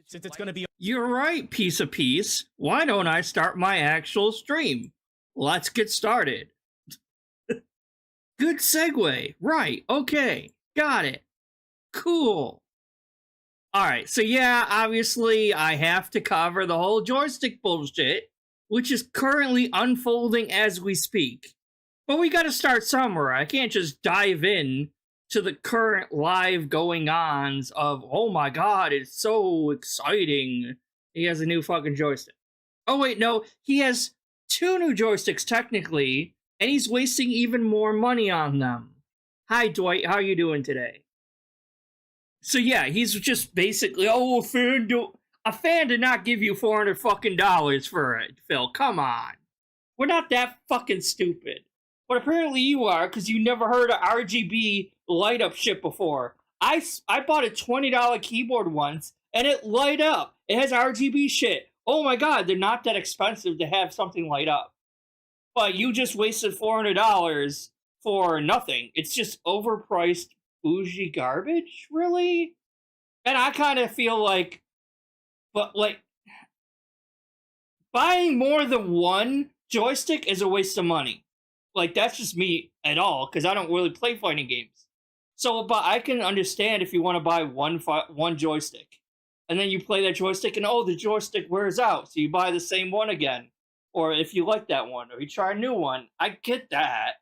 since it's gonna be... You're right, piece of peace. Why don't I start my actual stream? Let's get started. Good segue. Right, okay. Got it. Cool. Alright, so yeah, obviously I have to cover the whole joystick bullshit, which is currently unfolding as we speak. But we gotta start somewhere. I can't just dive in to the current live going-ons of, oh my god, it's so exciting. He has a new fucking joystick. Oh wait, no, he has 2 new joysticks technically, and he's wasting even more money on them. Hi Dwight, how you doing today? So yeah, he's just basically, oh, a fan did not give you $400 fucking for it, Phil, come on. We're not that fucking stupid. But apparently you are, because you never heard of RGB light up shit before. I bought a $20 keyboard once, and it light up. It has RGB shit. Oh my god, they're not that expensive to have something light up. But you just wasted $400 for nothing. It's just overpriced bougie garbage, really? And I kind of feel like, but like, buying more than one joystick is a waste of money. Like, that's just me at all, because I don't really play fighting games. So, but I can understand if you want to buy one joystick, and then you play that joystick, and oh, the joystick wears out, so you buy the same one again. Or if you like that one, or you try a new one. I get that.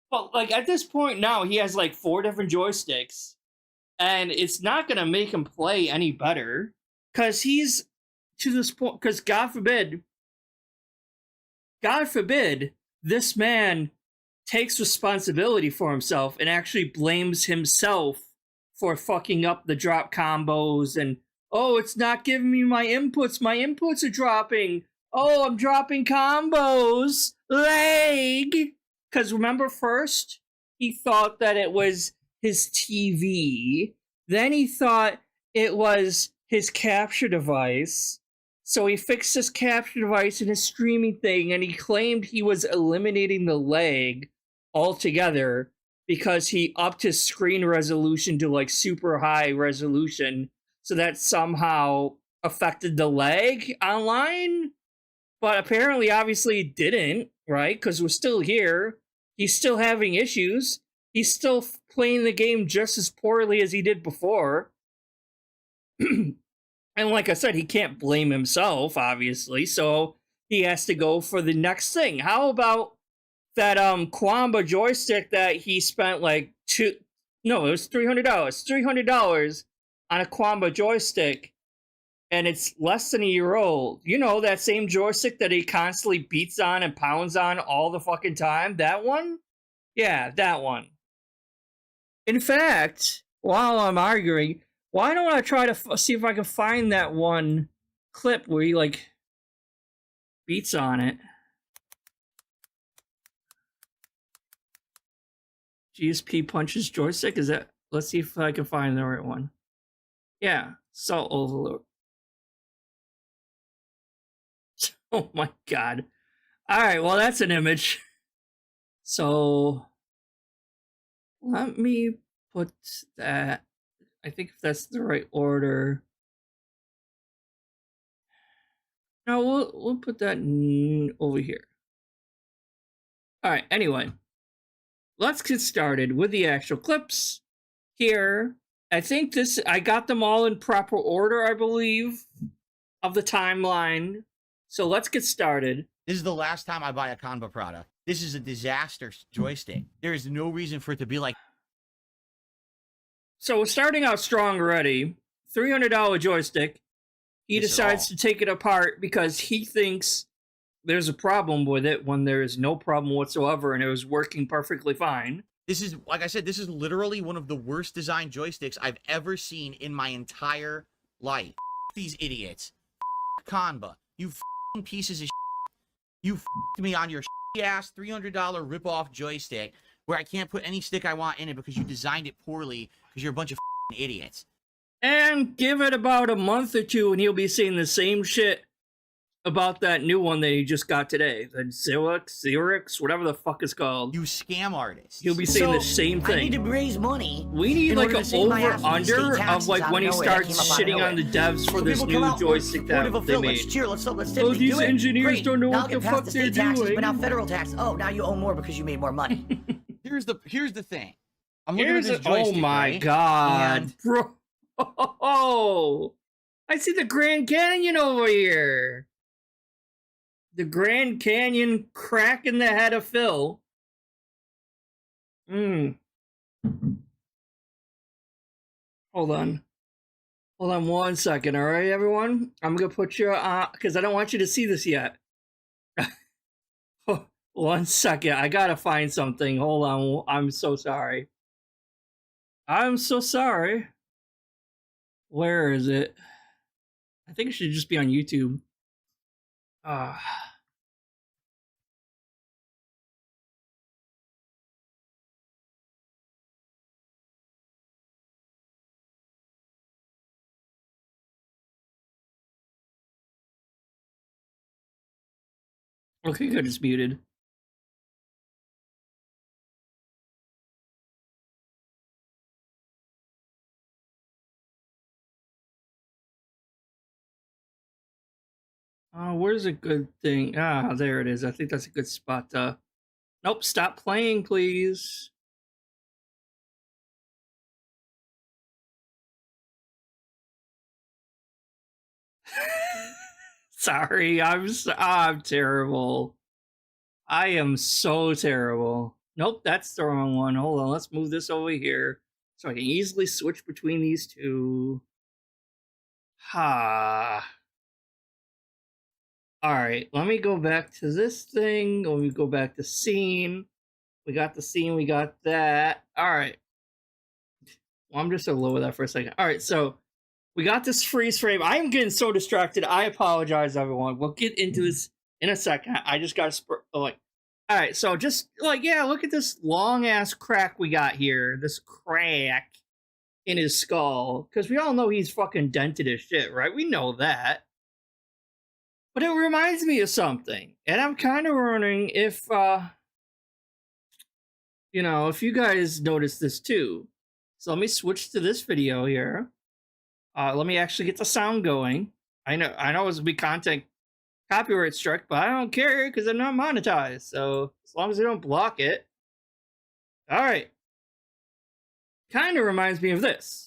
But, like, at this point now, he has, like, 4 different joysticks, and it's not going to make him play any better, because he's to this point, because God forbid, this man takes responsibility for himself and actually blames himself for fucking up the drop combos and, oh, it's not giving me my inputs are dropping, oh, I'm dropping combos, lag. Because remember, first, he thought that it was his TV, then he thought it was his capture device. So he fixed his capture device and his streaming thing, and he claimed he was eliminating the lag altogether because he upped his screen resolution to like super high resolution, so that somehow affected the lag online. But apparently, obviously, it didn't, right? Because we're still here. He's still having issues. He's still playing the game just as poorly as he did before. And like I said, he can't blame himself, obviously, so he has to go for the next thing. How about that Quamba joystick that he spent like it was $300. $300 on a Quamba joystick, and it's less than a year old. You know, that same joystick that he constantly beats on and pounds on all the fucking time? That one? Yeah, that one. In fact, while I'm arguing, why don't I try to see if I can find that one clip where he, like, beats on it. GSP punches joystick? Is that... Let's see if I can find the right one. Yeah, Salt Overload. Oh my god. Alright, well, that's an image. So... let me put that... I think if that's the right order. No, we'll put that over here. All right, anyway. Let's get started with the actual clips here. I think I got them all in proper order, I believe, of the timeline. So let's get started. This is the last time I buy a Canva product. This is a disaster joystick. There is no reason for it to be like... So we're starting out strong already. $300 joystick. He decides to take it apart because he thinks there's a problem with it when there is no problem whatsoever and it was working perfectly fine. This is, like I said, this is literally one of the worst designed joysticks I've ever seen in my entire life. These idiots. Canva. You pieces of shit. You me on your ass $300 ripoff joystick where I can't put any stick I want in it because you designed it poorly because you're a bunch of idiots. And give it about a month or two and he'll be seeing the same shit about that new one that he just got today. The Xerix, whatever the fuck it's called. You scam artists. He'll be saying the same thing. I need to raise money. We need like an over-under of like when he starts shitting on the devs for this new joystick that they made. Cheer, let's Oh, these engineers don't know what the fuck they're doing. But now federal tax. Oh, now you owe more because you made more money. Here's the thing. I'm looking at this joystick, oh my right? god, And bro! Oh, I see the Grand Canyon over here. The Grand Canyon crack in the head of Phil. Hold on. Hold on 1 second, all right, everyone? I'm gonna put you because I don't want you to see this yet. 1 second, I gotta find something. Hold on, I'm so sorry. I'm so sorry. Where is it? I think it should just be on YouTube. Okay, good, it's muted. Where's a good thing? Ah, there it is. I think that's a good spot. Nope, stop playing, please. Sorry, I'm terrible. I am so terrible. Nope, that's the wrong one. Hold on, let's move this over here so I can easily switch between these two. Ha. All right, let me go back to this thing. Let me go back to scene. We got the scene, we got that. All right. Well, I'm just gonna lower that for a second. All right, so we got this freeze frame. I am getting so distracted. I apologize, everyone. We'll get into this in a second. I just got to like. All right, so just like, yeah, look at this long ass crack we got here. This crack in his skull, because we all know he's fucking dented as shit, right? We know that. But it reminds me of something, and I'm kind of wondering if, you know, if you guys notice this too. So let me switch to this video here. Let me actually get the sound going. I know it's gonna be content copyright struck, but I don't care because they're not monetized. So as long as they don't block it. All right. Kind of reminds me of this.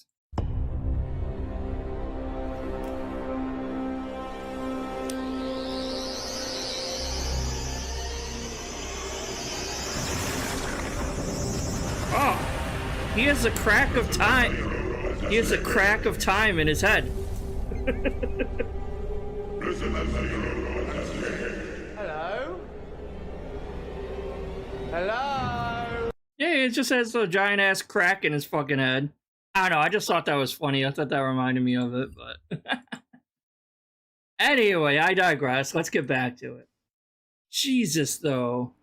Oh, he has a crack of time. He has a crack of time in his head. Hello? Hello? Yeah, it just has a giant ass crack in his fucking head. I don't know, I just thought that was funny. I thought that reminded me of it, but... Anyway, I digress. Let's get back to it. Jesus, though.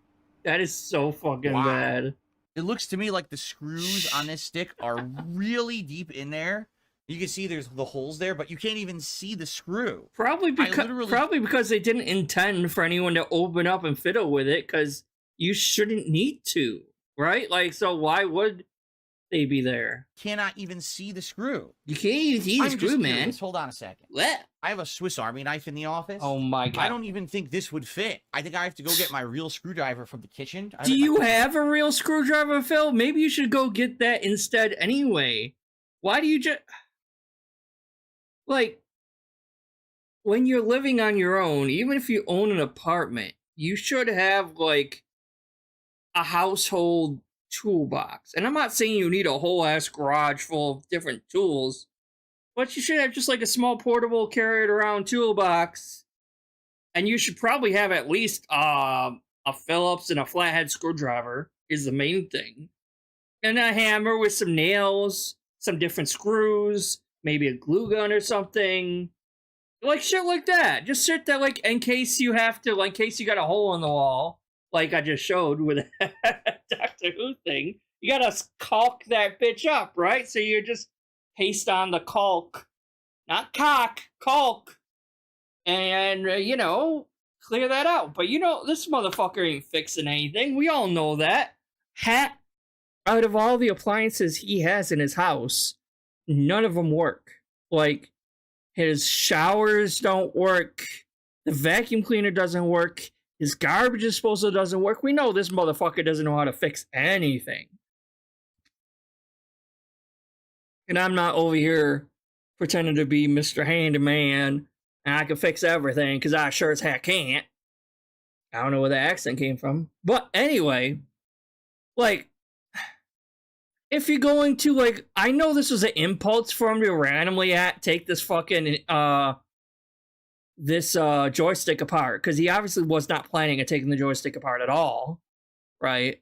That is so fucking bad. it looks to me like the screws on this stick are really deep in there. You can see there's the holes there, but you can't even see the screw. Probably because they didn't intend for anyone to open up and fiddle with it, because you shouldn't need to, right? Like, so why would they be there? Cannot even see the screw. You can't even see the screw, man. Hold on a second. What? I have a Swiss Army knife in the office. Oh my god. I don't even think this would fit. I think I have to go get my real screwdriver from the kitchen. Do you have a real screwdriver, Phil? Maybe you should go get that instead anyway. Why do you just... Like, when you're living on your own, even if you own an apartment, you should have, like, a household toolbox. And I'm not saying you need a whole ass garage full of different tools, but you should have just like a small portable carry it around toolbox. And you should probably have at least a Phillips and a flathead screwdriver is the main thing. And a hammer with some nails, some different screws, maybe a glue gun or something. Like shit like that. Just shit that, like, in case you have to, like, in case you got a hole in the wall, like I just showed with a Doctor Who thing, you gotta caulk that bitch up, right? So you just paste on the caulk. Not cock, caulk. and, you know, clear that out. But, you know, this motherfucker ain't fixing anything. We all know that. Out of all the appliances he has in his house, none of them work. Like, his showers don't work. The vacuum cleaner doesn't work. His garbage disposal doesn't work. We know this motherfucker doesn't know how to fix anything. And I'm not over here pretending to be Mr. Handyman and I can fix everything, because I sure as heck can't. I don't know where the accent came from. But anyway, like, if you're going to, like, I know this was an impulse for him to randomly take this fucking, joystick apart, because he obviously was not planning on taking the joystick apart at all, right?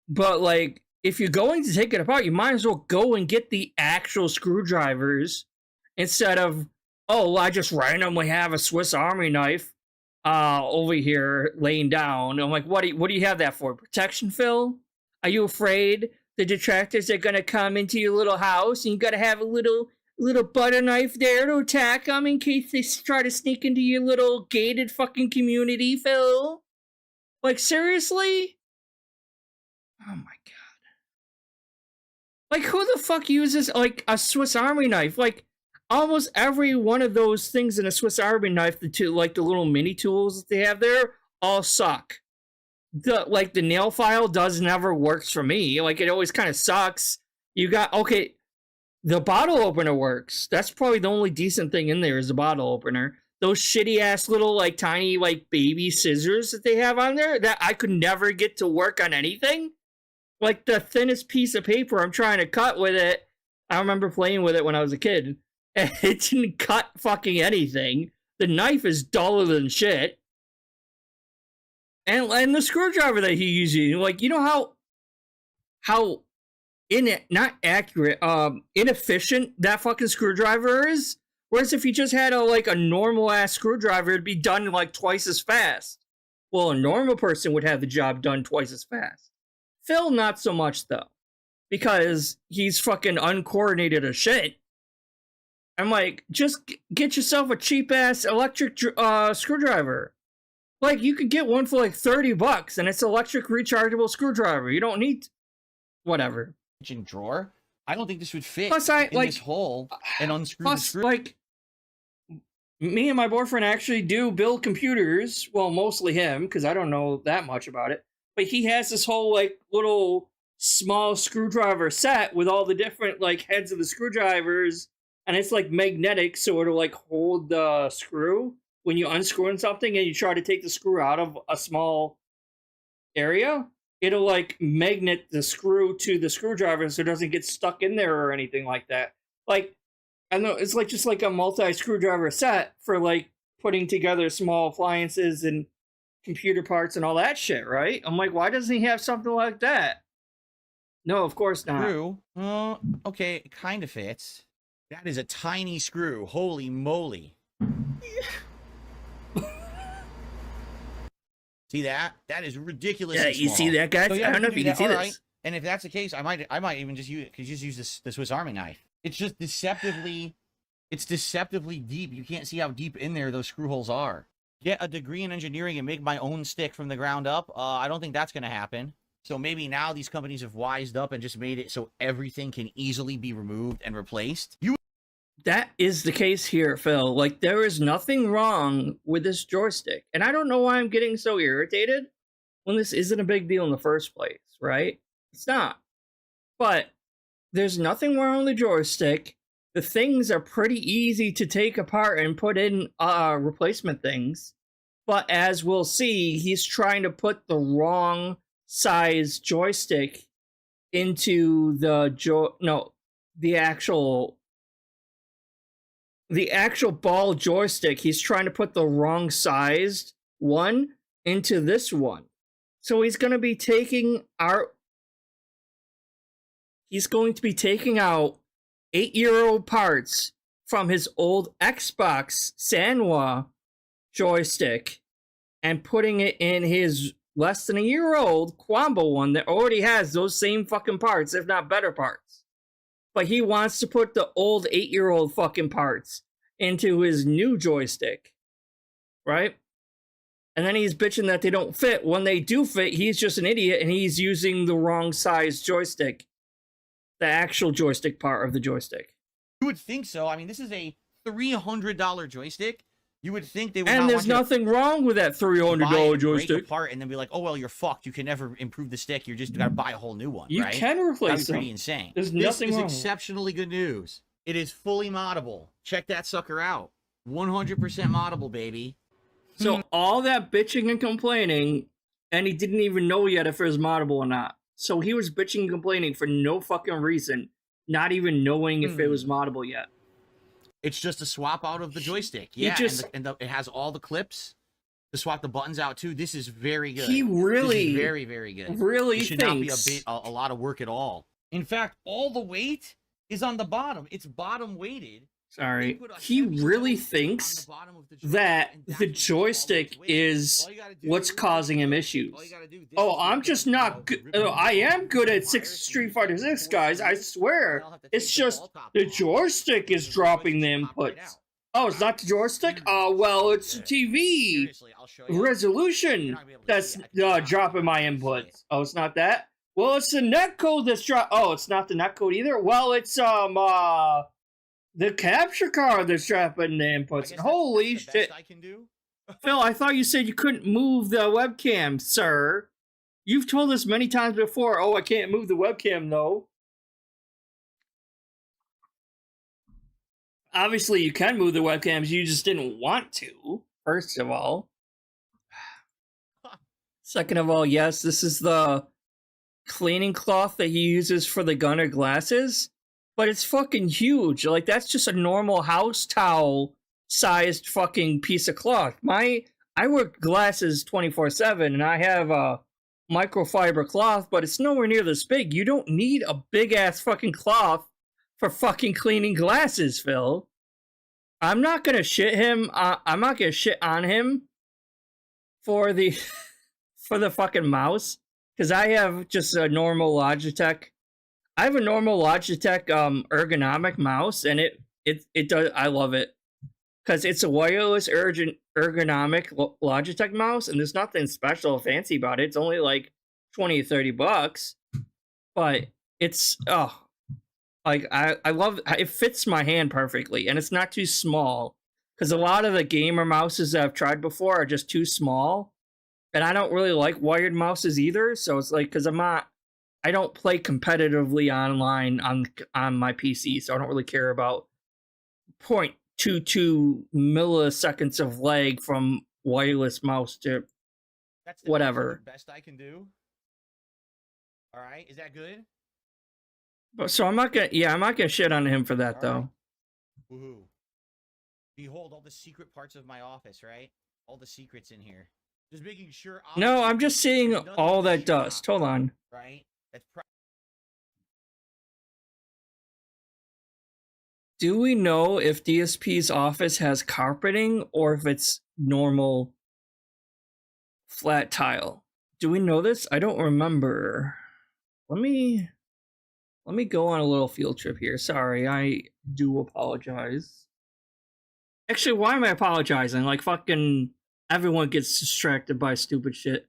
But, like, if you're going to take it apart, you might as well go and get the actual screwdrivers instead of, oh, I just randomly have a Swiss Army knife over here laying down. I'm like, what do you have that for? Protection, Phil? Are you afraid the detractors are gonna come into your little house and you gotta have a little butter knife there to attack them in case they try to sneak into your little gated fucking community, Phil? Like, seriously? Oh my god. Like, who the fuck uses, like, a Swiss Army knife? Like, almost every one of those things in a Swiss Army knife, the little mini tools that they have there, all suck. The nail file never works for me. Like, it always kind of sucks. Okay, the bottle opener works. That's probably the only decent thing in there is the bottle opener. Those shitty ass little, like, tiny, like, baby scissors that they have on there that I could never get to work on anything. Like, the thinnest piece of paper I'm trying to cut with it, I remember playing with it when I was a kid, and it didn't cut fucking anything. The knife is duller than shit. And the screwdriver that he uses, like, you know how not accurate, inefficient that fucking screwdriver is? Whereas if you just had a normal ass screwdriver, it'd be done like twice as fast. Well, a normal person would have the job done twice as fast. Phil, not so much though, because he's fucking uncoordinated as shit. I'm like, just get yourself a cheap ass electric screwdriver. Like, you could get one for like $30 and it's electric rechargeable screwdriver. You don't need whatever. Drawer. I don't think this would fit Plus, in this hole and unscrew the screw. Like, me and my boyfriend actually do build computers. Well, mostly him, because I don't know that much about it. But he has this whole, like, little small screwdriver set with all the different, like, heads of the screwdrivers. And it's, like, magnetic, so it'll, like, hold the screw when you unscrew something and you try to take the screw out of a small area. It'll, like, magnet the screw to the screwdriver so it doesn't get stuck in there or anything like that. Like, I don't know, it's like just like a multi-screwdriver set for, like, putting together small appliances and computer parts and all that shit, right? I'm like, why doesn't he have something like that? No, of course not. Screw? Okay, it kind of fits. That is a tiny screw. Holy moly. See that? That is ridiculous. Yeah, you see that, guys? So, yeah, I don't know if you can see this. Right. And if that's the case, I might even just use the Swiss Army knife. It's just deceptively deep. You can't see how deep in there those screw holes are. Get a degree in engineering and make my own stick from the ground up. I don't think that's going to happen. So maybe now these companies have wised up and just made it so everything can easily be removed and replaced. That is the case here, Phil. Like, there is nothing wrong with this joystick. And I don't know why I'm getting so irritated when this isn't a big deal in the first place, right? It's not. But there's nothing wrong with the joystick. The things are pretty easy to take apart and put in replacement things. But as we'll see, he's trying to put the wrong size joystick into the actual ball joystick. He's trying to put the wrong sized one into this one. So he's going to be taking out 8-year-old parts from his old Xbox Sanwa joystick and putting it in his less than a year old Quambo one that already has those same fucking parts, if not better parts. But he wants to put the old 8-year-old fucking parts into his new joystick. right? And then he's bitching that they don't fit. When they do fit, he's just an idiot and he's using the wrong size joystick. The actual joystick part of the joystick. You would think so. I mean, this is a $300 joystick. You would think they would. And not there's want nothing wrong with that $300 joystick. Apart and then be like, oh well, you're fucked. You can never improve the stick. You're just gotta buy a whole new one. You right? can replace That'd be them. pretty insane. There's nothing wrong. This is exceptionally good news. It is fully moddable. Check that sucker out. 100% moddable, baby. So all that bitching and complaining, and he didn't even know yet if it was moddable or not. So he was bitching and complaining for no fucking reason, not even knowing if it was moddable yet. It's just a swap out of the joystick. Yeah, it has all the clips to swap the buttons out too. This is very good. He really, this is very, very good. Really it should thinks not be a lot of work at all. In fact, all the weight is on the bottom. It's bottom weighted. Sorry, he really thinks that the joystick is what's causing him issues. Oh, I'm just not good. I am good at Street Fighter 6, guys. I swear. It's just the joystick is dropping the inputs. Oh, it's not the joystick? Oh, well, it's the TV resolution that's dropping my inputs. Oh, it's not that? Well, it's the netcode that's dropping. Oh, it's not the netcode either? Well, it's, the capture card that's dropping the inputs. Holy shit. Phil, I thought you said you couldn't move the webcam, sir. You've told us many times before, oh, I can't move the webcam, though. Obviously, you can move the webcams, you just didn't want to, first of all. Second of all, yes, this is the cleaning cloth that he uses for the gunner glasses. But it's fucking huge. Like, that's just a normal house towel sized fucking piece of cloth. I wear glasses 24/7 and I have a microfiber cloth, but it's nowhere near this big. You don't need a big ass fucking cloth for fucking cleaning glasses, Phil. I'm not gonna shit him. I'm not gonna shit on him for the for the fucking mouse, because I have just a normal Logitech. I have a normal Logitech ergonomic mouse, and it does. I love it because it's a wireless ergonomic Logitech mouse, and there's nothing special or fancy about it. It's only like $20 or $30, but it's like I love it. Fits my hand perfectly, and it's not too small, because a lot of the gamer mouses that I've tried before are just too small, and I don't really like wired mouses either. So it's like, because I don't play competitively online on my PC, so I don't really care about 0.22 milliseconds of lag from wireless mouse to That's the whatever. Best I can do. All right, is that good? But so I'm not gonna shit on him for that, All though. Right. Woohoo! Behold all the secret parts of my office, right? All the secrets in here. Just making sure. No, I'm just seeing all that dust. Hold on. Right. Do we know if DSP's office has carpeting or if it's normal flat tile? Do we know this? I don't remember. Let me go on a little field trip here. Sorry, I do apologize. Actually, why am I apologizing? Like, fucking everyone gets distracted by stupid shit.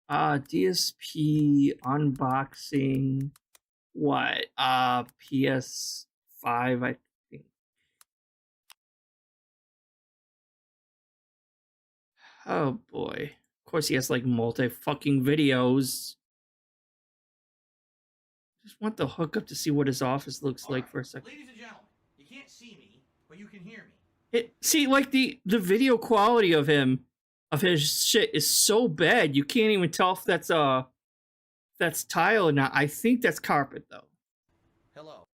DSP unboxing. What? PS5, I think. Oh boy. Of course he has like multi-fucking videos. Just want the hookup to see what his office looks like for a second. Ladies and gentlemen, you can't see me, but you can hear me. See, like the video quality of his shit is so bad you can't even tell if that's tile or not. I think that's carpet though. Hello.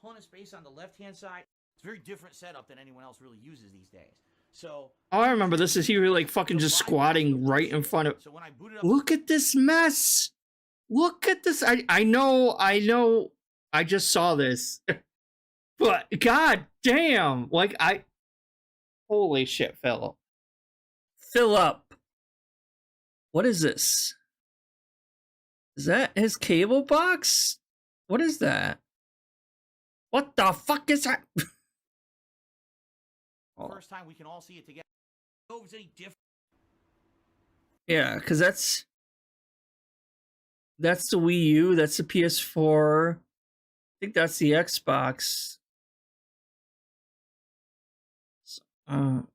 A ton of space on the left-hand side. It's a very different setup than anyone else really uses these days. So all I remember this is he was like fucking just squatting right in front of. So when I boot it up, look at this mess. Look at this. I know. I just saw this. But god damn. Like holy shit, Phil. Fill up. What is this? Is that his cable box? What is that? What the fuck is that? first time we can all see it together. know if it's any different. Yeah, because that's the Wii U, that's the PS4. I think that's the Xbox.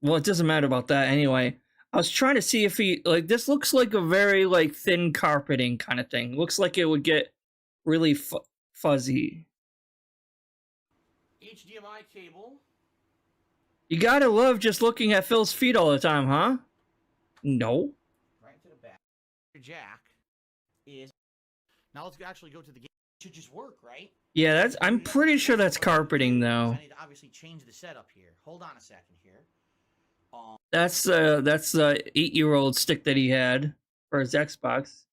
Well, it doesn't matter about that anyway. I was trying to see if he, like, this looks like a very, like, thin carpeting kind of thing. Looks like it would get really fuzzy. HDMI cable. You gotta love just looking at Phil's feet all the time, huh? No. Right into the back. Your jack is... Now let's actually go to the game. It should just work, right? Yeah, that's. I'm pretty sure that's carpeting, though. I need to obviously change the setup here. Hold on a second here. That's the 8-year-old stick that he had for his Xbox.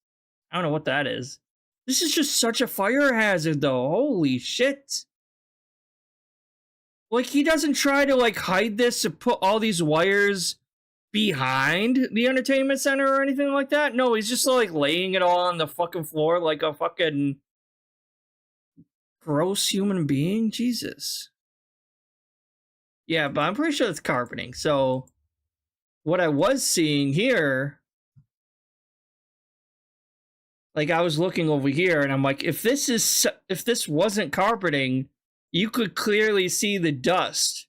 I don't know what that is. This is just such a fire hazard, though. Holy shit. Like, he doesn't try to, like, hide this or put all these wires behind the entertainment center or anything like that. No, he's just, like, laying it all on the fucking floor like a fucking gross human being. Jesus. Yeah, but I'm pretty sure it's carpeting. So, what I was seeing here, like, I was looking over here and I'm like, if this wasn't carpeting, you could clearly see the dust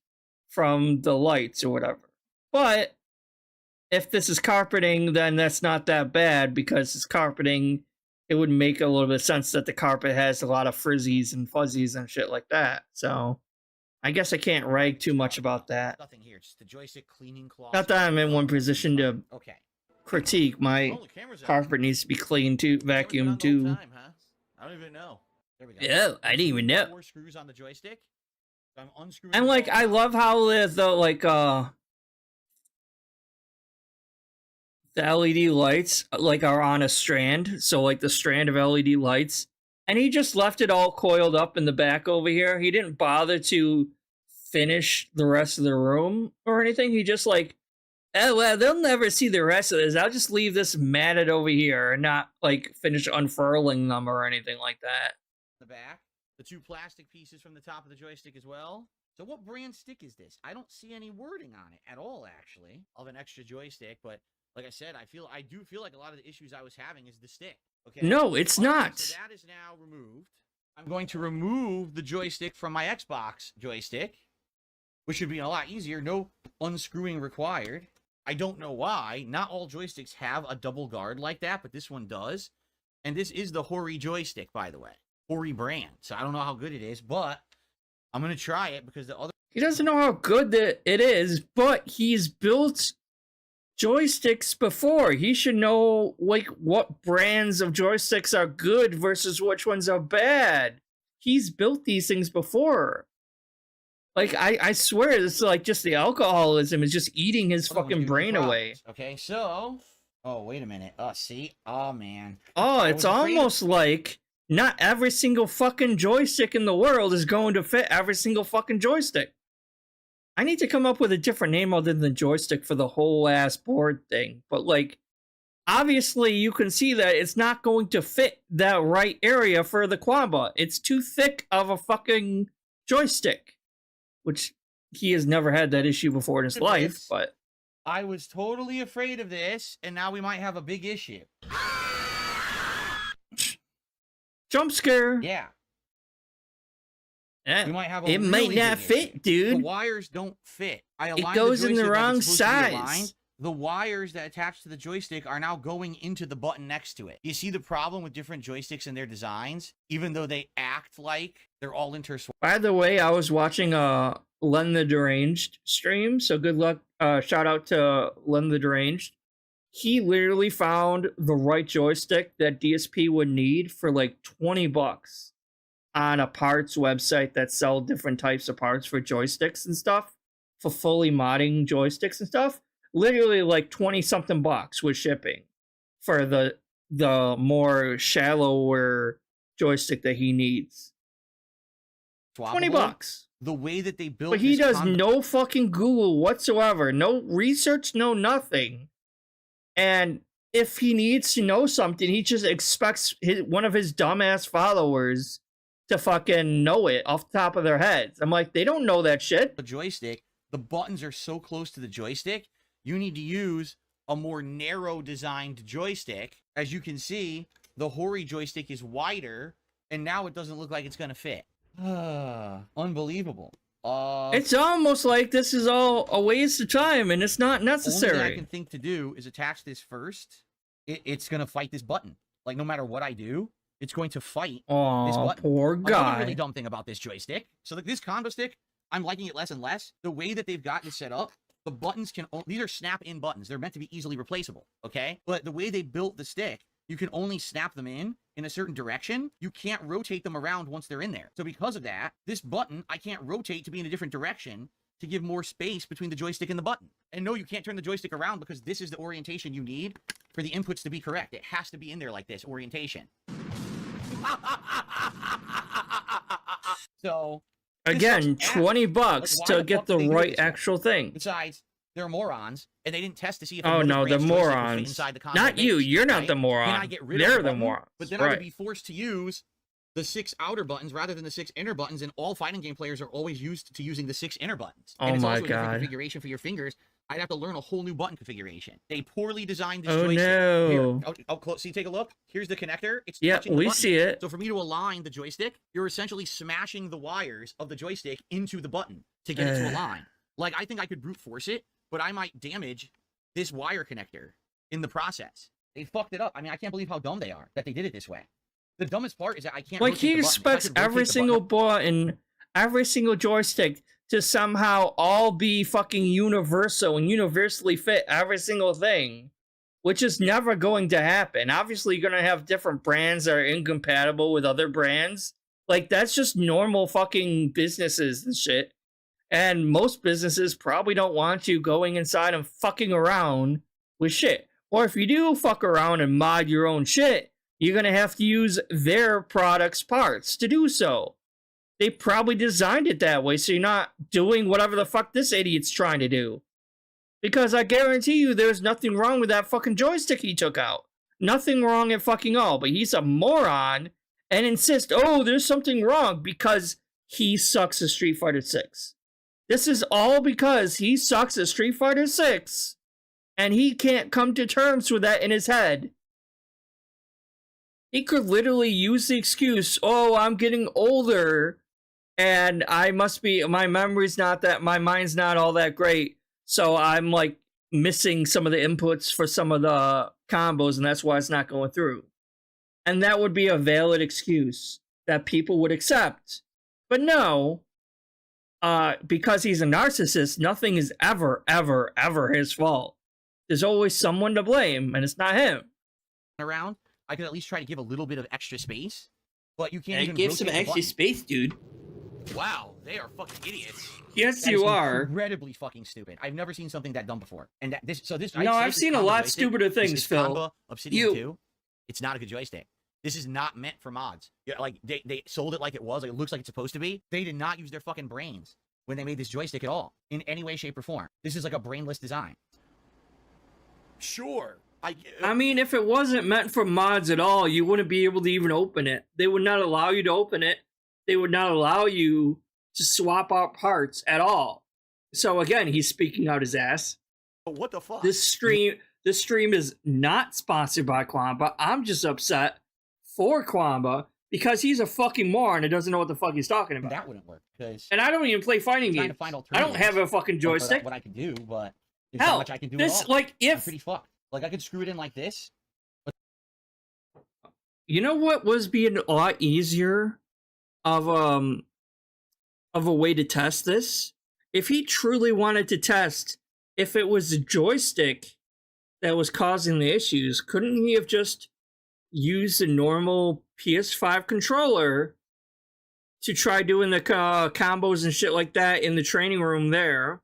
from the lights or whatever. But if this is carpeting, then that's not that bad, because it's carpeting. It would make a little bit of sense that the carpet has a lot of frizzies and fuzzies and shit like that. So I guess I can't rag too much about that. Nothing here, just the joystick cleaning cloth. Not that I'm in one position to okay. critique. My Oh, the camera's out. carpet needs to be cleaned too, vacuumed too. Time, huh? I don't even know. There we go. Yeah, I didn't even know. 4 screws on the joystick. So I'm unscrewing. And like, I love how the like the LED lights like are on a strand, so like the strand of LED lights, and he just left it all coiled up in the back over here. He didn't bother to finish the rest of the room or anything. He just like, oh well, they'll never see the rest of this. I'll just leave this matted over here and not like finish unfurling them or anything like that. The back, the 2 plastic pieces from the top of the joystick as well. So what brand stick is this? I don't see any wording on it at all, actually, of an extra joystick, but like I said, I do feel like a lot of the issues I was having is the stick. Okay. No, it's not. So that is now removed. I'm going to remove the joystick from my Xbox joystick, which should be a lot easier. No unscrewing required. I don't know why. Not all joysticks have a double guard like that, but this one does. And this is the Hori joystick, by the way. Hori brand. So I don't know how good it is, but I'm going to try it because the other... He doesn't know how good that it is, but he's built joysticks before. He should know like what brands of joysticks are good versus which ones are bad. He's built these things before. Like I swear this is like just the alcoholism is just eating his fucking brain away. Okay, so oh wait a minute. See? Oh man. Oh, it's almost like not every single fucking joystick in the world is going to fit every single fucking joystick. I need to come up with a different name other than joystick for the whole ass board thing. But like, obviously you can see that it's not going to fit that right area for the quamba. It's too thick of a fucking joystick, which he has never had that issue before in his life, but... I was totally afraid of this, and now we might have a big issue. Jump scare! Yeah. Yeah. We might have a it really might not big fit, issue. dude. The wires don't fit. It goes in the wrong size. Aligned. The wires that attach to the joystick are now going into the button next to it. You see the problem with different joysticks and their designs? Even though they act like they're all intertwined. By the way, I was watching Len the Deranged stream, so good luck. Shout out to Len the Deranged. He literally found the right joystick that DSP would need for like $20 on a parts website that sell different types of parts for joysticks and stuff, for fully modding joysticks and stuff. Literally like 20 something bucks with shipping for the more shallower joystick that he needs. Swappable. $20. The way that they built, but he does no fucking Google whatsoever, no research, no nothing. And if he needs to know something, he just expects one of his dumbass followers to fucking know it off the top of their heads. I'm like, they don't know that shit. The joystick, the buttons are so close to the joystick, You need to use a more narrow designed joystick. As you can see, the Hori joystick is wider, and now it doesn't look like it's gonna fit. Unbelievable. It's almost like this is all a waste of time, and it's not necessary. Only thing I can think to do is attach this first. It's gonna fight this button. Like, no matter what I do, it's going to fight this button. Poor guy. Another really dumb thing about this joystick. So, like, this combo stick, I'm liking it less and less. The way that they've got this set up, the buttons can... These are snap-in buttons. They're meant to be easily replaceable, okay? But the way they built the stick, you can only snap them in a certain direction. You can't rotate them around once they're in there. So because of that, this button, I can't rotate to be in a different direction to give more space between the joystick and the button. And no, you can't turn the joystick around because this is the orientation you need for the inputs to be correct. It has to be in there like this, orientation. So... Again, $20 to get the right actual thing. Besides, they're morons, and they didn't test to see if... Oh, no, the morons. Inside the console not you. base, You're not right? the moron. Then I get rid They're of the button, morons. But then I would be forced to use the 6 outer buttons rather than the 6 inner buttons, and all fighting game players are always used to using the 6 inner buttons. Oh, and it's my also a different God. configuration for your fingers. I'd have to learn a whole new button configuration. They poorly designed this Oh, joystick. no. Here, up close. See, take a look. Here's the connector. It's Yeah, touching the we button. see it. So for me to align the joystick, you're essentially smashing the wires of the joystick into the button to get it to align. Like, I think I could brute force it, but I might damage this wire connector in the process. They fucked it up. I mean, I can't believe how dumb they are that they did it this way. The dumbest part is that I can't Like, rotate he the button. If I expects could rotate every the single button- button, every single joystick to somehow all be fucking universal and universally fit every single thing, which is never going to happen. Obviously, you're going to have different brands that are incompatible with other brands. Like, that's just normal fucking businesses and shit. And most businesses probably don't want you going inside and fucking around with shit. Or if you do fuck around and mod your own shit, you're going to have to use their products' parts to do so. They probably designed it that way so you're not doing whatever the fuck this idiot's trying to do. Because I guarantee you there's nothing wrong with that fucking joystick he took out. Nothing wrong at fucking all. But he's a moron and insists, oh, there's something wrong because he sucks at Street Fighter 6. This is all because he sucks at Street Fighter 6 and he can't come to terms with that in his head. He could literally use the excuse, oh, I'm getting older and I must be, my memory's not that, my mind's not all that great. So I'm like missing some of the inputs for some of the combos and that's why it's not going through. And that would be a valid excuse that people would accept. But no, because he's a narcissist, nothing is ever, ever, ever his fault. There's always someone to blame and it's not him. Around, I could at least try to give a little bit of extra space, but you can't I even give rotate some the extra button. space, dude. Wow, they are fucking idiots. Yes, That you is are. incredibly fucking stupid. I've never seen something that dumb before. And that, this, so this. No, I've this seen a combo lot joystick, stupider this things, Phil. Combo Obsidian 2. It's not a good joystick. This is not meant for mods. Yeah, like they sold it like it was. Like it looks like it's supposed to be. They did not use their fucking brains when they made this joystick at all, in any way, shape, or form. This is like a brainless design. Sure. I mean, if it wasn't meant for mods at all, you wouldn't be able to even open it. They would not allow you to open it. They would not allow you to swap out parts at all. So again, he's speaking out his ass. What the fuck? This stream is not sponsored by Kwamba. I'm just upset for Kwamba because he's a fucking moron and doesn't know what the fuck he's talking about. That wouldn't work because And I don't even play fighting trying games. to find I don't have a fucking joystick. What I can do, but there's Hell, not much I can do this at all. like I'm if pretty fucked. Like I could screw it in like this. you know what was being a lot easier of a way to test this? If he truly wanted to test if it was the joystick that was causing the issues, couldn't he have just used a normal PS5 controller to try doing the combos and shit like that in the training room there?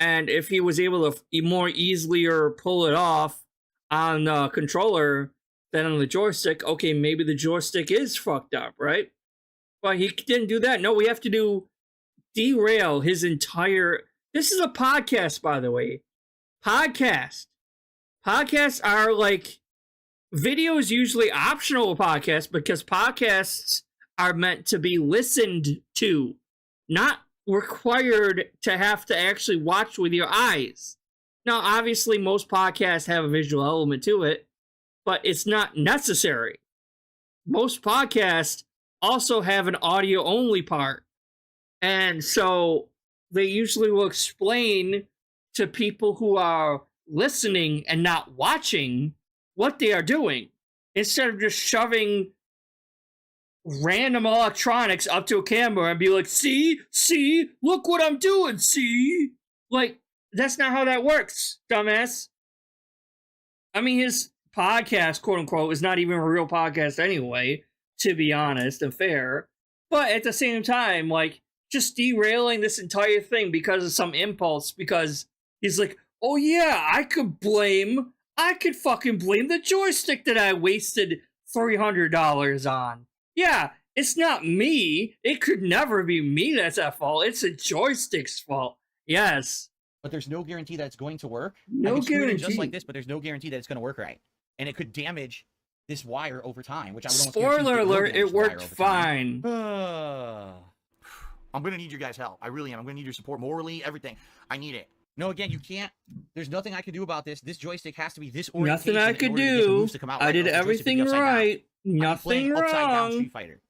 And if he was able to more easily or pull it off on the controller than on the joystick, okay, maybe the joystick is fucked up, right? But he didn't do that. No, we have to derail his entire... This is a podcast, by the way. Podcasts are like... Video is usually optional podcasts because podcasts are meant to be listened to, not required to have to actually watch with your eyes. Now, obviously, most podcasts have a visual element to it, but it's not necessary. Most podcasts also have an audio-only part. And so they usually will explain to people who are listening and not watching what they are doing, instead of just shoving random electronics up to a camera and be like, see, look what I'm doing, see? Like, that's not how that works, dumbass. I mean, his podcast, quote unquote, is not even a real podcast anyway, to be honest and fair. But at the same time, like, just derailing this entire thing because of some impulse, because he's like, oh yeah, I could fucking blame the joystick that I wasted $300 on. Yeah, it's not me. It could never be me that's at fault. It's a joystick's fault. Yes. But there's no guarantee that it's going to work. No guarantee. Just like this, but there's no guarantee that it's going to work right. And it could damage this wire over time, which I would almost Spoiler alert, it worked fine. I'm going to need your guys' help. I really am. I'm going to need your support morally, everything. I need it. No, again, you can't. There's nothing I can do about this. This joystick has to be this orientation. Nothing I could do. I did everything right. Nothing wrong. Upside down Street Fighter.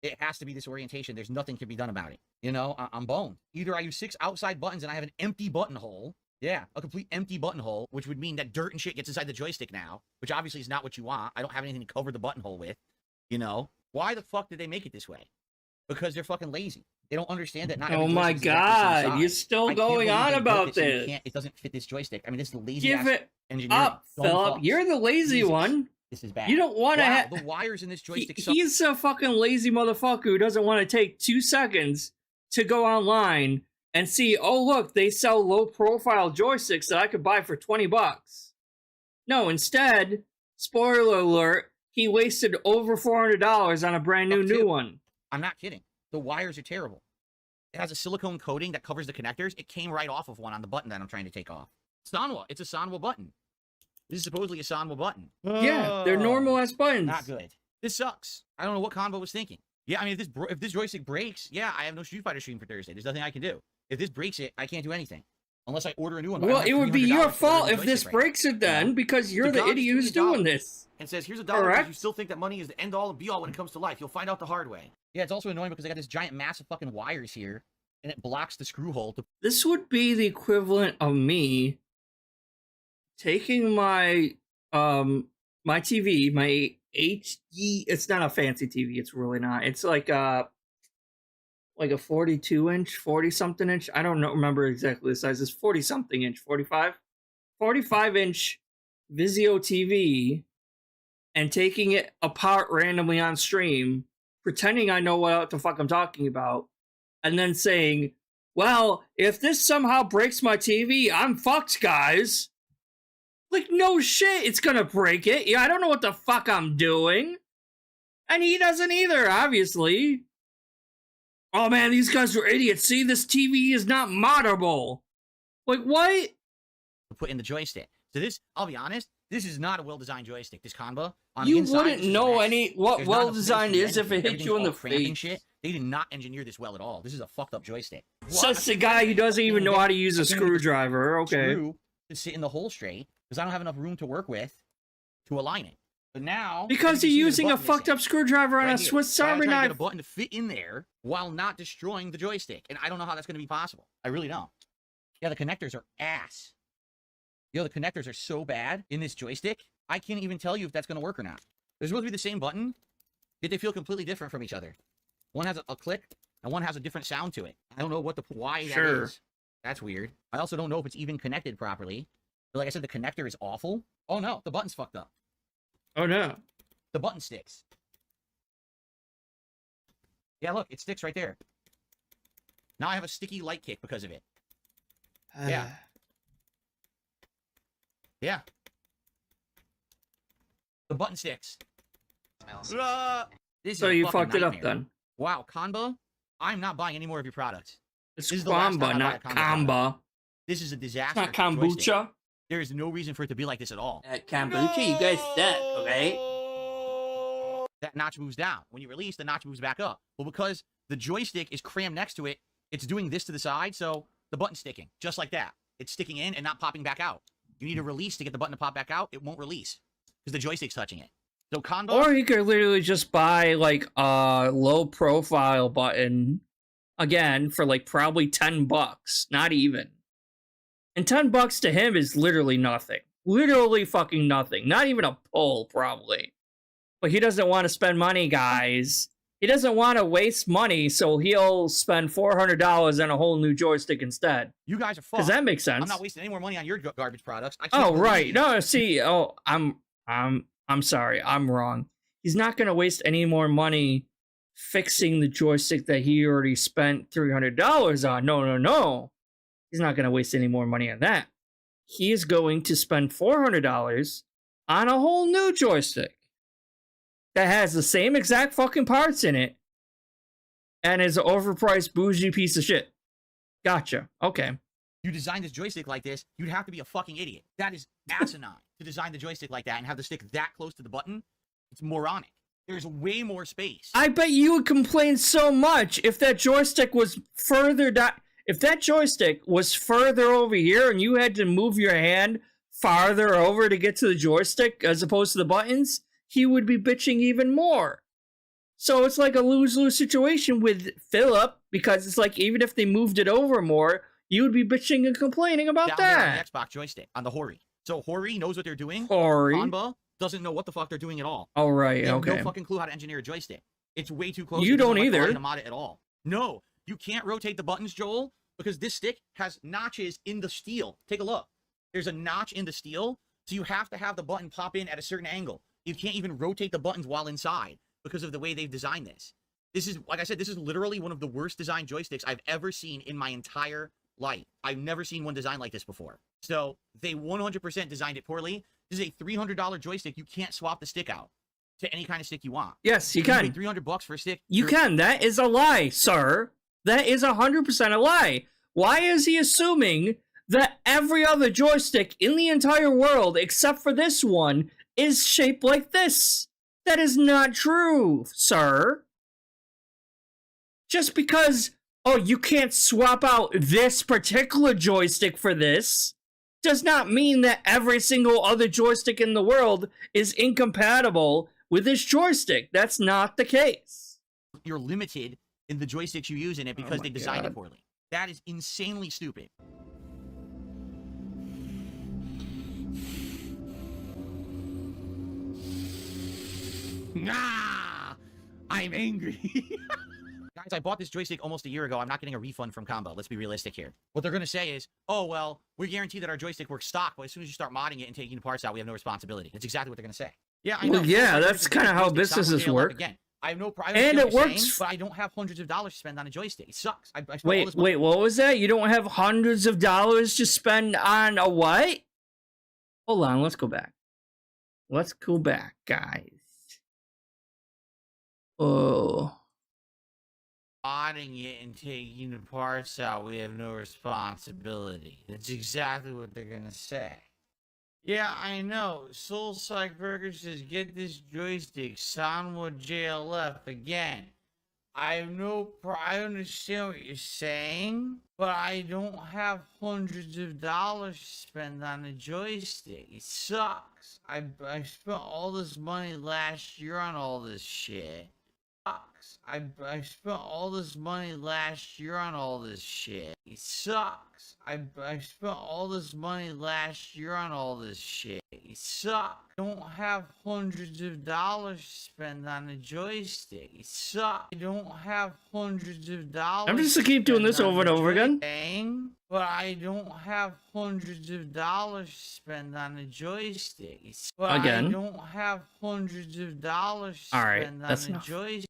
It has to be this orientation. There's nothing can be done about it. You know, I'm boned. Either I use 6 outside buttons and I have an empty buttonhole. Yeah, a complete empty buttonhole, which would mean that dirt and shit gets inside the joystick now, which obviously is not what you want. I don't have anything to cover the buttonhole with. You know, why the fuck did they make it this way? Because they're fucking lazy. They don't understand that. Not every oh my god, you're still going on about this. It doesn't fit this joystick. I mean, this is the lazy. Give it engineering. up, Philip. You're the lazy one. This is bad. You don't want to have the wires in this joystick. He's a fucking lazy motherfucker who doesn't want to take 2 seconds to go online and see, oh look, they sell low-profile joysticks that I could buy for $20. No, instead, spoiler alert, he wasted over $400 on a brand new one. I'm not kidding. The wires are terrible. It has a silicone coating that covers the connectors. It came right off of one on the button that I'm trying to take off. Sanwa. It's a Sanwa button. This is supposedly a Sanwa button. Yeah, they're normal ass buttons. Not good. This sucks. I don't know what Convo was thinking. Yeah, I mean, if this joystick breaks, yeah, I have no Street Fighter stream for Thursday. There's nothing I can do. If this breaks it, I can't do anything. Unless I order a new one. Well, it would be your fault if this breaks it then, because you're the idiot who's doing this. And says, here's $1 because you still think that money is the end-all and be-all when it comes to life. You'll find out the hard way. Yeah, it's also annoying because I got this giant mass of fucking wires here, and it blocks the screw hole. This would be the equivalent of me taking my my TV, my HD. It's not a fancy TV. It's really not. It's like a 42-inch, 40-something inch. I don't remember exactly the size. It's 40-something inch, 45-inch Vizio TV, and taking it apart randomly on stream, pretending I know what the fuck I'm talking about, and then saying, well, if this somehow breaks my TV, I'm fucked, guys. Like, no shit, it's gonna break it. Yeah, I don't know what the fuck I'm doing. And he doesn't either, obviously. Oh man, these guys are idiots. See, this TV is not moddable. Like, what? Put in the joystick. So this, I'll be honest, this is not a well-designed joystick. This Kanba. On you the inside, wouldn't know what well-designed is if it hit you in the face. Shit. They did not engineer this well at all. This is a fucked up joystick. Says the guy who doesn't even know how to use a screwdriver. Okay. Screw to sit in the hole straight because I don't have enough room to work with to align it. But now, because you're using a fucked up screwdriver on a Swiss Army knife. Get a button to fit in there while not destroying the joystick, and I don't know how that's going to be possible. I really don't. Yeah, the connectors are ass. Yo, the connectors are so bad in this joystick. I can't even tell you if that's going to work or not. They're supposed to be the same button, yet they feel completely different from each other. One has a click, and one has a different sound to it. I don't know why that is. That's weird. I also don't know if it's even connected properly. But like I said, the connector is awful. Oh no, the button's fucked up. Oh no. The button sticks. Yeah, look, it sticks right there. Now I have a sticky light kick because of it. Yeah. Yeah. The button sticks. So you fucked it up then. Wow, Kanba, I'm not buying any more of your products. It's Kanba, not Kanba. This is a disaster. It's not kombucha. Joystick. There is no reason for it to be like this at all. At kombucha, you guys suck, okay? That notch moves down. When you release, the notch moves back up. Well, because the joystick is crammed next to it, it's doing this to the side, so the button's sticking, just like that. It's sticking in and not popping back out. You need a release to get the button to pop back out. It won't release because the joystick's touching it. So combo. Or you could literally just buy like a low profile button again for like probably $10, not even. And $10 to him is literally nothing. Literally fucking nothing. Not even a pull, probably. But he doesn't want to spend money, guys. He doesn't want to waste money, so he'll spend $400 on a whole new joystick instead. You guys are fucked. Does that make sense? I'm not wasting any more money on your garbage products. I can't Oh, right. believe- No, see, I'm sorry. I'm wrong. He's not going to waste any more money fixing the joystick that he already spent $300 on. No. He's not going to waste any more money on that. He is going to spend $400 on a whole new joystick that has the same exact fucking parts in it and is an overpriced bougie piece of shit. Gotcha. Okay. You designed this joystick like this, you'd have to be a fucking idiot. That is asinine to design the joystick like that and have the stick that close to the button. It's moronic. There's way more space. I bet you would complain so much if that joystick was further down. If that joystick was further over here and you had to move your hand farther over to get to the joystick as opposed to the buttons, he would be bitching even more. So it's like a lose-lose situation with Philip, because it's like even if they moved it over more, you would be bitching and complaining about down there that. on the Xbox joystick, on the Hori. So Hori knows what they're doing. Hori. Kanba doesn't know what the fuck they're doing at all. Oh, right, They have okay. no fucking clue how to engineer a joystick. It's way too close. You It doesn't don't like either. allow you to mod it at all. No, you can't rotate the buttons, Joel, because this stick has notches in the steel. Take a look. There's a notch in the steel, so you have to have the button pop in at a certain angle. You can't even rotate the buttons while inside because of the way they've designed this. This is, like I said, this is literally one of the worst designed joysticks I've ever seen in my entire life. I've never seen one designed like this before. So they 100% designed it poorly. This is a $300 joystick. You can't swap the stick out to any kind of stick you want. Yes, you pay can. $300 for a stick. You can. That is a lie, sir. That is 100% a lie. Why is he assuming that every other joystick in the entire world, except for this one, is shaped like this? That is not true, sir. Just because, oh, you can't swap out this particular joystick for this, does not mean that every single other joystick in the world is incompatible with this joystick. That's not the case. You're limited in the joysticks you use in it because they designed it poorly. That is insanely stupid. Nah, I'm angry. Guys, I bought this joystick almost a year ago. I'm not getting a refund from Combo. Let's be realistic here. What they're going to say is, oh, well, we guarantee that our joystick works stock, but as soon as you start modding it and taking the parts out, we have no responsibility. That's exactly what they're going to say. Yeah, I know. Well, yeah, that's kind of how businesses work. Again, I have no problem. And it works. But I don't have hundreds of dollars to spend on a joystick. It sucks. I spent all Wait, this money. what was that? You don't have hundreds of dollars to spend on a what? Hold on, let's go back. Let's go back, guys. Oh. Modding it and taking the parts out, we have no responsibility. That's exactly what they're gonna say. Yeah, I know. Soul Psych Burger says, get this joystick, Sanwa JLF again. I understand what you're saying, but I don't have hundreds of dollars to spend on a joystick. It sucks. I spent all this money last year on all this shit. Sucks. I spent all this money last year on all this shit. It sucks. I spent all this money last year on all this shit. It sucks. I don't have hundreds of dollars to spend on a joystick. It sucks. I don't have hundreds of dollars. I'm just gonna keep doing this over and over again. But I don't have hundreds of dollars to spend on a joystick. But Again. I don't have hundreds of dollars to All right, spend on that's a enough. joystick.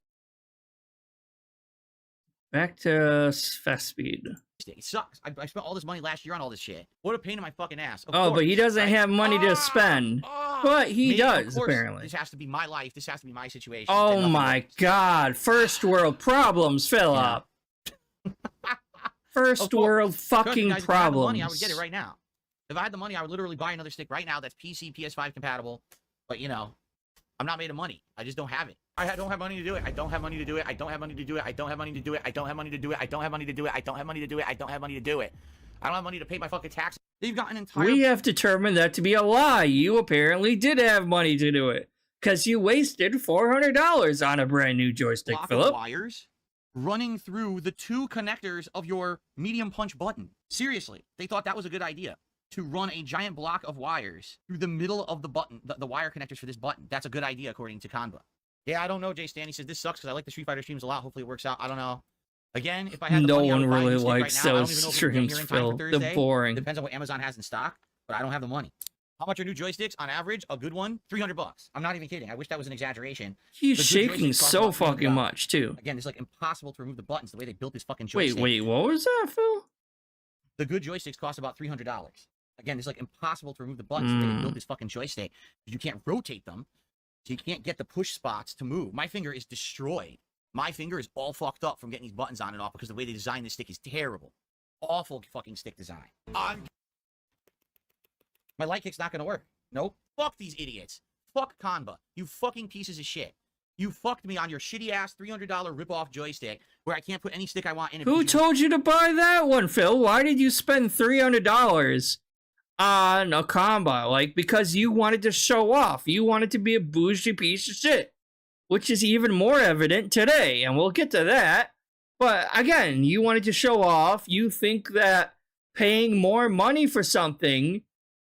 Back to fast speed. It sucks. I spent all this money last year on all this shit. What a pain in my fucking ass. Of Oh, course, but he doesn't right? have money to spend. But he Maybe, of does, course, apparently. This has to be my life. This has to be my situation. Oh Nothing my else. god. First world problems, Philip. First Of course. world Trust me, fucking guys, if I had the problems. money, I would get it right now. If I had the money, I would literally buy another stick right now that's PC, PS5 compatible. But, you know, I'm not made of money. I just don't have it. I don't have money to do it. I don't have money to do it. I don't have money to do it. I don't have money to do it. I don't have money to do it. I don't have money to do it. I don't have money to do it. I don't have money to do it. I don't have money to pay my fucking taxes. They've got an entire... We have determined that to be a lie. You apparently did have money to do it. Because you wasted $400 on a brand new joystick, block of Philip. wires running through the 2 connectors of your medium punch button. Seriously, they thought that was a good idea. To run a giant block of wires through the middle of the button, the wire connectors for this button. That's a good idea, according to Kanba. Yeah, I don't know, Jay Stan. He says, this sucks because I like the Street Fighter streams a lot. Hopefully it works out. I don't know. Again, if I had the No money, I one would buy a really new stick right likes now. I don't those even know if we can get streams, here in time Phil. for They're Thursday. boring. Depends on what Amazon has in stock, but I don't have the money. How much are new joysticks? On average, a good one, $300. I'm not even kidding. I wish that was an exaggeration. He's The good shaking joysticks cost so about $300. fucking much, too. Again, it's like impossible to remove the buttons the way they built this fucking Wait, joystick. what was that, Phil? The good joysticks cost about $300. Again, it's like impossible to remove the buttons the way they built this fucking joystick. You can't rotate them, so you can't get the push spots to move. My finger is destroyed. My finger is all fucked up from getting these buttons on and off because the way they designed this stick is terrible. Awful fucking stick design. My light kick's not gonna work. Nope. Fuck these idiots. Fuck Kanba. You fucking pieces of shit. You fucked me on your shitty ass $300 rip-off joystick where I can't put any stick I want in it. Who told you to buy that one, Phil? Why did you spend $300 on a combo? Like, because you wanted to show off. You wanted to be a bougie piece of shit. Which is even more evident today, and we'll get to that. But again, you wanted to show off. You think that paying more money for something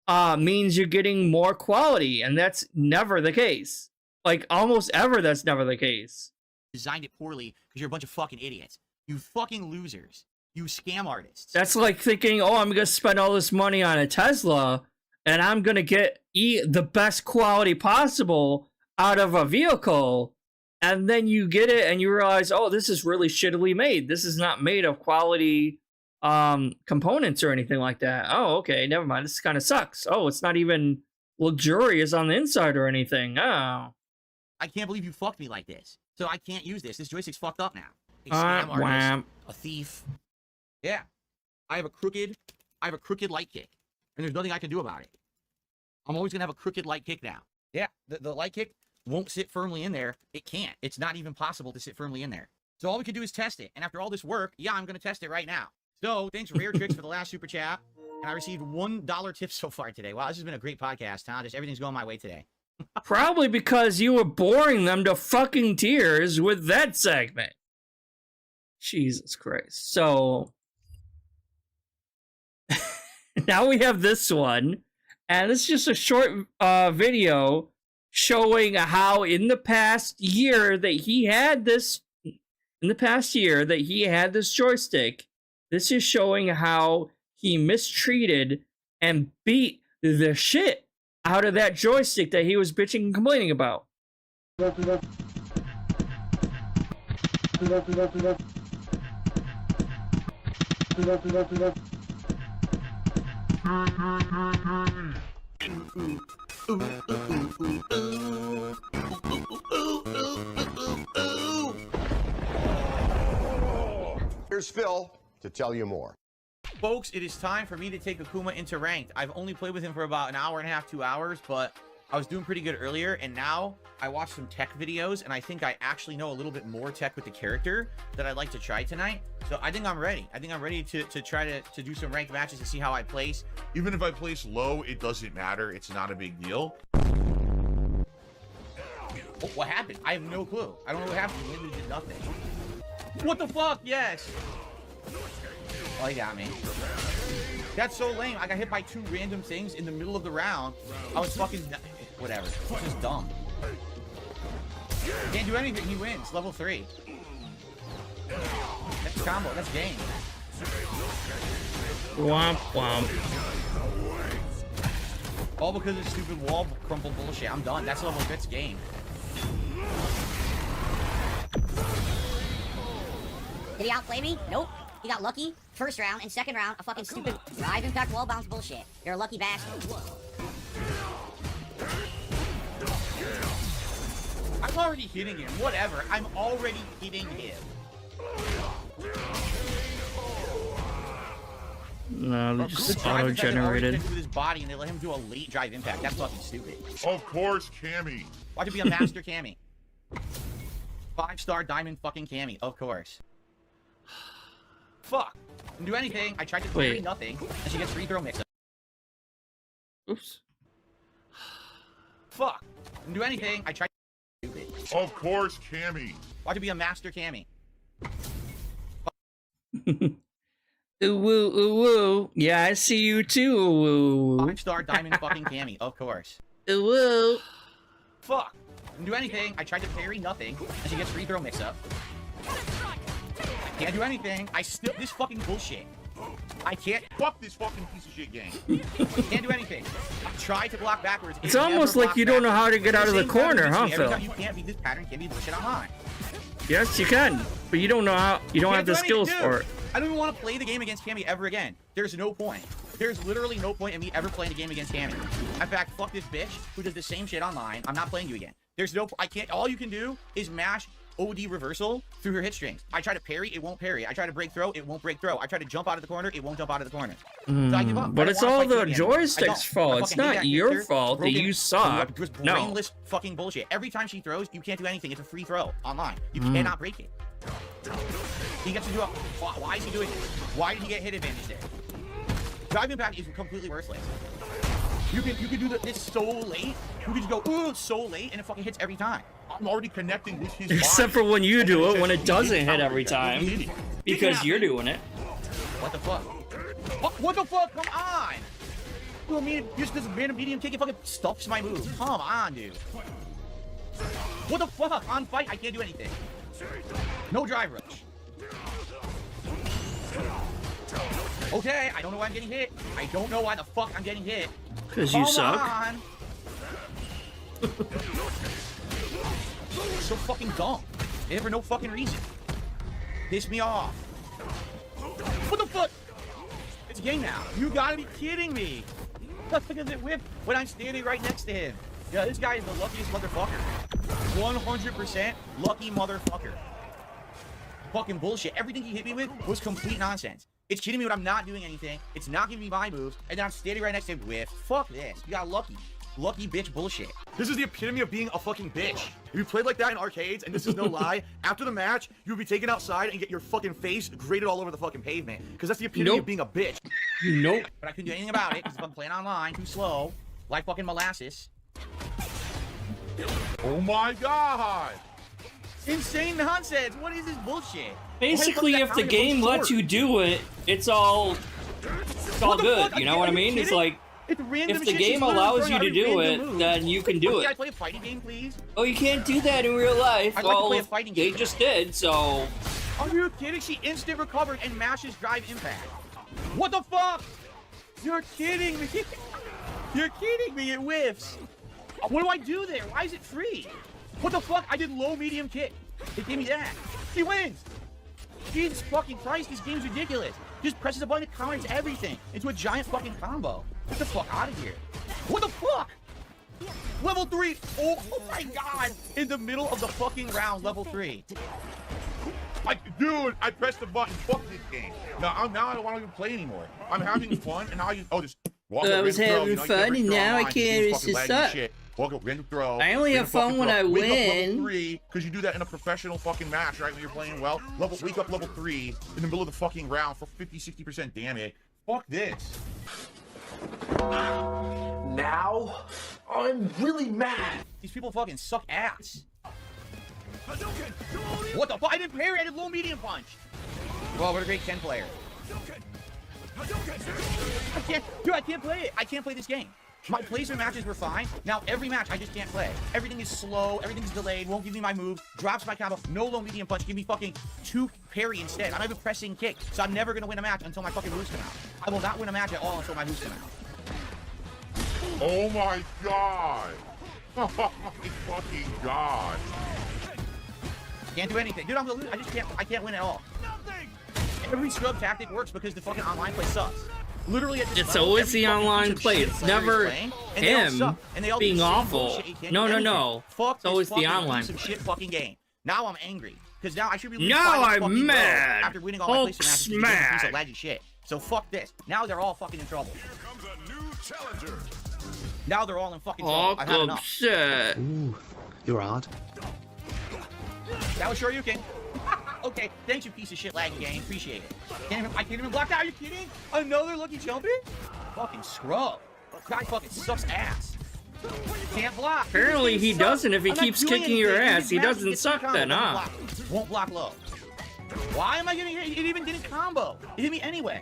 means you're getting more quality, and that's never the case. Like, almost ever, that's never the case. Designed it poorly because you're a bunch of fucking idiots. You fucking losers. You scam artists. That's like thinking, oh, I'm going to spend all this money on a Tesla, and I'm going to get the best quality possible out of a vehicle, and then you get it and you realize, oh, this is really shittily made. This is not made of quality components or anything like that. Oh, okay, never mind. This kind of sucks. Oh, it's not even luxurious on the inside or anything. Oh. I can't believe you fucked me like this. So I can't use this. This joystick's fucked up now. A scam artist, a thief. Yeah. I have a crooked light kick, and there's nothing I can do about it. I'm always gonna have a crooked light kick now. Yeah, the light kick won't sit firmly in there. It can't. It's not even possible to sit firmly in there. So all we can do is test it. And after all this work, yeah, I'm going to test it right now. So thanks, Rare Tricks, for the last super chat. And I received $1 tip so far today. Wow, this has been a great podcast, huh? Just everything's going my way today. Probably because you were boring them to fucking tears with that segment. Jesus Christ. So now we have this one. And it's just a short video showing how in the past year that he had this joystick, this is showing how he mistreated and beat the shit out of that joystick that he was bitching and complaining about. Here's Phil to tell you more. Folks, it is time for me to take Akuma into ranked. I've only played with him for about an hour and a half, 2 hours, but I was doing pretty good earlier, and now I watched some tech videos, and I think I actually know a little bit more tech with the character that I'd like to try tonight. So I think I'm ready. I think I'm ready to try to do some ranked matches to see how I place. Even if I place low, it doesn't matter. It's not a big deal. Oh, what happened? I have no clue. I don't know what happened. He literally did nothing. What the fuck? Yes. Oh, he got me. That's so lame. I got hit by 2 random things in the middle of the round. I was fucking... Whatever. It's just dumb. Can't do anything. He wins. Level 3. That's combo. That's game. Womp womp. All because of stupid wall crumple bullshit. I'm done. That's level 6 game. Did he outplay me? Nope. He got lucky. First round and second round, a fucking stupid drive impact wall bounce bullshit. You're a lucky bastard. I'm already hitting him. Whatever. I'm already hitting him. No, they're just Drive impact had already auto-generated. connected with his body, and they let him do a late drive impact. That's fucking stupid. Of course, Cammy. Watch it be a master Cammy. 5-star diamond fucking Cammy, of course. Fuck. Didn't do anything. I tried to Wait. parry nothing, and she gets free throw mix-up. Oops. Fuck. Didn't do anything. I tried to stupid. Of course, Cammy. Why'd you be a master Cammy? Ooh woo, ooh woo. Yeah, I see you too, ooh woo. 5-star diamond fucking Cammy, of course. Ooh woo. Fuck. Didn't do anything. I tried to parry nothing, and she gets free throw mix-up. Can't do anything. This fucking bullshit. I can't. Fuck this fucking piece of shit game. Can't do anything. I tried to block backwards. It's almost like you don't know how to get out of the corner, huh, Every Phil? time you can't beat this pattern, can't beat bullshit online. Yes, you can, but you don't know how. You don't have the skills for it. I don't even want to play the game against Cammy ever again. There's no point. There's literally no point in me ever playing a game against Cammy. In fact, fuck this bitch who does the same shit online. I'm not playing you again. There's no. I can't. All you can do is mash OD reversal through her hit strings. I try to parry, it won't parry. I try to break throw, it won't break throw. I try to jump out of the corner, it won't jump out of the corner. So I give up. But it's all the joystick's fault. It's not your fault that you suck. Just No. brainless fucking bullshit. Every time she throws, you can't do anything. It's a free throw online. You cannot break it. He gets to do it. Why is he doing this? Why did he get hit advantage there? Drive impact is completely worthless. You could do this so late. You could just go, ooh, it's so late, and it fucking hits every time. I'm already connecting with his Except for when you do it, when it doesn't hit every time. Because you're doing it. What the fuck? What the fuck? Come on! Well, I mean, just this random medium kick, it fucking stuffs my move. Come on, dude. What the fuck? On fight, I can't do anything. No drive rush. Okay, I don't know why I'm getting hit. I don't know why the fuck I'm getting hit. Because you suck. On. So fucking dumb. And for no fucking reason. Piss me off. What the fuck? It's a game now. You gotta be kidding me. Look at it whip when I'm standing right next to him. Yeah, this guy is the luckiest motherfucker. 100% lucky motherfucker. Fucking bullshit. Everything he hit me with was complete nonsense. It's cheating me when I'm not doing anything. It's not giving me my moves. And then I'm standing right next to him with. Fuck this. You got lucky. Lucky bitch bullshit. This is the epitome of being a fucking bitch. If you played like that in arcades, and this is no lie, after the match, you would be taken outside and get your fucking face grated all over the fucking pavement. Because that's the epitome of being a bitch. Nope. But I couldn't do anything about it, because if I'm playing online, too slow, like fucking molasses. Oh my god! Insane nonsense. What is this bullshit? Basically, if the game lets you do it, it's all good. You know what I mean? It's like, it's random if the shit. game She's literally allows throwing you out to a do random it, move. then you can do Can I it. play a fighting game, please? Oh, you can't do that in real life. I'd like to Well, play a fighting they game. just did, so... Are you kidding? She instant recovered and mashes drive impact. What the fuck? You're kidding me. You're kidding me. It whiffs. What do I do there? Why is it free? What the fuck? I did low medium kick. It gave me that. He wins. Jesus fucking Christ, this game's ridiculous. Just presses a button, it counters everything into a giant fucking combo. Get the fuck out of here. What the fuck? Level 3. Oh my god. In the middle of the fucking round, level 3. Dude, I pressed the button. Fuck this game. Now I don't want to even play anymore. I'm having fun, and now you just walk up, I was random throw, having you know, you fun, can't and throw now I online, you can't. do It's fucking just laggy suck. shit. Walk up, random throw. I only have fun when I wake up win. level 3, because you do that in a professional fucking match, right? When you're playing well. Wake up level 3 in the middle of the fucking round for 50-60% damage. Fuck this. Now, I'm really mad. These people fucking suck ass. What the fuck? I didn't parry, I did low medium punch. Well, what a great Ken player. I can't play it. I can't play this game. My placement matches were fine. Now every match I just can't play. Everything is slow, everything's delayed, won't give me my move, drops my combo, no low medium punch, give me fucking 2 parry instead. I'm not even pressing kick, so I'm never gonna win a match until my fucking moves come out. I will not win a match at all until my moves come out. Oh my god. Oh my fucking god. Can't do anything. Dude, I'm gonna lose. I can't win at all. Every scrub tactic works because the fucking online play sucks. Literally at this It's level, always every the fucking online piece of play. shit It's player is never playing, and they all him suck, and they all do being the same awful. bullshit. You can't No, do no, anything. no. Fuck It's always this the fucking online piece of play. shit fucking game. Now I'm angry because now I should be losing Now 5 I'm fucking mad. rows after winning all my Hulk placement matches because of a piece of smack. laggy shit. So fuck this. Now they're all fucking in trouble. Now they're all in fucking trouble. I've had enough. Shit. Ooh, you're hard. That was Shoryuken. Okay, thanks, you piece of shit laggy gang. Appreciate it. I can't even block that. Are you kidding? Another lucky jumping? Fucking scrub. Guy fucking sucks ass. Can't block. Apparently he doesn't if he I'm not keeps doing kicking your anything. ass. He He just doesn't gets suck combo, then, won't huh? block. Won't block low. Why am I getting hit? It even didn't combo. It hit me anyway.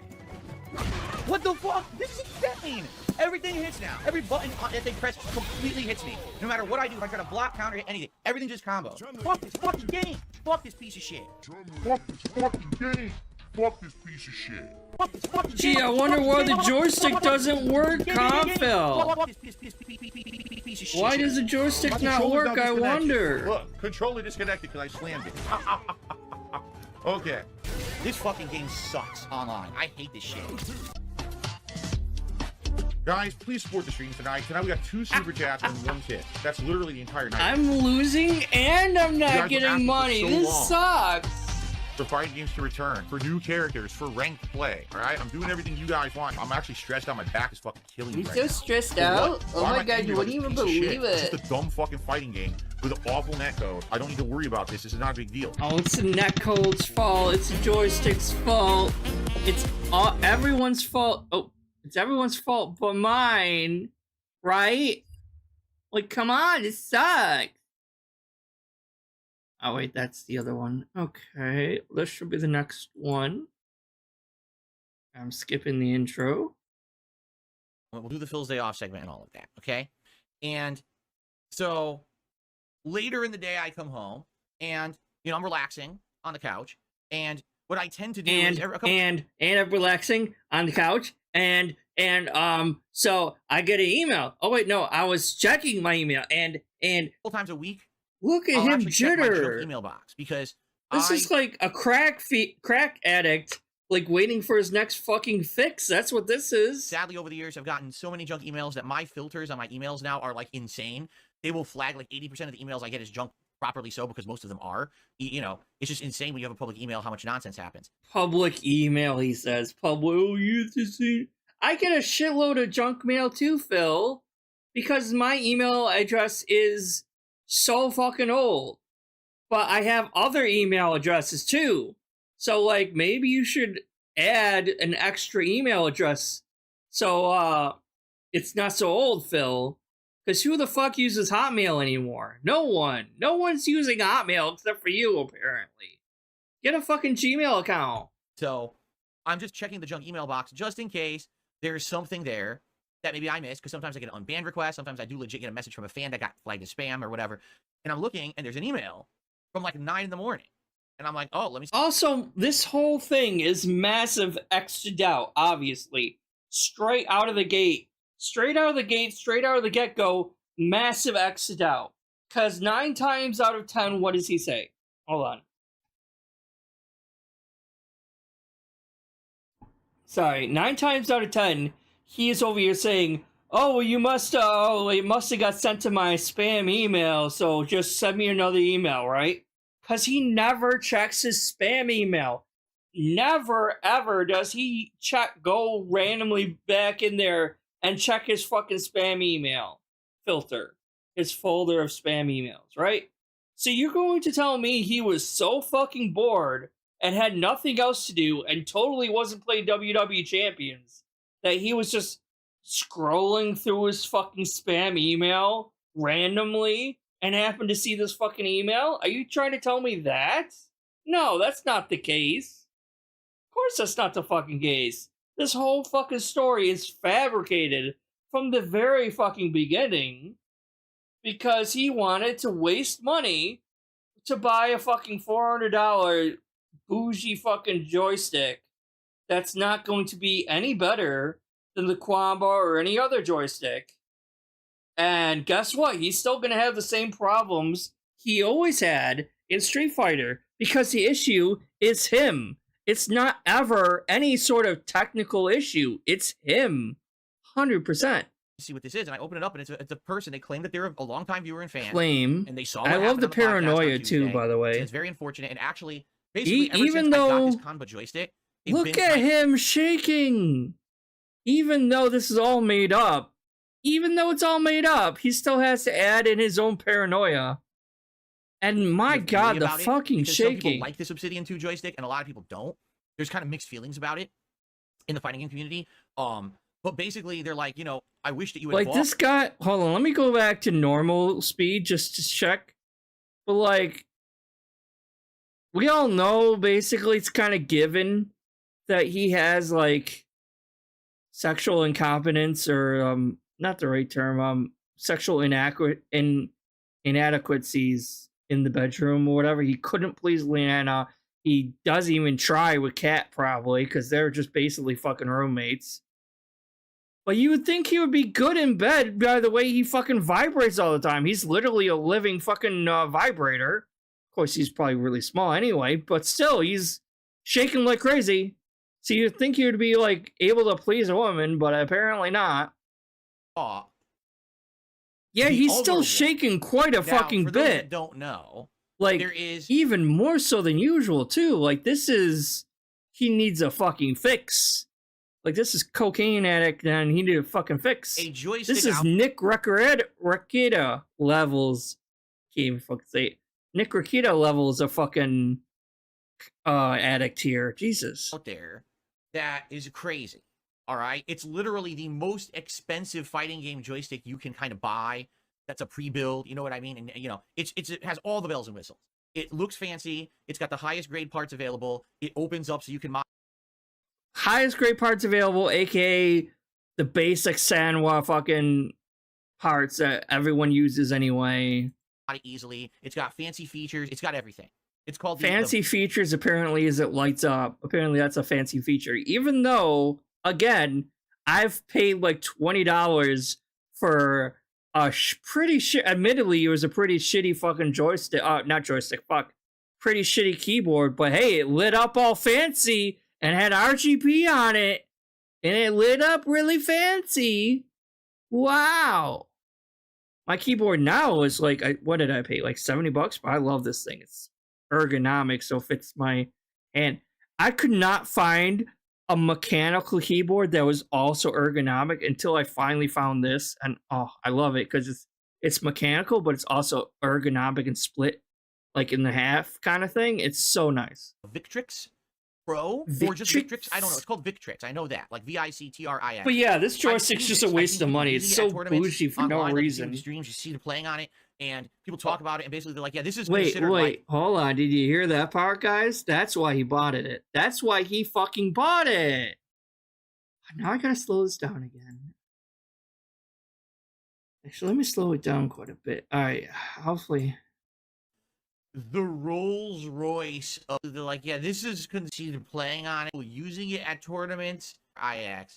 What the fuck? This is insane. Everything hits now. Every button that they press completely hits me. No matter what I do, if I try to block, counter, hit anything, everything just combo. Fuck this fucking game. Fuck this piece of shit. Fuck this fucking game. Fuck this piece of shit. Fuck this fucking Gee, game. I wonder why the joystick doesn't work, Phil. Fuck this piece of shit. Why does the joystick My not controller's work, now I disconnected. wonder? Look, controller disconnected because I slammed it. Okay. This fucking game sucks online. I hate this shit. Guys, please support the stream tonight. Tonight we got 2 super chats and 1 tip. That's literally the entire night. I'm losing and I'm You guys not been getting asking for money. so This long. sucks. For fighting games to return, for new characters, for ranked play. All right, I'm doing everything you guys want. I'm actually stressed out. My back is fucking killing me right now. stressed For what? Why am I angry about this piece of shit? it. It's just a dumb fucking fighting game with an awful netcode. I don't need to worry about this. This is not a big deal. Oh, it's the netcode's fault. It's the joystick's fault. It's all everyone's fault. Oh, it's everyone's fault but mine, right? Like, come on, this sucks. Oh wait, that's the other one. Okay, this should be the next one. I'm skipping the intro. We'll do the Phil's Day Off segment and all of that, okay? And so later in the day, I come home and, you know, I'm relaxing on the couch. And what I tend to do is and I'm relaxing on the couch. And so I get an email. Oh wait, no, I was checking my email and couple times a week. look at I'll him actually check my junk jitter. email box because This is like a crack addict, like waiting for his next fucking fix. That's what this is. sadly over the years I've gotten so many junk emails that my filters on my emails now are like insane. They will flag like 80% of the emails I get as junk, properly so, because most of them are. You know, it's just insane when you have a public email how much nonsense happens. Public email, he says. Public. Oh, you to see. I get a shitload of junk mail too, Phil, because my email address is so fucking old. But I have other email addresses too. So like maybe you should add an extra email address so it's not so old, Phil. Because who the fuck uses Hotmail anymore? No one. No one's using Hotmail except for you, apparently. Get a fucking Gmail account. So I'm just checking the junk email box just in case there's something there that maybe I missed, because sometimes I get an unbanned request. Sometimes I do legit get a message from a fan that got flagged as spam or whatever. And I'm looking and there's an email from like 9 in the morning. And I'm like, oh, let me see. Also, this whole thing is massive extra doubt, obviously. Straight out of the gate. Straight out of the gate, straight out of the get-go, massive extra doubt. Because 9 times out of 10, what does he say? Hold on. Sorry, 9 times out of 10, he is over here saying, oh, well, you must, it must have got sent to my spam email, so just send me another email, right? Because he never checks his spam email. Never, ever does he go randomly back in there and check his fucking spam email filter. His folder of spam emails, right? So you're going to tell me he was so fucking bored and had nothing else to do and totally wasn't playing WWE Champions that he was just scrolling through his fucking spam email randomly and happened to see this fucking email? Are you trying to tell me that? No, that's not the case. Of course that's not the fucking case. This whole fucking story is fabricated from the very fucking beginning because he wanted to waste money to buy a fucking $400 bougie fucking joystick that's not going to be any better than the Quamba or any other joystick. And guess what? He's still going to have the same problems he always had in Street Fighter because the issue is him. It's not ever any sort of technical issue. It's him. 100%. See what this is, and I open it up, and it's a person. They claim that they're a longtime viewer and fan. Claim. And they saw. I love the paranoia too, by the way. It's very unfortunate, and actually, basically, ever even since I though got this Kanba joystick, look at him shaking. Even though this is all made up, even though it's all made up, he still has to add in his own paranoia. And my God, the about it, fucking because some people shaking. like this Obsidian 2 joystick, and a lot of people don't. There's kind of mixed feelings about it in the fighting game community. But basically, they're like, you know, I wish that you would Like this guy, hold on, let me go back to normal speed just to check. But like, we all know basically it's kind of given that he has like sexual incompetence, or not the right term, sexual inadequacies in the bedroom or whatever. He couldn't please Leanna. He doesn't even try with Kat, probably, because they're just basically fucking roommates. But you would think he would be good in bed by the way he fucking vibrates all the time. He's literally a living fucking vibrator. Of course, he's probably really small anyway, but still, he's shaking like crazy. So you'd think he would be, like, able to please a woman, but apparently not. Yeah, he's still shaking quite a fucking for those bit. that don't know, Like, there is even more so than usual, too. Like, this is... He needs a fucking fix. Like, this is cocaine addict, and he needed a fucking fix. a joystick. This is Nick Rekieta levels. Can't even fucking say it. Nick Rekieta levels of fucking addict here. Jesus. out there that is crazy. All right, it's literally the most expensive fighting game joystick you can kind of buy. That's a pre-build. You know what I mean? And you know, it has all the bells and whistles. It looks fancy. It's got the highest grade parts available. It opens up so you can Highest grade parts available, aka the basic Sanwa fucking parts that everyone uses anyway. mod it easily. It's got fancy features. It's got everything. It's called Fancy features apparently is it lights up. Apparently that's a fancy feature. Even though, again, I've paid like $20 for a pretty shit. Admittedly, it was a pretty shitty fucking joystick. Not joystick. Fuck, pretty shitty keyboard. But hey, it lit up all fancy and had RGB on it, and it lit up really fancy. Wow. My keyboard now is like, what did I pay? Like $70? But I love this thing. It's ergonomic, so it fits my hand. I could not find a mechanical keyboard that was also ergonomic until I finally found this, and oh, I love it because it's mechanical, but it's also ergonomic and split like in the half kind of thing. It's so nice. Victrix Pro or just Victrix. I don't know. It's called Victrix. I know that, like Victrix. But yeah, this joystick's just a waste of money. It's so bougie for no reason. Like streams, you see them playing on it, and people talk about it, and basically they're like, "Yeah, this is wait, considered like." Hold on. Did you hear that part, guys? That's why he bought it. That's why he fucking bought it. Now I gotta slow this down again. Actually, let me slow it down quite a bit. All right, hopefully. The Rolls Royce of they're like, yeah, this is considered playing on it, using it at tournaments. I've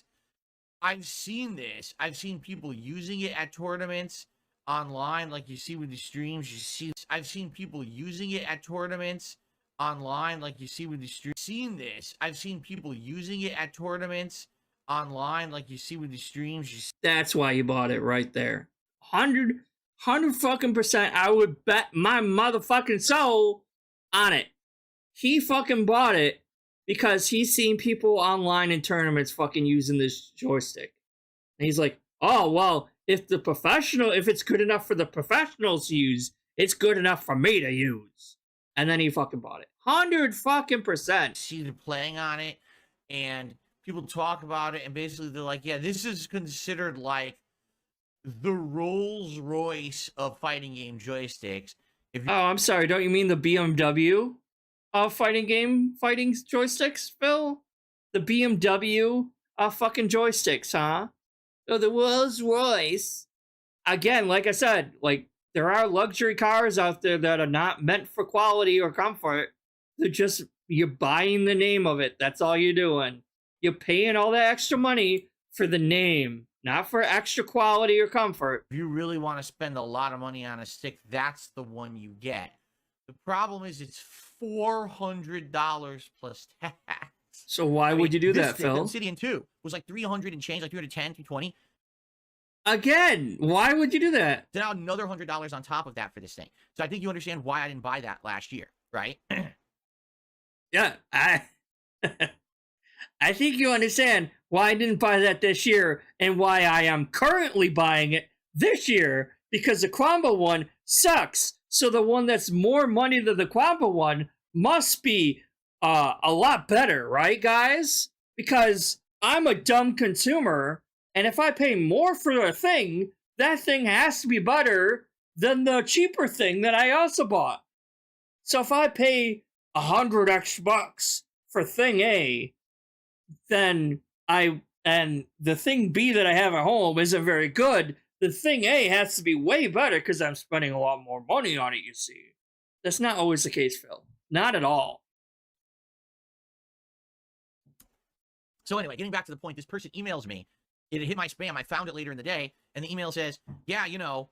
seen this. I've seen people using it at tournaments online, like you see with the streams. You see, I've seen people using it at tournaments online, like you see with the streams. Seen this. I've seen people using it at tournaments online, like you see with the streams. That's why you bought it right there. 100 fucking %. I would bet my motherfucking soul on it. He fucking bought it because he's seen people online in tournaments fucking using this joystick. And he's like, oh, well, if it's good enough for the professionals to use, it's good enough for me to use. And then he fucking bought it. 100 fucking %. See them playing on it, and people talk about it, and basically they're like, yeah, this is considered like the Rolls Royce of fighting game joysticks. Oh, I'm sorry. Don't you mean the BMW of fighting joysticks, Phil? The BMW fucking joysticks, huh? Oh, the Rolls Royce. Again, like I said, like there are luxury cars out there that are not meant for quality or comfort. They're just, you're buying the name of it. That's all you're doing. You're paying all that extra money for the name. Not for extra quality or comfort. If you really want to spend a lot of money on a stick, that's the one you get. The problem is it's $400 plus tax. So why would you do that, stick, Phil? Obsidian 2 was like 300 and change, like 310, 320. Again, why would you do that? Then now another $100 on top of that for this thing. So I think you understand why I didn't buy that last year, right? Yeah, I think you understand why I didn't buy that this year and why I am currently buying it this year, because the Crombo one sucks So the one that's more money than the Quamba one must be a lot better, right, guys? Because I'm a dumb consumer, and if I pay more for a thing, that thing has to be better than the cheaper thing that I also bought. So if I pay 100 extra bucks for thing A, then and the thing B that I have at home isn't very good, the thing A has to be way better because I'm spending a lot more money on it, you see. That's not always the case, Phil. Not at all. So anyway, getting back to the point, this person emails me. It hit my spam. I found it later in the day, and the email says, yeah, you know,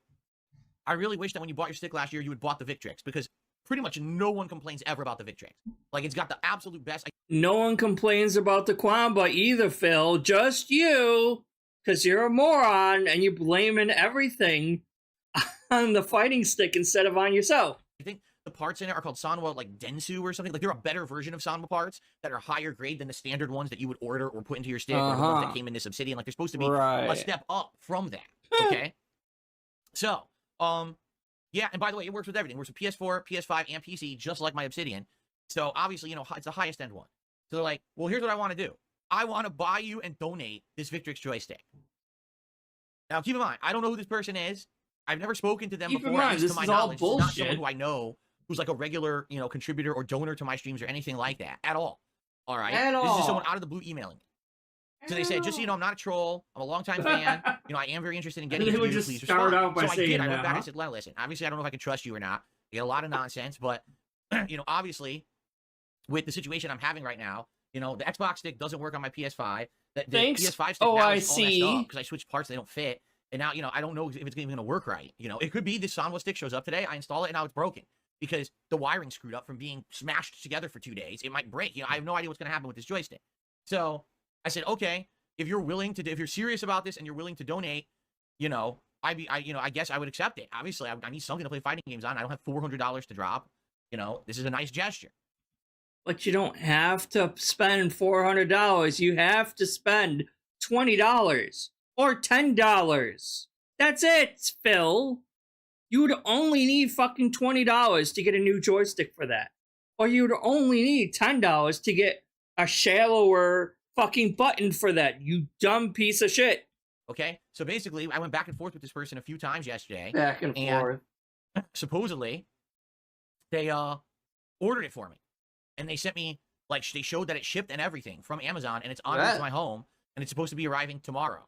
I really wish that when you bought your stick last year, you had bought the Victrix, because pretty much no one complains ever about the Victrix. Like, it's got the absolute best. No one complains about the Quamba either, Phil. Just you. Because you're a moron, and you're blaming everything on the fighting stick instead of on yourself. I think the parts in it are called Sanwa, like Densu or something. Like, they're a better version of Sanwa parts that are higher grade than the standard ones that you would order or put into your stick, or the ones that came in this Obsidian. Like, they're supposed to be a step up from that. Okay? So, yeah, and by the way, it works with everything. It works with PS4, PS5, and PC, just like my Obsidian. So, obviously, you know, it's the highest end one. So they're like, well, here's what I want to do. I want to buy you and donate this Victrix joystick. Now, keep in mind, I don't know who this person is. I've never spoken to them before, at least to my knowledge. It's not someone who I know who's like a regular, you know, contributor or donor to my streams or anything like that at all. All right? This is just someone out of the blue emailing me. So they said, just so you know, I'm not a troll. I'm a longtime fan. You know, I am very interested in getting into you. Please respond. So I did. I went back and said, listen, obviously, I don't know if I can trust you or not. You get a lot of nonsense, but, you know, obviously, with the situation I'm having right now, you know, the Xbox stick doesn't work on my PS5. The PS5 stick now is all messed up because I switched parts, they don't fit. And now, you know, I don't know if it's even going to work right. You know, it could be this Sanwa stick shows up today, I install it, and now it's broken because the wiring screwed up from being smashed together for 2 days. It might break. You know, I have no idea what's going to happen with this joystick. So I said, okay, if you're willing to, if you're serious about this and you're willing to donate, you know, I guess I would accept it. Obviously, I need something to play fighting games on. I don't have $400 to drop. You know, this is a nice gesture. But you don't have to spend $400. You have to spend $20 or $10. That's it, Phil. You would only need fucking $20 to get a new joystick for that. Or you would only need $10 to get a shallower fucking button for that, you dumb piece of shit. Okay? So basically, I went back and forth with this person a few times yesterday. Back and forth. Supposedly, they ordered it for me. And they sent me, like, they showed that it shipped and everything from Amazon, and it's on to my home, and it's supposed to be arriving tomorrow.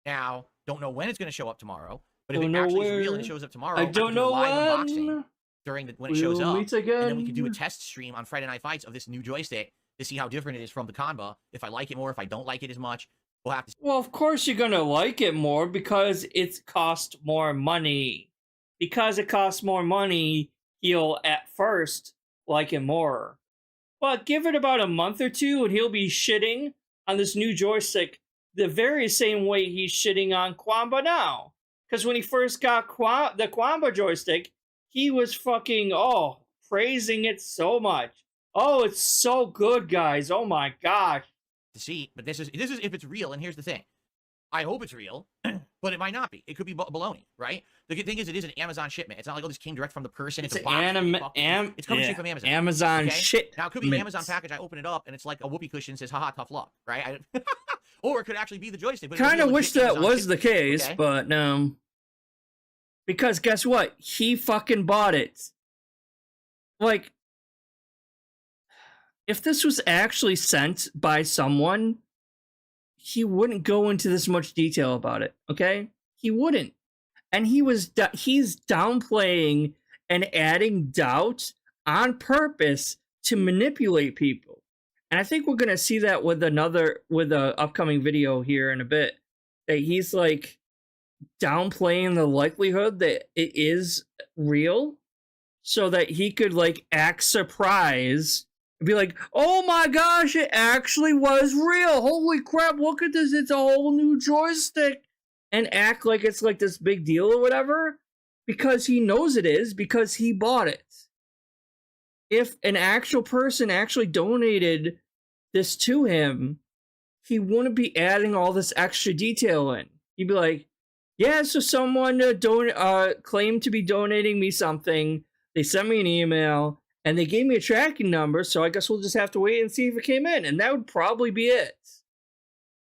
Now, don't know when it's going to show up tomorrow, but if it actually is real and it shows up tomorrow, I don't know live when. unboxing during when it shows up, and then we can do a test stream on Friday Night Fights of this new joystick to see how different it is from the Kanba. If I like it more, if I don't like it as much, we'll have to see. Well, of course you're going to like it more because it costs more money. Because it costs more money, you'll at first like it more. But give it about a month or two and he'll be shitting on this new joystick the very same way he's shitting on Quamba now. Because when he first got the Quamba joystick, he was fucking, praising it so much. Oh, it's so good, guys. Oh my gosh. To see, but this is if it's real, and here's the thing. I hope it's real, but it might not be. It could be baloney, right? The good thing is it is an Amazon shipment. It's not like, this came direct from the person. It's a box. It's coming straight from Amazon. Amazon shit. Now, it could be an Amazon package. I open it up, and it's like a whoopee cushion says, haha, tough luck, right? Or it could actually be the joystick. Kind of wish that was the case, but because guess what? He fucking bought it. Like, if this was actually sent by someone, he wouldn't go into this much detail about it, okay? He wouldn't. And he's downplaying and adding doubt on purpose to manipulate people. And I think we're going to see that with an upcoming video here in a bit. That he's like downplaying the likelihood that it is real so that he could like act surprised and be like, oh my gosh, it actually was real. Holy crap, look at this. It's a whole new joystick. And act like it's like this big deal or whatever. Because he knows it is, because he bought it. If an actual person actually donated this to him, he wouldn't be adding all this extra detail in. He'd be like, yeah, so someone claimed to be donating me something. They sent me an email, and they gave me a tracking number, so I guess we'll just have to wait and see if it came in, and that would probably be it.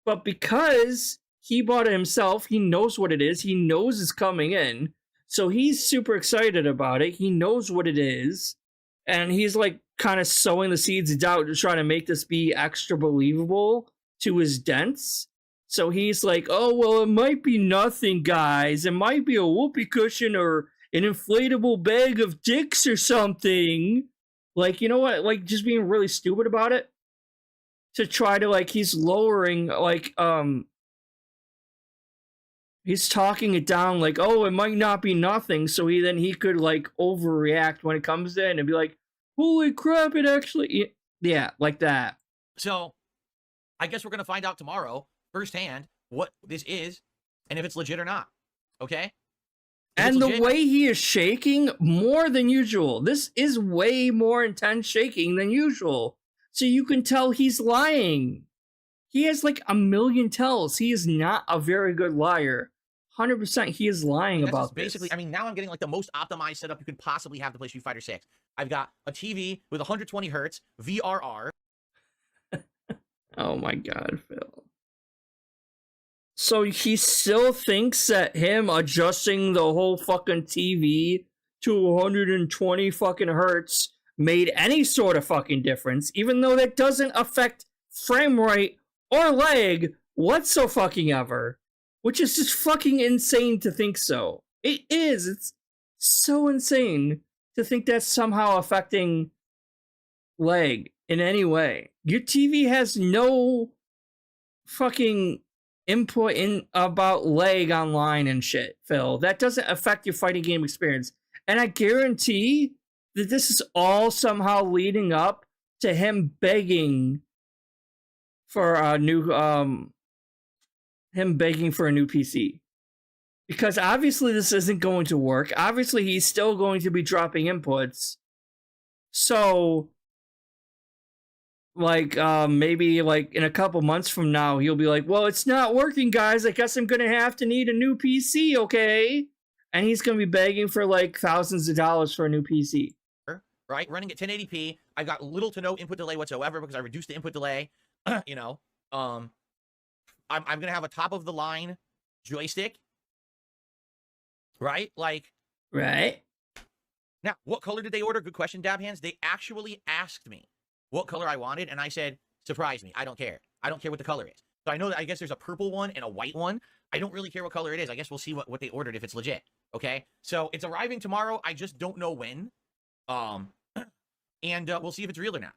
But because he bought it himself, he knows what it is, he knows it's coming in, so he's super excited about it, he knows what it is, and he's like kind of sowing the seeds of doubt to try to make this be extra believable to his dents. So he's like, oh, well, it might be nothing, guys. It might be a whoopee cushion or an inflatable bag of dicks or something. Like, you know what? Like, just being really stupid about it. To try to, like, he's lowering, like, he's talking it down like, oh, it might not be nothing. So he could, like, overreact when it comes in and be like, holy crap, it actually, yeah, like that. So, I guess we're going to find out tomorrow, firsthand, what this is, and if it's legit or not. Okay? And the way he is shaking, more than usual. This is way more intense shaking than usual. So you can tell he's lying. He has like a million tells. He is not a very good liar. 100% he is lying about this. Basically, I mean, now I'm getting like the most optimized setup you could possibly have to play Street Fighter 6. I've got a TV with 120 hertz, VRR. Oh my god, Phil. So he still thinks that him adjusting the whole fucking TV to 120 fucking hertz made any sort of fucking difference, even though that doesn't affect frame rate or lag whatsoever, which is just fucking insane to think so. It is. It's so insane to think that's somehow affecting lag in any way. Your TV has no fucking input in about lag online and shit, Phil. That doesn't affect your fighting game experience. And I guarantee that this is all somehow leading up to him begging for a new PC. Because obviously this isn't going to work. Obviously he's still going to be dropping inputs. So like maybe like in a couple months from now he'll be like, well, it's not working, guys, I guess I'm gonna have to need a new PC, okay? And he's gonna be begging for like thousands of dollars for a new PC, right? Running at 1080p. I've got little to no input delay whatsoever because I reduced the input delay. You know, I'm gonna have a top of the line joystick, right? Like, right? Now, what color did they order? Good question, Dab Hands. They actually asked me what color I wanted, and I said, surprise me. I don't care. I don't care what the color is. So I know that I guess there's a purple one and a white one. I don't really care what color it is. I guess we'll see what they ordered if it's legit. Okay? So it's arriving tomorrow. I just don't know when. And we'll see if it's real or not.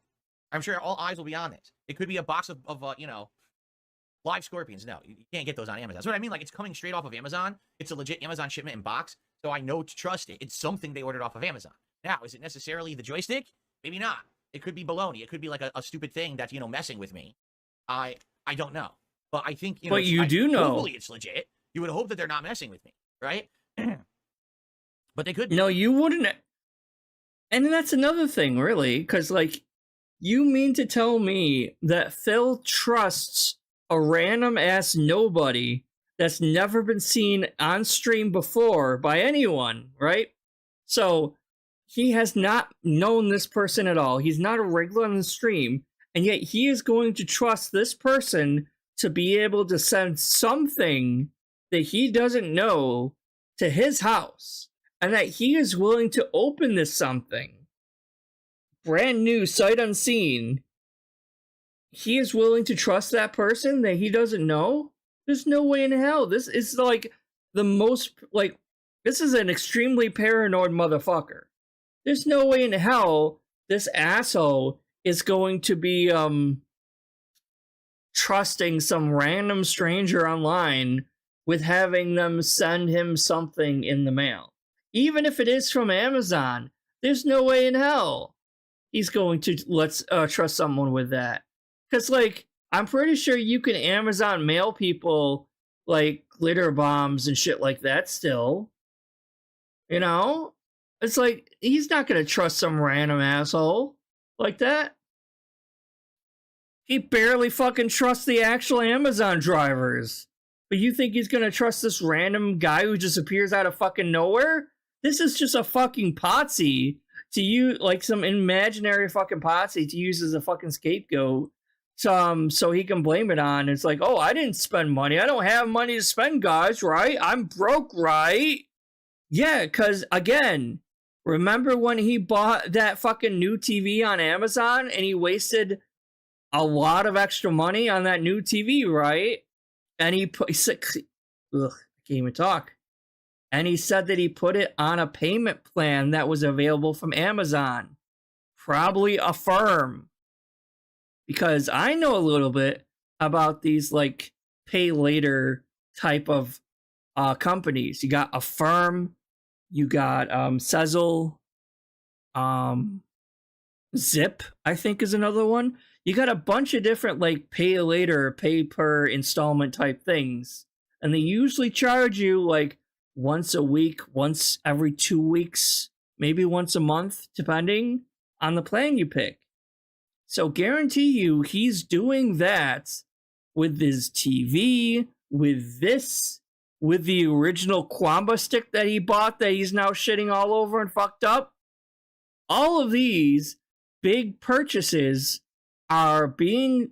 I'm sure all eyes will be on this. It could be a box of you know, live scorpions. No, you can't get those on Amazon. That's what I mean. Like, it's coming straight off of Amazon. It's a legit Amazon shipment in box. So I know to trust it. It's something they ordered off of Amazon. Now, is it necessarily the joystick? Maybe not. It could be baloney. It could be like a stupid thing that's, you know, messing with me. I don't know. But I think, you know, but you do know. Hopefully it's legit. You would hope that they're not messing with me, right? But they could be. No, you wouldn't. And that's another thing, really, because, like, you mean to tell me that Phil trusts a random-ass nobody that's never been seen on stream before by anyone, right? So he has not known this person at all. He's not a regular on the stream, and yet he is going to trust this person to be able to send something that he doesn't know to his house, and that he is willing to open this something. Brand new, sight unseen. He is willing to trust that person that he doesn't know? There's no way in hell. This is like the most, like, this is an extremely paranoid motherfucker. There's no way in hell this asshole is going to be, trusting some random stranger online with having them send him something in the mail. Even if it is from Amazon, there's no way in hell he's going to trust someone with that. Because, like, I'm pretty sure you can Amazon mail people, like, glitter bombs and shit like that still. You know? It's like, he's not going to trust some random asshole like that. He barely fucking trusts the actual Amazon drivers. But you think he's going to trust this random guy who just appears out of fucking nowhere? This is just a fucking potsy to use, like some imaginary fucking potsy to use as a fucking scapegoat. So he can blame it on. It's like, oh, I didn't spend money. I don't have money to spend, guys, right? I'm broke, right? Yeah, because, again, remember when he bought that fucking new TV on Amazon and he wasted a lot of extra money on that new TV, right? And he said, ugh, I can't even talk. And he said that he put it on a payment plan that was available from Amazon. Probably Affirm. Because I know a little bit about these, like, pay later type of companies. You got Affirm, you got Sezzle, Zip, I think is another one. You got a bunch of different, like, pay later, pay per installment type things. And they usually charge you, like, once a week, once every 2 weeks, maybe once a month, depending on the plan you pick. So guarantee you he's doing that with his TV, with this, with the original Quamba stick that he bought that he's now shitting all over and fucked up. All of these big purchases are being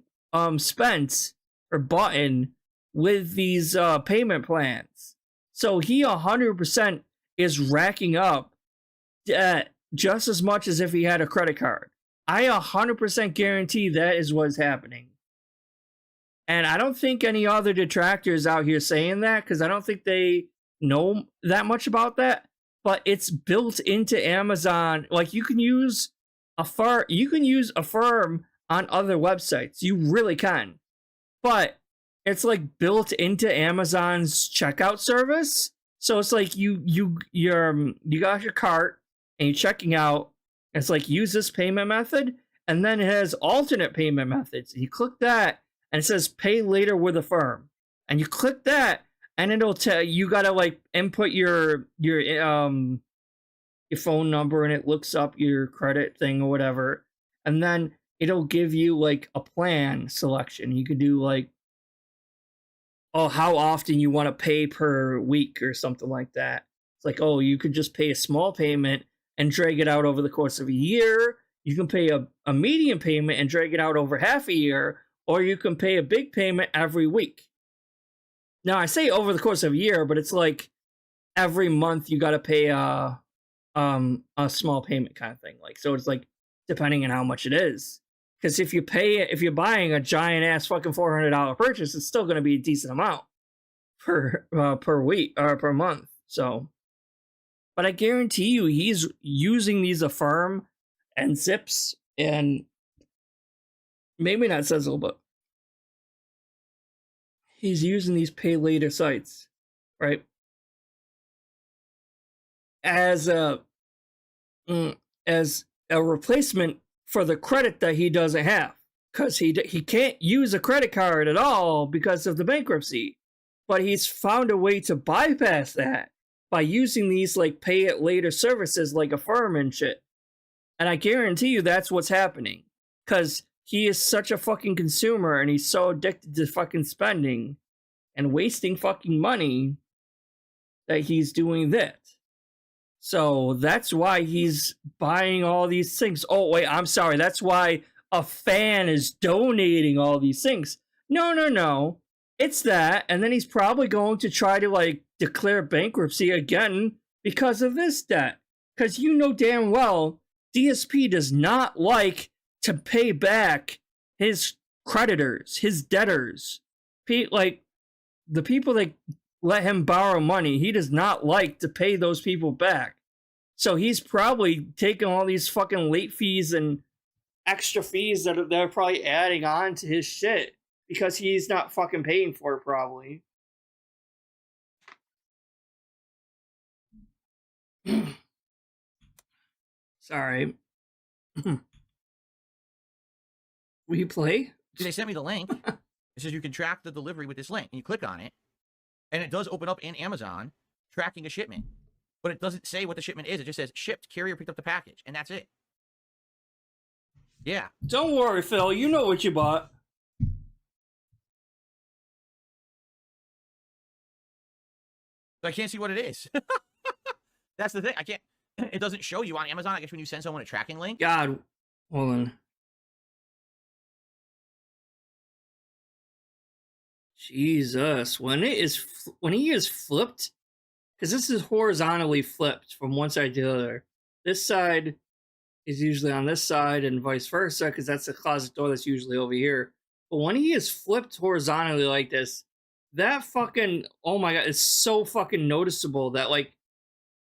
spent or bought in with these payment plans. So he 100% is racking up debt just as much as if he had a credit card. I 100% guarantee that is what's happening. And I don't think any other detractors out here saying that, because I don't think they know that much about that. But it's built into Amazon. Like, you can use Affirm on other websites. You really can. But it's like built into Amazon's checkout service. So it's like you got your cart and you're checking out. It's like, use this payment method, and then it has alternate payment methods. And you click that, and it says pay later with Affirm. And you click that, and it'll tell you gotta, like, input your phone number, and it looks up your credit thing or whatever. And then it'll give you, like, a plan selection. You could do, like, oh, how often you want to pay per week or something like that. It's like, oh, you could just pay a small payment and drag it out over the course of a year. You can pay a medium payment and drag it out over half a year, or you can pay a big payment every week. Now, I say over the course of a year, but it's like every month you got to pay a small payment kind of thing. Like, so it's like depending on how much it is. Because if you're buying a giant ass fucking $400 purchase, it's still going to be a decent amount per week or per month. So. But I guarantee you he's using these Affirm and Zips and maybe not Sezzle, but he's using these pay later sites, right? As a replacement for the credit that he doesn't have, because he can't use a credit card at all because of the bankruptcy. But he's found a way to bypass that by using these, like, pay it later services like Affirm and shit. And I guarantee you that's what's happening. Because he is such a fucking consumer and he's so addicted to fucking spending and wasting fucking money that he's doing that. So that's why he's buying all these things. Oh, wait, I'm sorry. That's why a fan is donating all these things. No. It's that, and then he's probably going to try to, like, declare bankruptcy again because of this debt. Because you know damn well DSP does not like to pay back his creditors, his debtors. Like, the people that let him borrow money, he does not like to pay those people back. So he's probably taking all these fucking late fees and extra fees that they're probably adding on to his shit. Because he's not fucking paying for it, probably. Sorry. Will you play? They sent me the link. It says you can track the delivery with this link. And you click on it, and it does open up in Amazon tracking a shipment. But it doesn't say what the shipment is. It just says shipped, carrier picked up the package, and that's it. Yeah. Don't worry, Phil. You know what you bought. I can't see what it is. That's the thing. I can't. It doesn't show you on Amazon. I guess when you send someone a tracking link. God, hold on. Jesus, when he is flipped, because this is horizontally flipped from one side to the other. This side is usually on this side and vice versa, because that's the closet door that's usually over here. But when he is flipped horizontally like this, that fucking, oh my god, it's so fucking noticeable that like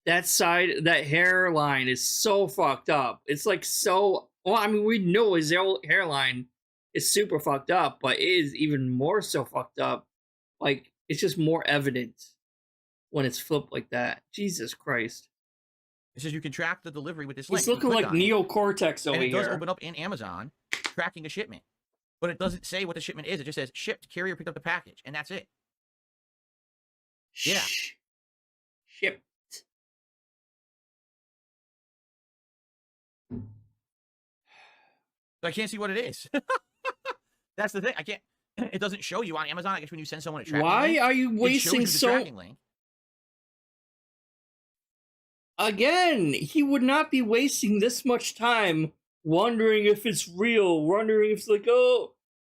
that side, that hairline is so fucked up. It's like so, well, I mean, we know his hairline is super fucked up, but it is even more so fucked up. Like, it's just more evident when it's flipped like that. Jesus Christ. It says you can track the delivery with this link. He's looking like neocortex over here. And it does here. open up in Amazon, tracking a shipment. But it doesn't say what the shipment is. It just says shipped, carrier picked up the package, and that's it. Yeah. Shipped. So I can't see what it is. That's the thing. I can't. It doesn't show you on Amazon. I guess when you send someone a tracking link, are you wasting so? Again, he would not be wasting this much time wondering if it's real, wondering if it's like, oh,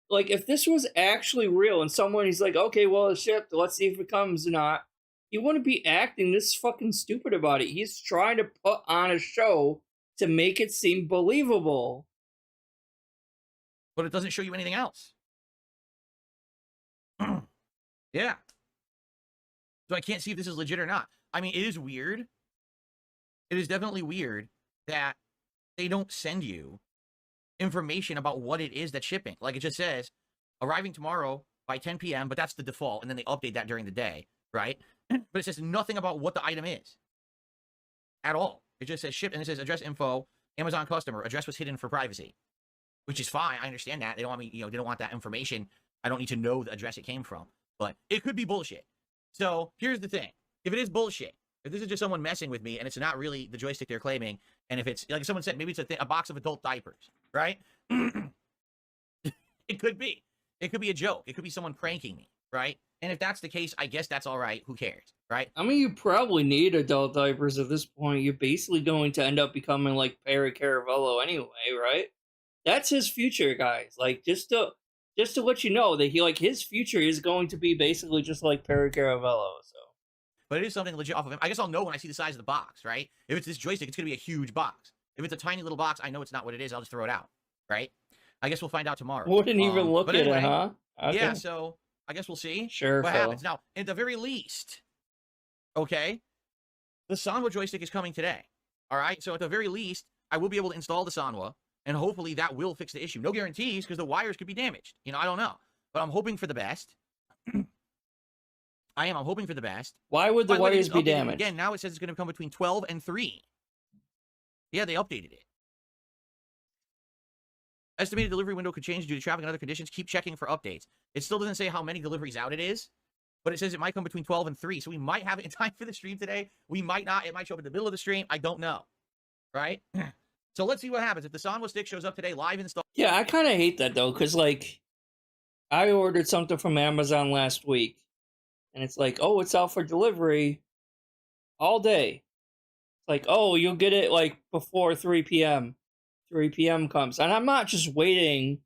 like if this was actually real and someone he's like, okay, well it's shipped, let's see if it comes or not. He wouldn't be acting this fucking stupid about it. He's trying to put on a show to make it seem believable. But it doesn't show you anything else. Yeah. So I can't see if this is legit or not. I mean, it is weird. It is definitely weird that they don't send you information about what it is that's shipping. Like it just says, arriving tomorrow by 10 p.m., but that's the default, and then they update that during the day, right? But it says nothing about what the item is at all. It just says shipped, and it says address info, Amazon customer, address was hidden for privacy, which is fine. I understand that. They don't want me, they don't want that information. I don't need to know the address it came from, but it could be bullshit. So here's the thing. If it is bullshit, if this is just someone messing with me and it's not really the joystick they're claiming, and if it's, like someone said, maybe it's a box of adult diapers, right? It could be. It could be a joke. It could be someone pranking me, right? And if that's the case, I guess that's all right. Who cares, right? I mean, you probably need adult diapers at this point. You're basically going to end up becoming like Perry Caravello anyway, right? That's his future, guys. Like, just to let you know that his future is going to be basically just like Perry Caravello, so. But it is something legit off of him. I guess I'll know when I see the size of the box, right? If it's this joystick, it's going to be a huge box. If it's a tiny little box, I know it's not what it is. I'll just throw it out, right? I guess we'll find out tomorrow. Wouldn't even look at it, huh? Okay. Yeah, so I guess we'll see what happens. Now, at the very least, okay, the Sanwa joystick is coming today, all right? So at the very least, I will be able to install the Sanwa, and hopefully that will fix the issue. No guarantees, because the wires could be damaged. I don't know. But I'm hoping for the best. I'm hoping for the best. Why would the wires be damaged? Again, now it says it's going to come between 12 and 3. Yeah, they updated it. Estimated delivery window could change due to traffic and other conditions. Keep checking for updates. It still doesn't say how many deliveries out it is, but it says it might come between 12 and 3. So we might have it in time for the stream today. We might not. It might show up in the middle of the stream. I don't know. Right? So let's see what happens. If the Sanwa stick shows up today, live install. Yeah, I kind of hate that, though, because, like, I ordered something from Amazon last week, and it's like, oh, it's out for delivery all day. It's like, oh, you'll get it, like, before 3 p.m. 3 p.m. comes. And I'm not just waiting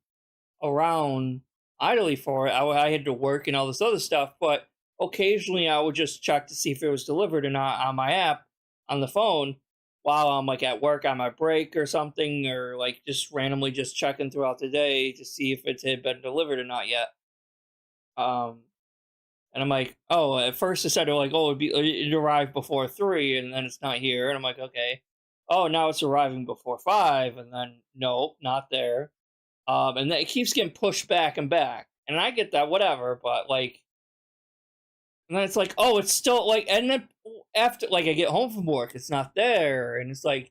around idly for it. I had to work and all this other stuff, but occasionally I would just check to see if it was delivered or not on my app on the phone while I'm like at work on my break or something, or like just randomly just checking throughout the day to see if it had been delivered or not yet. And I'm like, oh, at first it said like, oh, it arrived before 3, and then it's not here, and I'm like, okay. Oh, now it's arriving before 5, and then nope, not there. And then it keeps getting pushed back and back, and I get that, whatever. But like, and then it's like, oh, it's still like, and then after like I get home from work, it's not there, and it's like,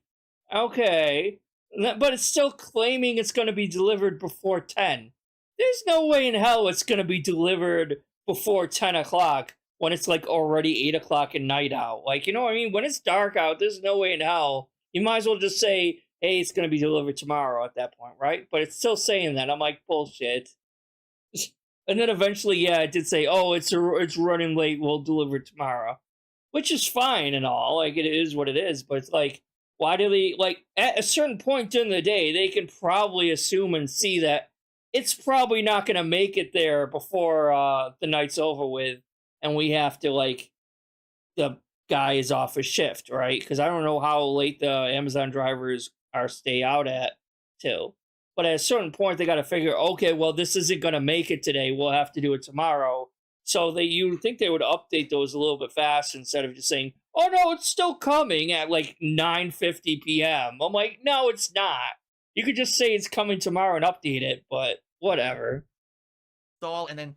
okay, but it's still claiming it's going to be delivered before 10. There's no way in hell it's going to be delivered before 10 o'clock when it's like already 8 o'clock at night out. Like, you know what I mean? When it's dark out, there's no way in hell. You might as well just say, hey, it's going to be delivered tomorrow at that point, right? But it's still saying that. I'm like, bullshit. And then eventually, yeah, it did say, oh, it's running late. We'll deliver tomorrow. which is fine and all. Like, it is what it is. But it's like, why do they, like, at a certain point in the day, they can probably assume and see that it's probably not going to make it there before the night's over with, and we have to, like, the guy is off his shift, right? Because I don't know how late the Amazon drivers are stay out at till. But at a certain point, they got to figure, okay, well, this isn't going to make it today. We'll have to do it tomorrow. So you think they would update those a little bit fast instead of just saying, oh, no, it's still coming at like 9:50 p.m. I'm like, no, it's not. You could just say it's coming tomorrow and update it, but whatever. And then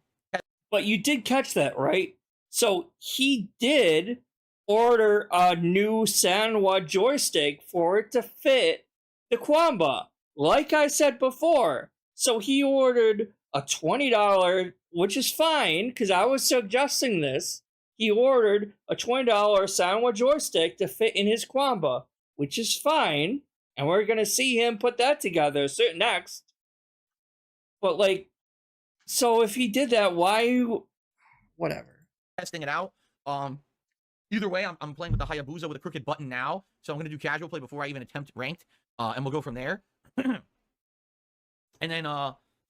But you did catch that, right? So he did order a new Sanwa joystick for it to fit the Quamba, like I said before. So he ordered a $20, which is fine, because I was suggesting this. He ordered a $20 Sanwa joystick to fit in his Quamba, which is fine. And we're going to see him put that together next. But, like, so if he did that, why? Whatever. testing it out. Either way, I'm playing with the Hayabusa with a crooked button now, so I'm going to do casual play before I even attempt ranked, and we'll go from there. And then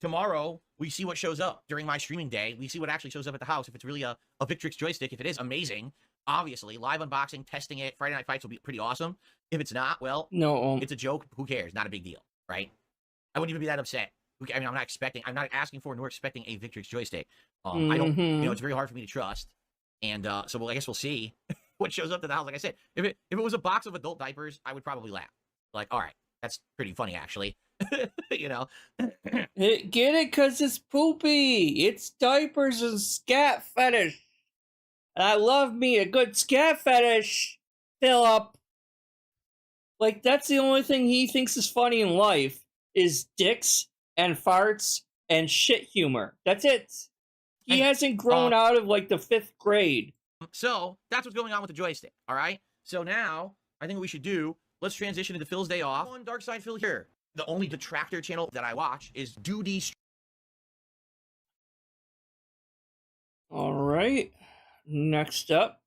tomorrow, we see what shows up during my streaming day. We see what actually shows up at the house. If it's really a Victrix joystick, if it is, amazing. Obviously, live unboxing, testing it, Friday Night Fights will be pretty awesome. If it's not, well, No. it's a joke. Who cares? Not a big deal, right? I wouldn't even be that upset. I mean, I'm not asking for nor expecting a Victrix joystick. I don't, it's very hard for me to trust. And so I guess we'll see what shows up to the house. Like I said, if it was a box of adult diapers, I would probably laugh. Like, all right, that's pretty funny, actually. You know? Get it? Because it's poopy. It's diapers and scat fetish. And I love me a good scat fetish, Philip. Like, that's the only thing he thinks is funny in life, is dicks and farts and shit humor. That's it. He hasn't grown out of, like, the 5th grade. So, that's what's going on with the joystick, all right? So now, I think what we should do, let's transition into Phil's day off. On Darksydephil here. The only Detractor channel that I watch is Duty. All right. Next up.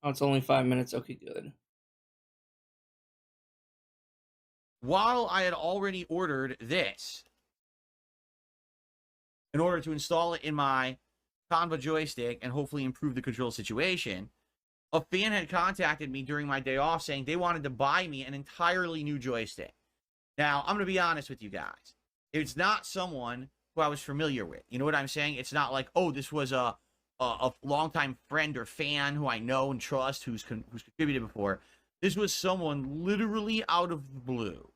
Oh, it's only 5 minutes. Okay, good. While I had already ordered this, in order to install it in my Canva joystick and hopefully improve the control situation, a fan had contacted me during my day off saying they wanted to buy me an entirely new joystick. Now, I'm going to be honest with you guys. It's not someone who I was familiar with. You know what I'm saying? It's not like, oh, this was a longtime friend or fan who I know and trust who's contributed before. This was someone literally out of the blue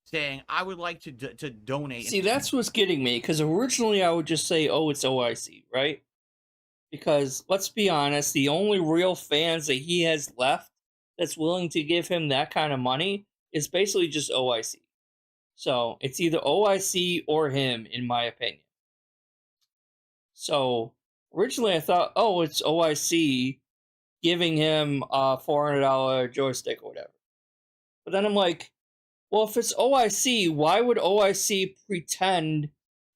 saying, I would like to donate. See, that's what's getting me, because originally I would just say, oh, it's OIC, right? Because, let's be honest, the only real fans that he has left that's willing to give him that kind of money is basically just OIC. So, it's either OIC or him, in my opinion. So, originally I thought, oh, it's OIC giving him a $400 joystick or whatever. But then I'm like, well, if it's OIC, why would OIC pretend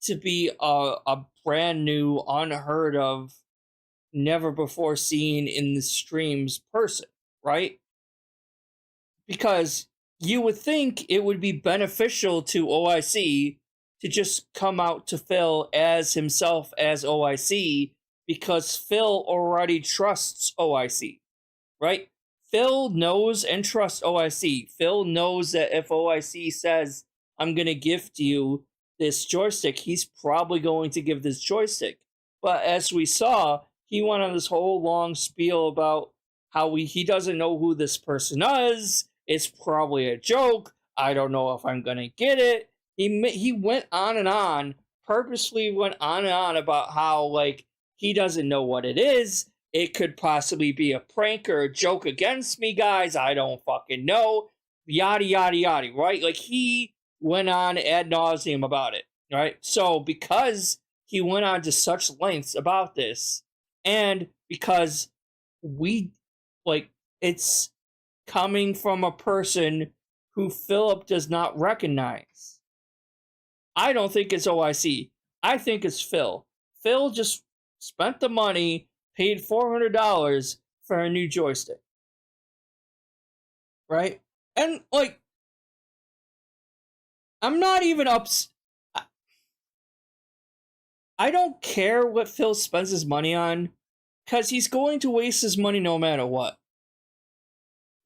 to be a brand new, unheard of, never before seen in the streams person, right? Because you would think it would be beneficial to OIC to just come out to Phil as himself as OIC, because Phil already trusts OIC, right? Phil knows and trusts OIC. Phil knows that if OIC says, I'm going to gift you this joystick, he's probably going to give this joystick. But as we saw, he went on this whole long spiel about how he doesn't know who this person is. It's probably a joke. I don't know if I'm going to get it. He went on, purposely went on and on about how, like, he doesn't know what it is. It could possibly be a prank or a joke against me, guys. I don't fucking know. Yada, yada, yada, right? Like, he went on ad nauseum about it, right? So, because he went on to such lengths about this, and because it's coming from a person who Philip does not recognize, I don't think it's OIC. I think it's Phil. Phil just spent the money paid $400 for a new joystick. Right? And, like, I'm not even I don't care what Phil spends his money on, because he's going to waste his money no matter what.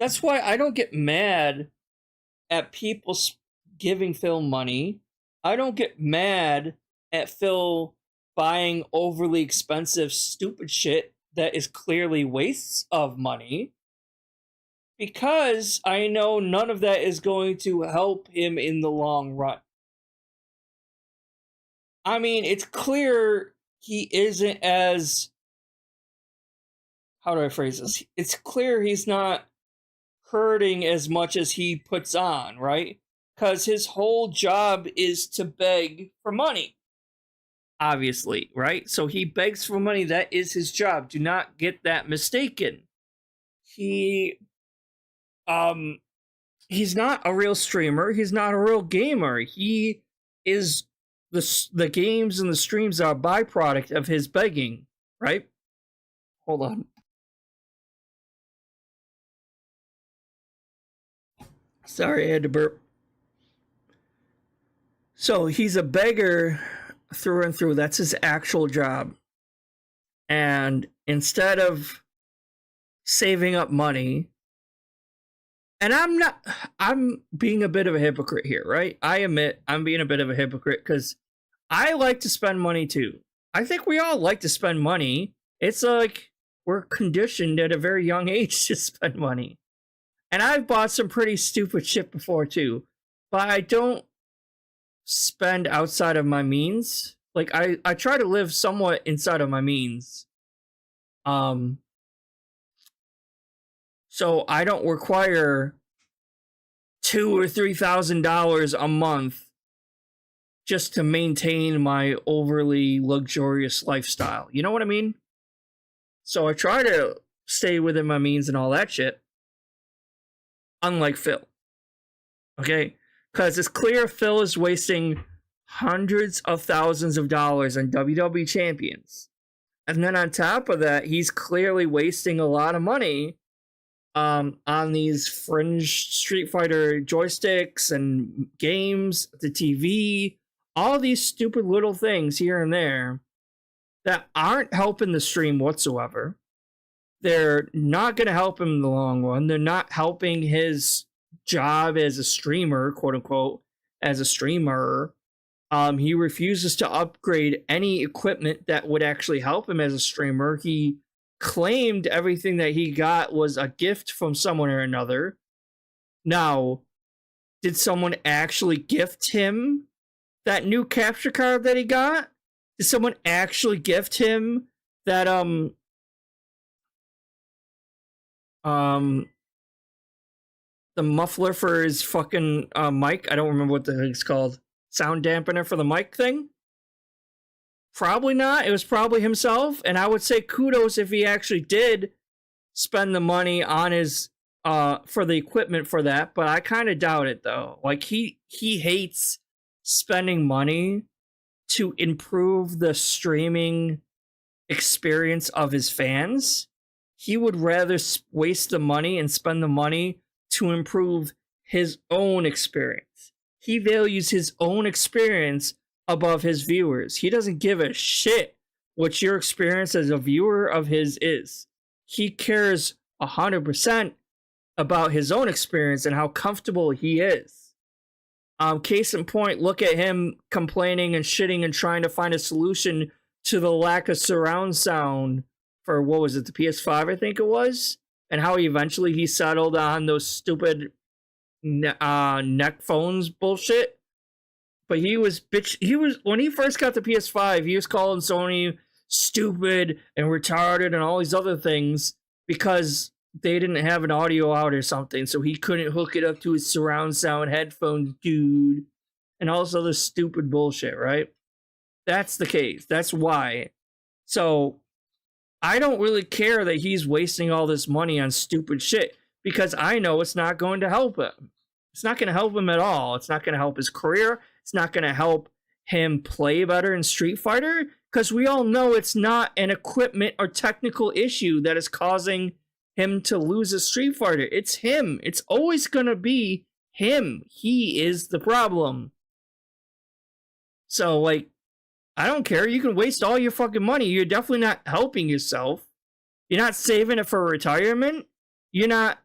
That's why I don't get mad at people giving Phil money. I don't get mad at Phil buying overly expensive, stupid shit that is clearly wastes of money, because I know none of that is going to help him in the long run. I mean, it's clear he isn't as... How do I phrase this? It's clear he's not hurting as much as he puts on, right? Because his whole job is to beg for money. Obviously, right? So he begs for money. That is his job. Do not get that mistaken. He's not a real streamer. He's not a real gamer. He is... The games and the streams are a byproduct of his begging, right? Hold on. Sorry, I had to burp. So he's a beggar through and through. That's his actual job. And instead of saving up money, and I'm being a bit of a hypocrite here, right? I admit I'm being a bit of a hypocrite because I like to spend money too. I think we all like to spend money. It's like we're conditioned at a very young age to spend money. And I've bought some pretty stupid shit before too. But I don't spend outside of my means. Like, I try to live somewhat inside of my means. So I don't require $2,000 or $3,000 a month just to maintain my overly luxurious lifestyle. You know what I mean? So I try to stay within my means and all that shit. Unlike Phil. Okay? Because it's clear Phil is wasting hundreds of thousands of dollars on WWE champions. And then on top of that, he's clearly wasting a lot of money on these fringe Street Fighter joysticks and games, the TV, all these stupid little things here and there that aren't helping the stream whatsoever. They're not going to help him in the long run. They're not helping his job as a streamer, quote unquote, as a streamer. He refuses to upgrade any equipment that would actually help him as a streamer. He claimed everything that he got was a gift from someone or another. Now, did someone actually gift him that new capture card that he got? Did someone actually gift him that the muffler for his fucking mic? I don't remember what the heck it's called. Sound dampener for the mic thing? Probably not. It was probably himself. And I would say kudos if he actually did spend the money on his for the equipment for that, but I kind of doubt it though. Like he hates spending money to improve the streaming experience of his fans. He would rather waste the money and spend the money to improve his own experience. He values his own experience above his viewers. He doesn't give a shit what your experience as a viewer of his is. He cares 100% about his own experience and how comfortable he is. Case in point, look at him complaining and shitting and trying to find a solution to the lack of surround sound for, what was it, the PS5, I think it was? And how he settled on those stupid neck phones bullshit. But he was when he first got the PS5, he was calling Sony stupid and retarded and all these other things because they didn't have an audio out or something, so he couldn't hook it up to his surround sound headphones, dude, and all this other stupid bullshit, right? That's the case. That's why. So I don't really care that he's wasting all this money on stupid shit because I know it's not going to help him. It's not going to help him at all. It's not going to help his career. It's not going to help him play better in Street Fighter Because we all know it's not an equipment or technical issue that is causing him to lose a Street Fighter. It's him. It's always going to be him. He is the problem. So, like, I don't care. You can waste all your fucking money. You're definitely not helping yourself. You're not saving it for retirement. You're not.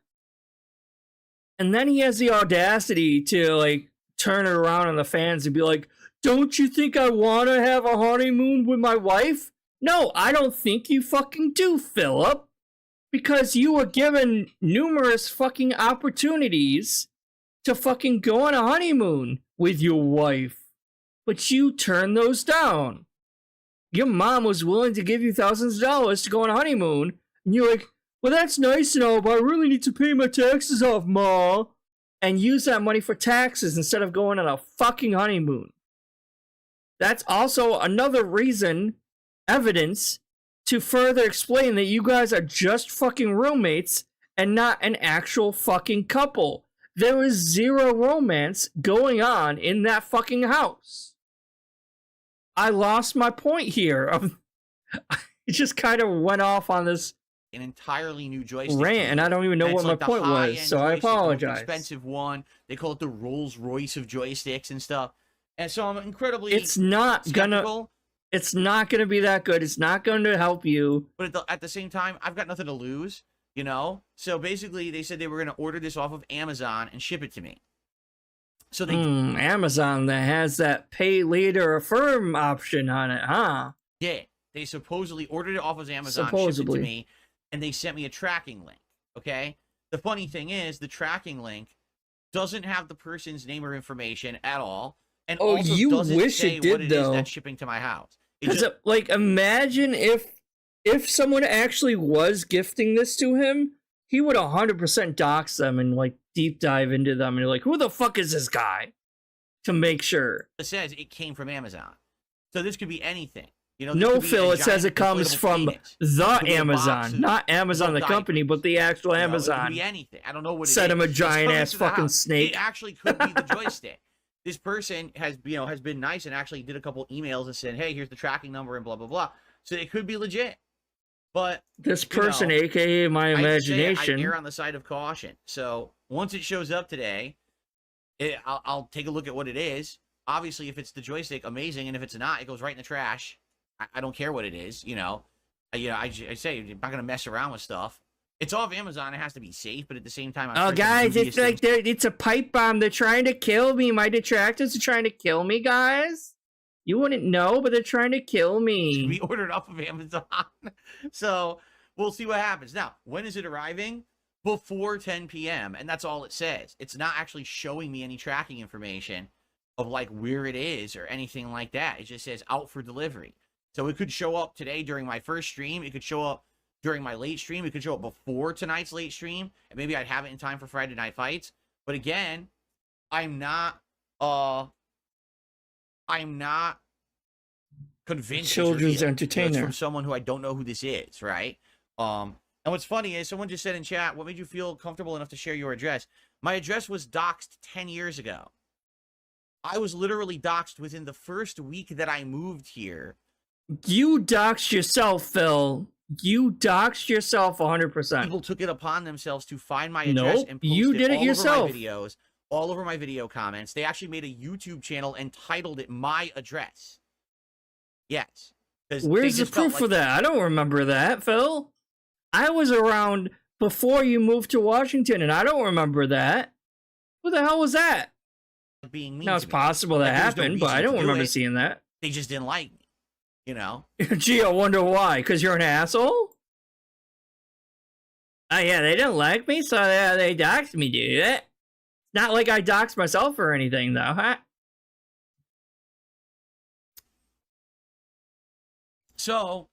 And then he has the audacity to, like, turn it around on the fans and be like, don't you think I want to have a honeymoon with my wife? No, I don't think you fucking do, Philip. Because you were given numerous fucking opportunities to fucking go on a honeymoon with your wife. But you turned those down. Your mom was willing to give you thousands of dollars to go on a honeymoon. And you're like, well, that's nice and all, but I really need to pay my taxes off, Ma. And use that money for taxes instead of going on a fucking honeymoon. That's also another reason, evidence, to further explain that you guys are just fucking roommates and not an actual fucking couple. There is zero romance going on in that fucking house. I lost my point here. It just kind of went off on this an entirely new joystick rant, and I don't even know what my point was, so I apologize. Expensive one. They call it the Rolls Royce of joysticks and stuff. And so I'm incredibly. It's not skeptical. It's not gonna be that good. It's not going to help you. But at the same time, I've got nothing to lose, you know? So basically, they said they were going to order this off of Amazon and ship it to me. So they... Amazon that has that pay later Affirm option on it, huh? Yeah. They supposedly ordered it off of Amazon, shipped it to me, and they sent me a tracking link, okay? The funny thing is, the tracking link doesn't have the person's name or information at all. And also you doesn't wish say it did, what it though. is that's shipping to my house. Because, like, imagine if someone actually was gifting this to him, he would 100% dox them and, like, deep dive into them. And you're like, who the fuck is this guy? To make sure. It says it came from Amazon. So this could be anything. You know, no, Phil, it says it comes from the Amazon. Not Amazon, the company, but the actual Amazon. It could be anything. I don't know what it is. Send him a giant-ass fucking snake. It actually could be the joystick. This person has been nice and actually did a couple emails and said, hey, here's the tracking number and blah, blah, blah. So it could be legit. But this person, aka my imagination, I err on the side of caution. So once it shows up today, I'll take a look at what it is. Obviously, if it's the joystick, amazing. And if it's not, it goes right in the trash. I don't care what it is, you know. I say, I'm not going to mess around with stuff. It's off Amazon. It has to be safe, but at the same time, oh, guys, it's like it's a pipe bomb. They're trying to kill me. My detractors are trying to kill me, guys. You wouldn't know, but they're trying to kill me. We ordered off of Amazon. So we'll see what happens. Now, when is it arriving? Before 10 p.m. And that's all it says. It's not actually showing me any tracking information of like where it is or anything like that. It just says out for delivery. So it could show up today during my first stream. It could show up during my late stream. It could show up before tonight's late stream. And maybe I'd have it in time for Friday Night Fights. But again, I'm not convinced children's entertainer from someone who I don't know who this is, right? And what's funny is someone just said in chat, what made you feel comfortable enough to share your address? My address was doxed 10 years ago. I was literally doxed within the first week that I moved here. You doxed yourself, Phil. You doxed yourself 100%. People took it upon themselves to find my address and post you did it yourself. Over my videos, all over my video comments. They actually made a YouTube channel and titled it My Address. Yes. Where's the proof for that? I don't remember that, Phil. I was around before you moved to Washington, and I don't remember that. What the hell was that? Being mean. Now, it's possible that happened, but I don't remember seeing that. They just didn't like me. You know? Gee, I wonder why. Because you're an asshole? Oh, yeah, they didn't like me, so they doxed me, dude. It's not like I doxed myself or anything, though, huh? So,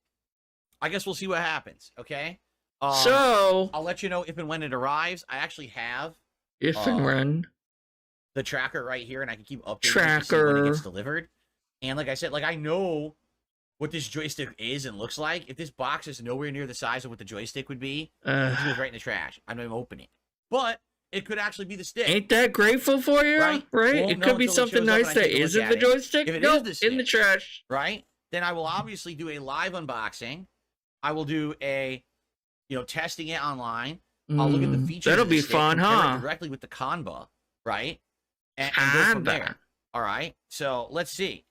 I guess we'll see what happens, okay? So, I'll let you know if and when it arrives. I actually have... If and when. The tracker right here, and I can keep updating it when it gets delivered. And like I said, like I know what this joystick is and looks like. If this box is nowhere near the size of what the joystick would be, it goes right in the trash. I'm not even opening it. But it could actually be the stick. Ain't that grateful for you? Right? It could be something nice that isn't the joystick. If it no, is the stick, in the trash. Right? then I will obviously do a live unboxing. I will do a, testing it online. I'll look at the features. That'll of the be stick, fun, compare it huh? directly with the Conba, right? And go from there. All right. So let's see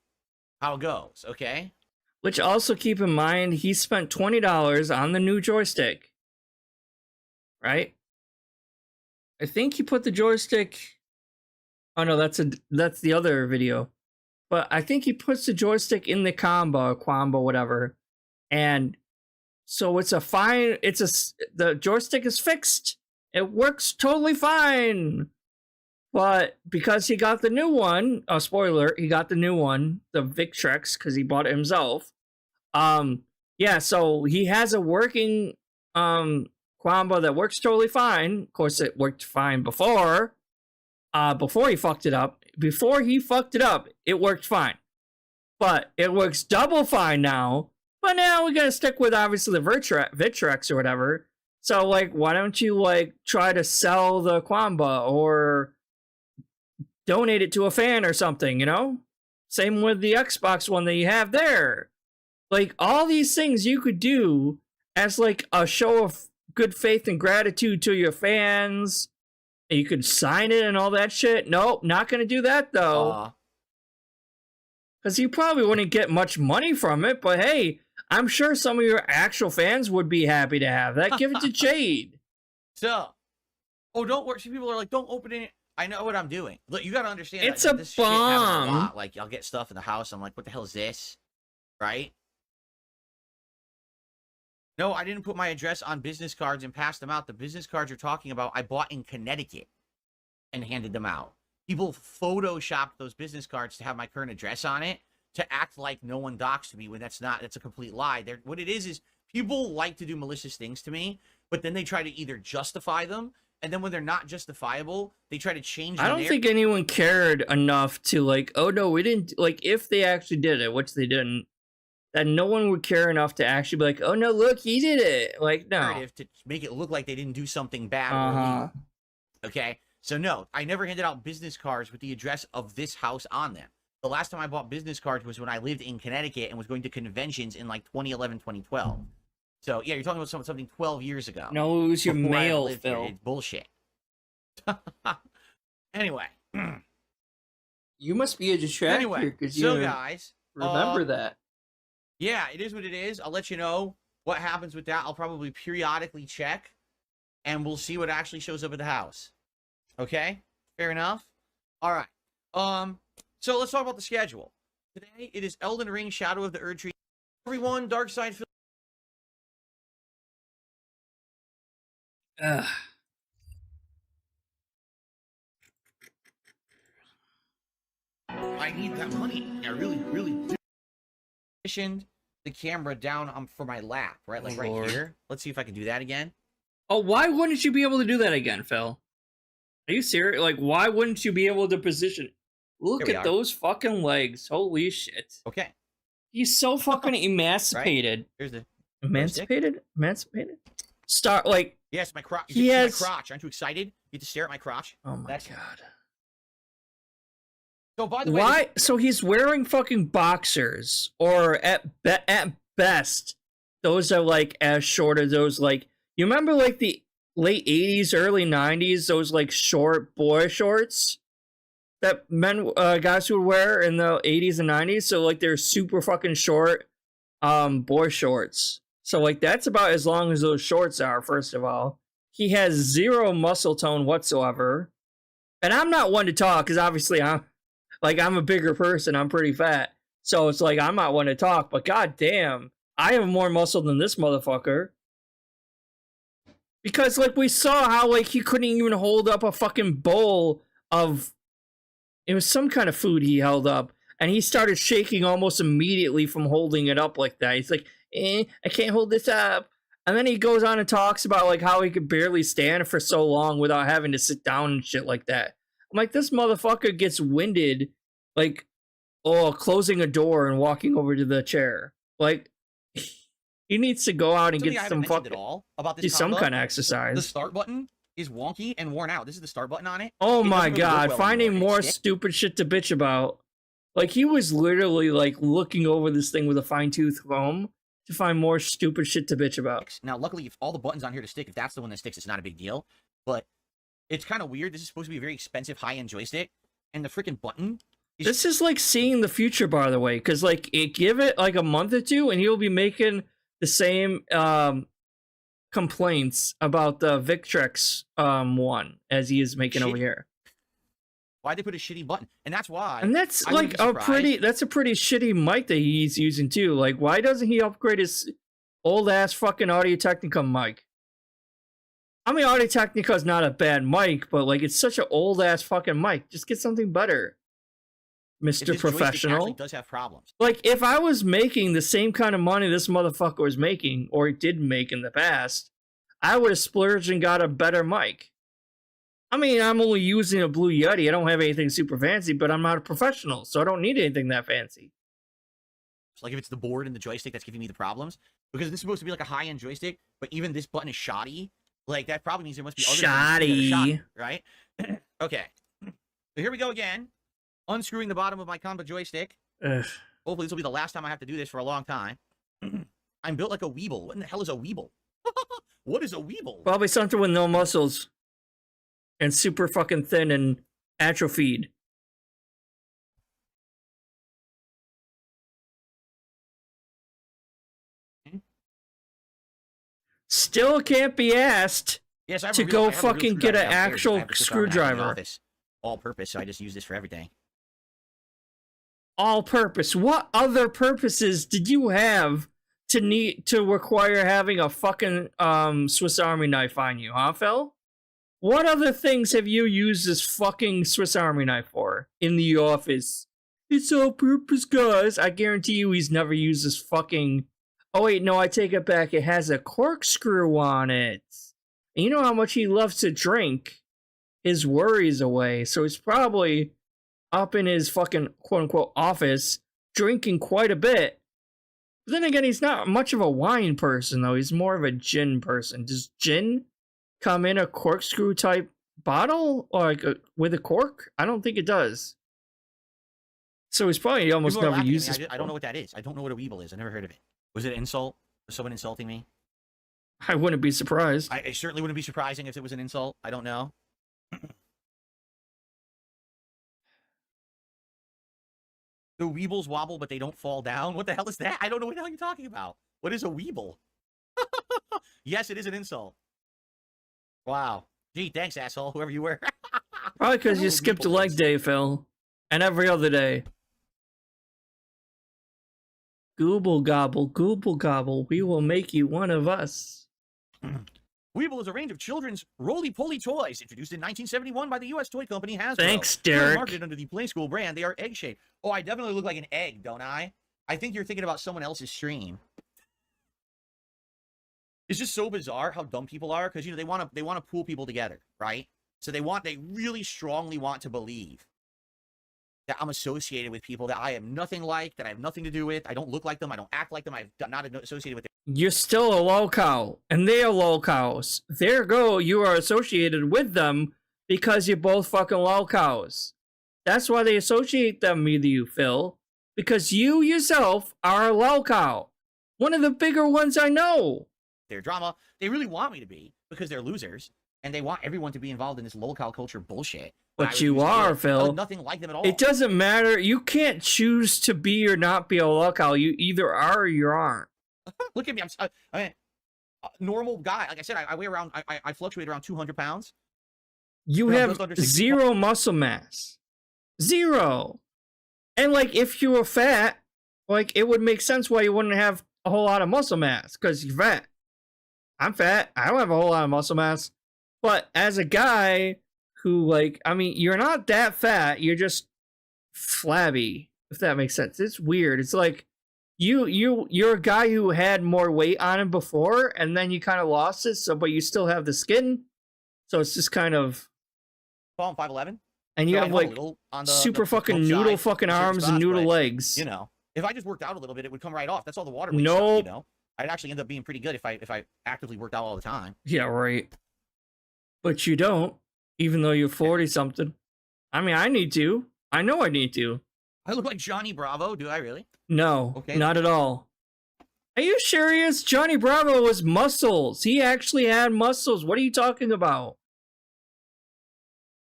how it goes. Okay. Which also keep in mind, he spent $20 on the new joystick. Right? I think he put the joystick. Oh no, that's the other video. But I think he puts the joystick in the combo, whatever. And so it's a fine, the joystick is fixed. It works totally fine. But because he got the new one, spoiler, he got the new one, the Victrex, because he bought it himself. Yeah, so he has a working combo that works totally fine. Of course, it worked fine before he fucked it up. Before he fucked it up, it worked fine. But it works double fine now. But now we gotta stick with, obviously, the Victrex or whatever. So, like, why don't you, like, try to sell the Quamba or donate it to a fan or something, Same with the Xbox one that you have there. Like, all these things you could do as, like, a show of good faith and gratitude to your fans. You could sign it and all that shit. Nope, not gonna do that, though. Because you probably wouldn't get much money from it, but hey, I'm sure some of your actual fans would be happy to have that. Give it to Jade. So, don't worry. Some people are like, don't open it. I know what I'm doing. Look, you gotta understand. It's a this shit happens a bomb. lot. Like, I'll get stuff in the house. I'm like, what the hell is this? Right? No, I didn't put my address on business cards and pass them out. The business cards you're talking about, I bought in Connecticut and handed them out. People photoshopped those business cards to have my current address on it to act like no one doxed me when that's a complete lie. What it is people like to do malicious things to me, but then they try to either justify them, and then when they're not justifiable, they try to change them. I don't think anyone cared enough to, like, oh no, we didn't, like, if they actually did it, which they didn't, that no one would care enough to actually be like, oh no, look, he did it. Like, no. To make it look like they didn't do something bad or illegal. Okay? So no, I never handed out business cards with the address of this house on them. The last time I bought business cards was when I lived in Connecticut and was going to conventions in like 2011, 2012. So yeah, you're talking about something 12 years ago. No, it was your mail, Phil. It's bullshit. Anyway. You must be a detractor. Anyway, because so guys. remember that. Yeah, it is what it is. I'll let you know what happens with that. I'll probably periodically check, and we'll see what actually shows up at the house. Okay? Fair enough? All right. So let's talk about the schedule. Today, it is Elden Ring Shadow of the Erd Tree. Everyone, darksydephil. I need that money. I really, really do. Positioned the camera down for my lap, right? Like right here. Let's see if I can do that again. Oh, why wouldn't you be able to do that again, Phil? Are you serious? Like, why wouldn't you be able to position? Look at those fucking legs. Holy shit. Okay. He's so fucking emancipated. Right. Here's the emancipated? Emancipated? Start, like... Yes, my crotch. He has... my crotch. Aren't you excited? You get to stare at my crotch. Oh my god. So, by the way... Why? So he's wearing fucking boxers. Or at best, those are, like, as short as those, like... You remember, like, the late 80s, early 90s, those, like, short boy shorts? That guys would wear in the 80s and 90s? So, like, they're super fucking short, boy shorts. So, like, that's about as long as those shorts are, first of all. He has zero muscle tone whatsoever. And I'm not one to talk, because obviously I'm a bigger person. I'm pretty fat. So it's like, I'm not one to talk, but goddamn, I have more muscle than this motherfucker. Because, like, we saw how, like, he couldn't even hold up a fucking bowl of... It was some kind of food he held up. And he started shaking almost immediately from holding it up like that. He's like, I can't hold this up. And then he goes on and talks about, like, how he could barely stand for so long without having to sit down and shit like that. I'm like, this motherfucker gets winded, like, closing a door and walking over to the chair. Like, he needs to go out and get some fucking... do some kind of exercise. The start button is wonky and worn out. This is the start button on it. Oh my god, finding more stupid shit to bitch about. Like, he was literally, like, looking over this thing with a fine-tooth comb to find more stupid shit to bitch about. Now, luckily, if all the buttons on here to stick, if that's the one that sticks, it's not a big deal. But it's kind of weird. This is supposed to be a very expensive high-end joystick, and the freaking button is... This is like seeing the future, by the way, because, like, give it, like, a month or two, and he'll be making the same complaints about the Victrex one as he is making over here. Why'd they put a shitty button? And that's why. And that's like a pretty shitty mic that he's using too. Like, why doesn't he upgrade his old ass fucking Audio Technica mic? I mean, Audio Technica is not a bad mic, but like, it's such an old ass fucking mic. Just get something better, Mr. Professional. Actually does have problems. Like, if I was making the same kind of money this motherfucker was making, or did make in the past, I would have splurged and got a better mic. I mean, I'm only using a Blue Yeti. I don't have anything super fancy, but I'm not a professional, so I don't need anything that fancy. It's like if it's the board and the joystick that's giving me the problems, because this is supposed to be like a high-end joystick, but even this button is shoddy. Like, that probably means there must be other things that are shoddy, right? Okay. So here we go again. Unscrewing the bottom of my combo joystick. Ugh. Hopefully this will be the last time I have to do this for a long time. I'm built like a weeble. What in the hell is a weeble? What is a weeble? Probably something with no muscles. And super fucking thin and atrophied. Still can't be asked to go fucking get an actual screwdriver. All purpose, so I just use this for everything. All purpose. What other purposes did you have to require having a fucking Swiss Army knife on you, huh, Phil? What other things have you used this fucking Swiss Army knife for in the office? It's all purpose, guys. I guarantee you he's never used this fucking... Oh, wait, no, I take it back. It has a corkscrew on it. And you know how much he loves to drink his worries away. So he's probably up in his fucking quote-unquote office drinking quite a bit. But then again, he's not much of a wine person, though. He's more of a gin person. Does gin come in a corkscrew type bottle, or like with a cork? I don't think it does. So he's probably almost never used this. I don't know what that is. I don't know what a weeble is. I never heard of it. Was it an insult? Was someone insulting me? I wouldn't be surprised. I certainly wouldn't be surprising if it was an insult. I don't know. The weebles wobble, but they don't fall down. What the hell is that? I don't know what the hell you're talking about. What is a weeble? Yes, it is an insult. Wow. Gee, thanks, asshole, whoever you were. Probably because you skipped a leg day, Phil. And every other day. Gooble gobble, we will make you one of us. Weeble is a range of children's roly-poly toys introduced in 1971 by the U.S. toy company Hasbro. Thanks, Derek. Marketed under the Play School brand, they are egg-shaped. Oh, I definitely look like an egg, don't I? I think you're thinking about someone else's stream. It's just so bizarre how dumb people are, because, you know, they want to pull people together, right? So they really strongly want to believe that I'm associated with people that I am nothing like, that I have nothing to do with. I don't look like them. I don't act like them. I'm not associated with them. You're still a lolcow, and they are lolcows. There go, you are associated with them because you're both fucking lolcows. That's why they associate them with you, Phil. Because you yourself are a lolcow. One of the bigger ones I know. Their drama, they really want me to be, because they're losers, and they want everyone to be involved in this lolcow culture bullshit. But you are, Phil. Nothing like them at all. It doesn't matter. You can't choose to be or not be a lolcow. You either are or you aren't. Look at me. I mean, a normal guy. Like I said, I weigh around, I fluctuate around 200 pounds. You have zero muscle mass. Zero. And, like, if you were fat, like, it would make sense why you wouldn't have a whole lot of muscle mass, because you're fat. I'm fat. I don't have a whole lot of muscle mass. But as a guy who, like, I mean, you're not that fat. You're just flabby, if that makes sense. It's weird. It's like you're a guy who had more weight on him before, and then you kind of lost it. So, but you still have the skin. So it's just kind of. I'm 5'11". And you have like super fucking noodle fucking arms and noodle legs. You know, if I just worked out a little bit, it would come right off. That's all the water weight stuff, you know. I'd actually end up being pretty good if I actively worked out all the time. Yeah, right. But you don't, even though you're 40 something. I mean, I need to. I know I need to. I look like Johnny Bravo, do I really? No, Okay. not at all. Are you serious? Johnny Bravo was muscles. He actually had muscles. What are you talking about?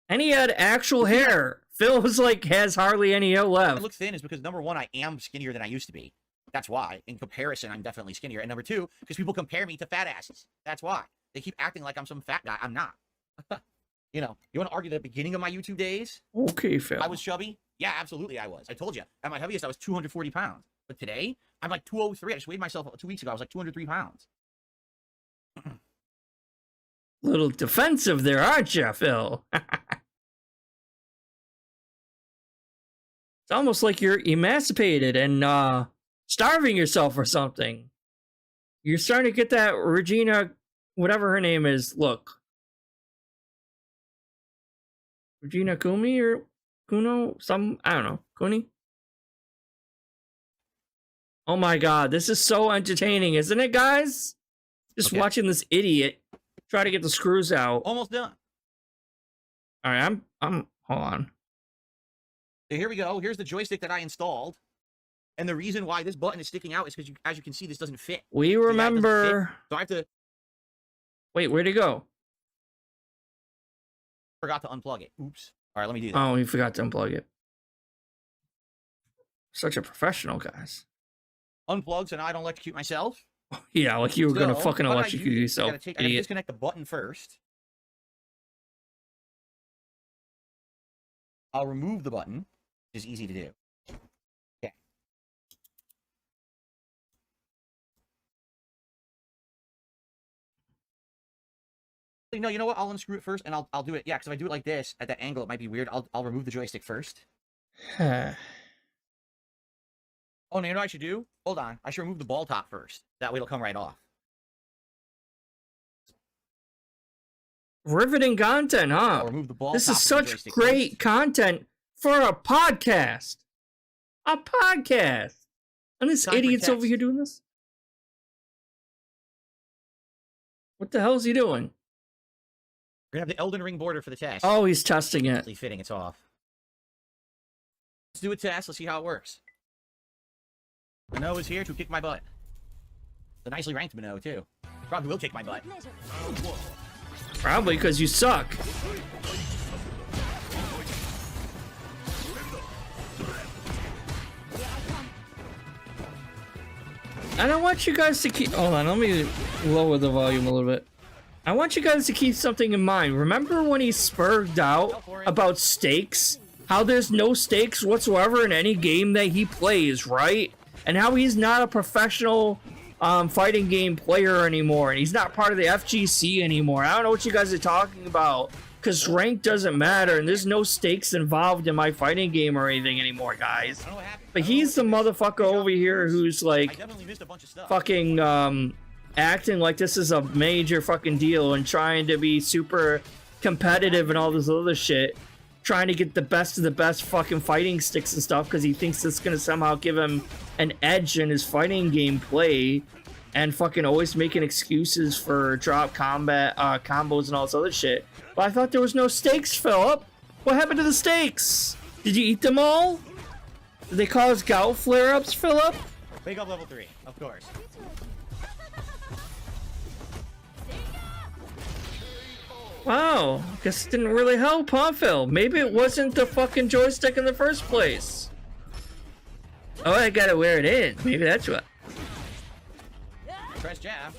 And he had actual hair. Phil was like, has hardly any hair I left. look thin is because number one, I am skinnier than I used to be. That's why. In comparison, I'm definitely skinnier. And number two, because people compare me to fat asses. That's why. They keep acting like I'm some fat guy. I'm not. You know, you want to argue the beginning of my YouTube days? Okay, Phil. I was chubby? Yeah, absolutely I was. I told you. At my heaviest, I was 240 pounds. But today, I'm like 203. I just weighed myself 2 weeks ago. I was like 203 pounds. Little defensive there, aren't you, Phil? It's almost like you're emancipated and starving yourself or something. You're starting to get that Regina, whatever her name is, look. Regina Kumi or Kuno? I don't know. Kuni? Oh my god, this is so entertaining, isn't it, guys? Just watching this idiot try to get the screws out. Almost done. Alright, hold on. So here we go. Here's the joystick that I installed. And the reason why this button is sticking out is because, as you can see, this doesn't fit. We remember... So I have to... Wait, where'd it go? Forgot to unplug it. Oops. All right, let me do that. Oh, you forgot to unplug it. Such a professional, guys. Unplug so now I don't electrocute myself. Yeah, like you were gonna fucking what I electrocute do is yourself. I gotta disconnect the button first. I'll remove the button. It's easy to do. Okay. No, you know what? I'll unscrew it first, and I'll do it. Yeah, because if I do it like this at that angle, it might be weird. I'll remove the joystick first. Oh, no, you know what I should do? Hold on. I should remove the ball top first. That way it'll come right off. Riveting content, huh? I'll remove the ball This top is of the such joystick great first. content for a podcast. A podcast. And this Time for idiot's over text. here doing this? What the hell is he doing? We're gonna have the Elden Ring border for the test. Oh, he's testing it. Actually fitting, it's off. Let's do a test. Let's see how it works. Minot is here to kick my butt. The nicely ranked Minot, too. Probably will kick my butt. Probably because you suck. And I want you guys to keep... Hold on, let me lower the volume a little bit. I want you guys to keep something in mind. Remember when he spurred out about stakes? How there's no stakes whatsoever in any game that he plays, right? And how he's not a professional fighting game player anymore. And he's not part of the FGC anymore. I don't know what you guys are talking about. Because rank doesn't matter. And there's no stakes involved in my fighting game or anything anymore, guys. But he's the motherfucker over here who's like fucking acting like this is a major fucking deal and trying to be super competitive and all this other shit. Trying to get the best of the best fucking fighting sticks and stuff because he thinks it's gonna somehow give him an edge in his fighting game play, and fucking always making excuses for drop combat combos and all this other shit. But I thought there was no stakes, Philip. What happened to the stakes? Did you eat them all? Did they cause gout flare-ups, Philip? Wake up level 3, of course. Wow, guess it didn't really help, huh, Phil? Maybe it wasn't the fucking joystick in the first place. Oh, I got it where it is. Maybe that's what. Press jab.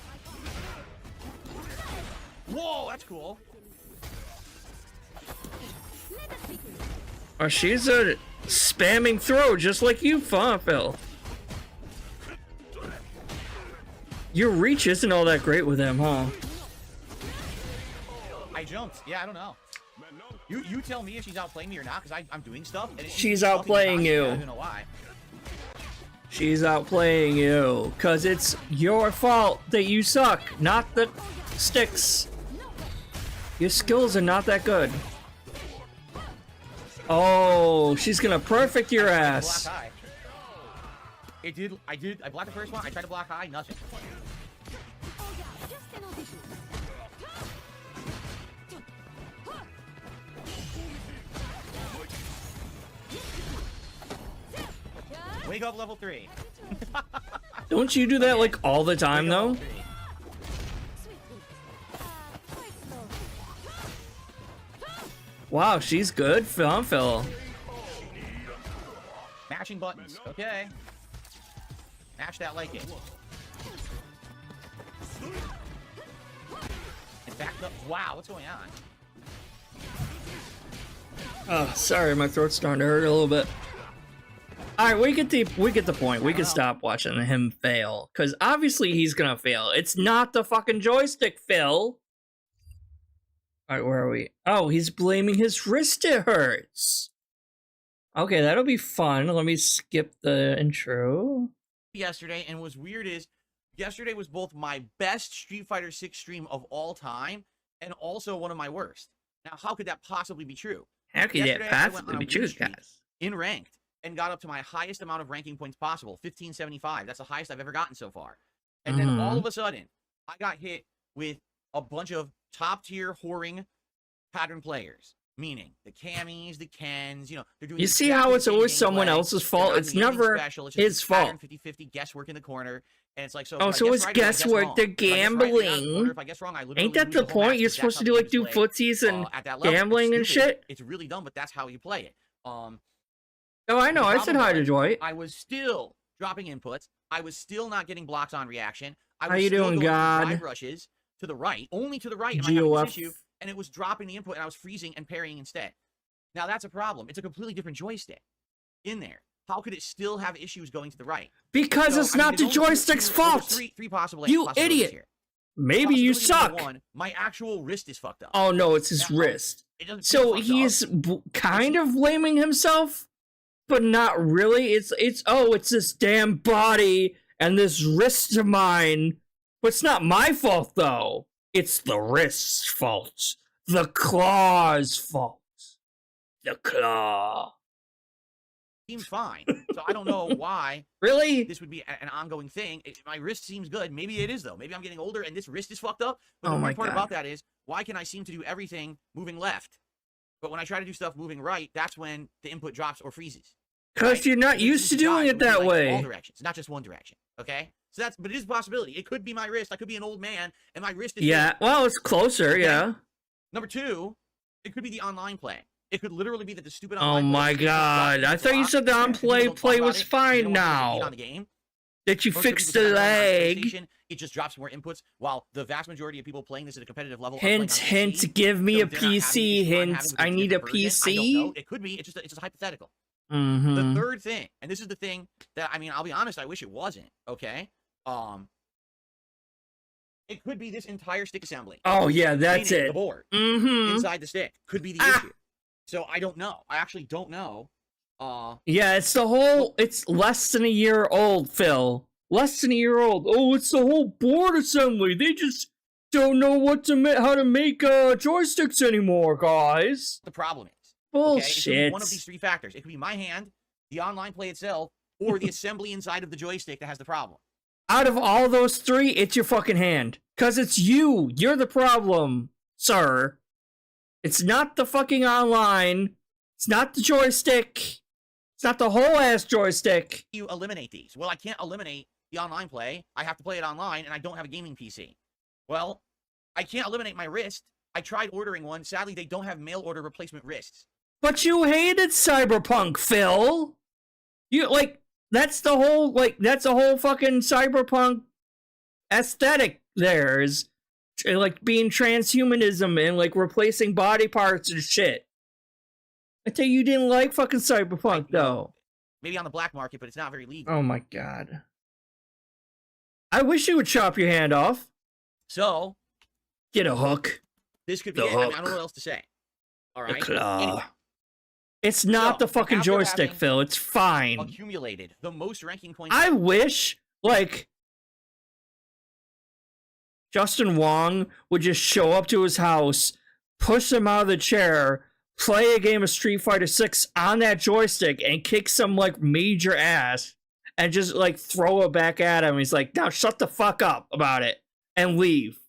Whoa, that's cool. Oh, she's a spamming throw just like you, huh, Phil? Your reach isn't all that great with him, huh? I jumped. Yeah, I don't know. You tell me if she's outplaying me or not, because I'm doing stuff. And She's outplaying you. I don't know why. She's outplaying you, cause it's your fault that you suck, not the sticks. Your skills are not that good. Oh, she's gonna perfect your ass. Block high. I blocked the first one. I tried to block high, nothing. Wake up level 3. Don't you do that like all the time though? Wow, she's good. Phil. Matching buttons. Okay. Match that like it. In fact, wow, what's going on? Oh, sorry, my throat's starting to hurt a little bit. All right, we get the point. We can stop watching him fail because obviously he's gonna fail. It's not the fucking joystick, Phil. All right, where are we? Oh, he's blaming his wrist. It hurts. Okay, that'll be fun. Let me skip the intro. Yesterday, and what's weird is yesterday was both my best Street Fighter 6 stream of all time and also one of my worst. Now, how could that possibly be true? How could Yesterday, that I went possibly on a be true, win streak guys? in ranked and got up to my highest amount of ranking points possible, 1575. That's the highest I've ever gotten so far. And then all of a sudden, I got hit with a bunch of top-tier whoring pattern players, meaning the Cammies, the Kens, you know, they're doing. You see how it's always someone else's fault? It's never his fault. 50-50 guesswork in the corner, and it's like so. Oh, so it's guesswork. They're gambling. If I guess wrong, I literally Ain't that lose the the whole match, point? You're 'cause supposed that's to do how like do games play, footsies and at that level. It's gambling and stupid. shit. It's really dumb, but that's how you play it. Oh, I know. I said hi to Dwight. I was still dropping inputs. I was still not getting blocks on reaction. I was How you still doing, going God? Drive rushes to the right, only to the right. And I having GOF. this issue, and it was dropping the input, and I was freezing and parrying instead. Now that's a problem. It's a completely different joystick in there. How could it still have issues going to the right? Because So, it's I mean, not the there's only joystick's there's fault. Three possible. You possibilities idiot. Here. Maybe you Possibility number suck. one, my actual wrist is fucked up. Oh no, it's his Now, wrist. It doesn't So feel fucked he's up. kind of blaming himself, but not really. It's this damn body and this wrist of mine. But it's not my fault though. It's the wrist's fault. The claw's fault. The claw. Seems fine. So I don't know why Really? this would be an ongoing thing. My wrist seems good. Maybe it is though. Maybe I'm getting older and this wrist is fucked up. But Oh the my weird part God. about that is, why can I seem to do everything moving left? But when I try to do stuff moving right, that's when the input drops or freezes. Because right? you're not It used to seems doing die. it would be that like way. All directions, not just one direction. Okay? So but it is a possibility. It could be my wrist. I could be an old man and my wrist is Yeah. good. Well, it's closer. Okay. Yeah. Number two, it could be the online play. It could literally be that the stupid Oh online my play God! I thought you said the on play was fine now. On the game. That you Most fixed people the say on leg. PlayStation, it just drops more inputs, while the vast majority of people playing this at a competitive level. Hint, hint. Give me a PC. Hint. I need a I don't know. PC. It could be. It's just hypothetical. Mm-hmm. The third thing, and this is the thing that I mean, I'll be honest. I wish it wasn't. Okay. It could be this entire stick assembly. Oh yeah, that's meaning it. The board Mm-hmm. inside the stick could be the Ah. issue. So I don't know. I actually don't know. Yeah, it's the whole. It's less than a year old, Phil. Less than a year old. Oh, it's the whole board assembly. They just don't know how to make joysticks anymore, guys. The problem is. Bullshit. Okay? It could be one of these three factors. It could be my hand, the online play itself, or the assembly inside of the joystick that has the problem. Out of all those three, it's your fucking hand. Cause it's you. You're the problem, sir. It's not the fucking online. It's not the joystick. It's not the whole ass joystick. You eliminate these. Well, I can't eliminate the online play. I have to play it online, and I don't have a gaming PC. Well, I can't eliminate my wrist. I tried ordering one. Sadly, they don't have mail order replacement wrists. But you hated Cyberpunk, Phil. You that's the whole fucking Cyberpunk aesthetic there is like being transhumanism and like replacing body parts and shit. I tell you didn't like fucking Cyberpunk though. Maybe on the black market, but it's not very legal. Oh my God. I wish you would chop your hand off. So, Get a hook. this could be The it. I mean, I hook. don't know what else to say. All The right. claw. Anyway, It's not So, the fucking after joystick, having Phil. It's fine. accumulated the most ranking points. I wish, like, Justin Wong would just show up to his house, push him out of the chair, play a game of Street Fighter 6 on that joystick, and kick some, like, major ass, and just, like, throw it back at him. He's like, now shut the fuck up about it, and leave.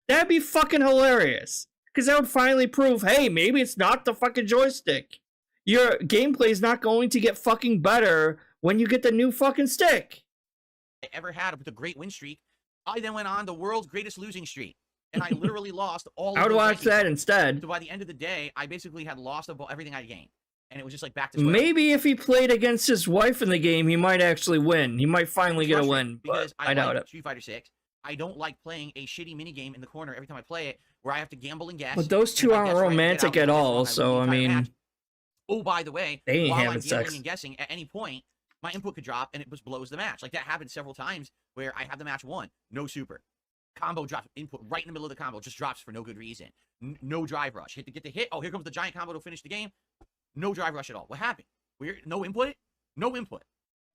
That'd be fucking hilarious. Because that would finally prove, hey, maybe it's not the fucking joystick. Your gameplay is not going to get fucking better when you get the new fucking stick. I ever had with a great win streak. I then went on the world's greatest losing streak, and I literally lost all. I would those watch ranking that points. instead. So by the end of the day, I basically had lost everything I gained, and it was just like back to square. Maybe if he played against his wife in the game, he might actually win. He might finally get a win, because but I doubt like it. Street Fighter 6. I don't like playing a shitty minigame in the corner every time I play it, where I have to gamble and guess. But those two aren't romantic at all, so I mean... Oh, by the way, they ain't while having I'm gambling sex. and guessing, at any point, my input could drop, and it just blows the match. Like, that happened several times, where I have the match won. No super. Combo drops, input right in the middle of the combo, just drops for no good reason. No drive rush. Get the hit. Oh, here comes the giant combo to finish the game. No drive rush at all. What happened? No input? No input.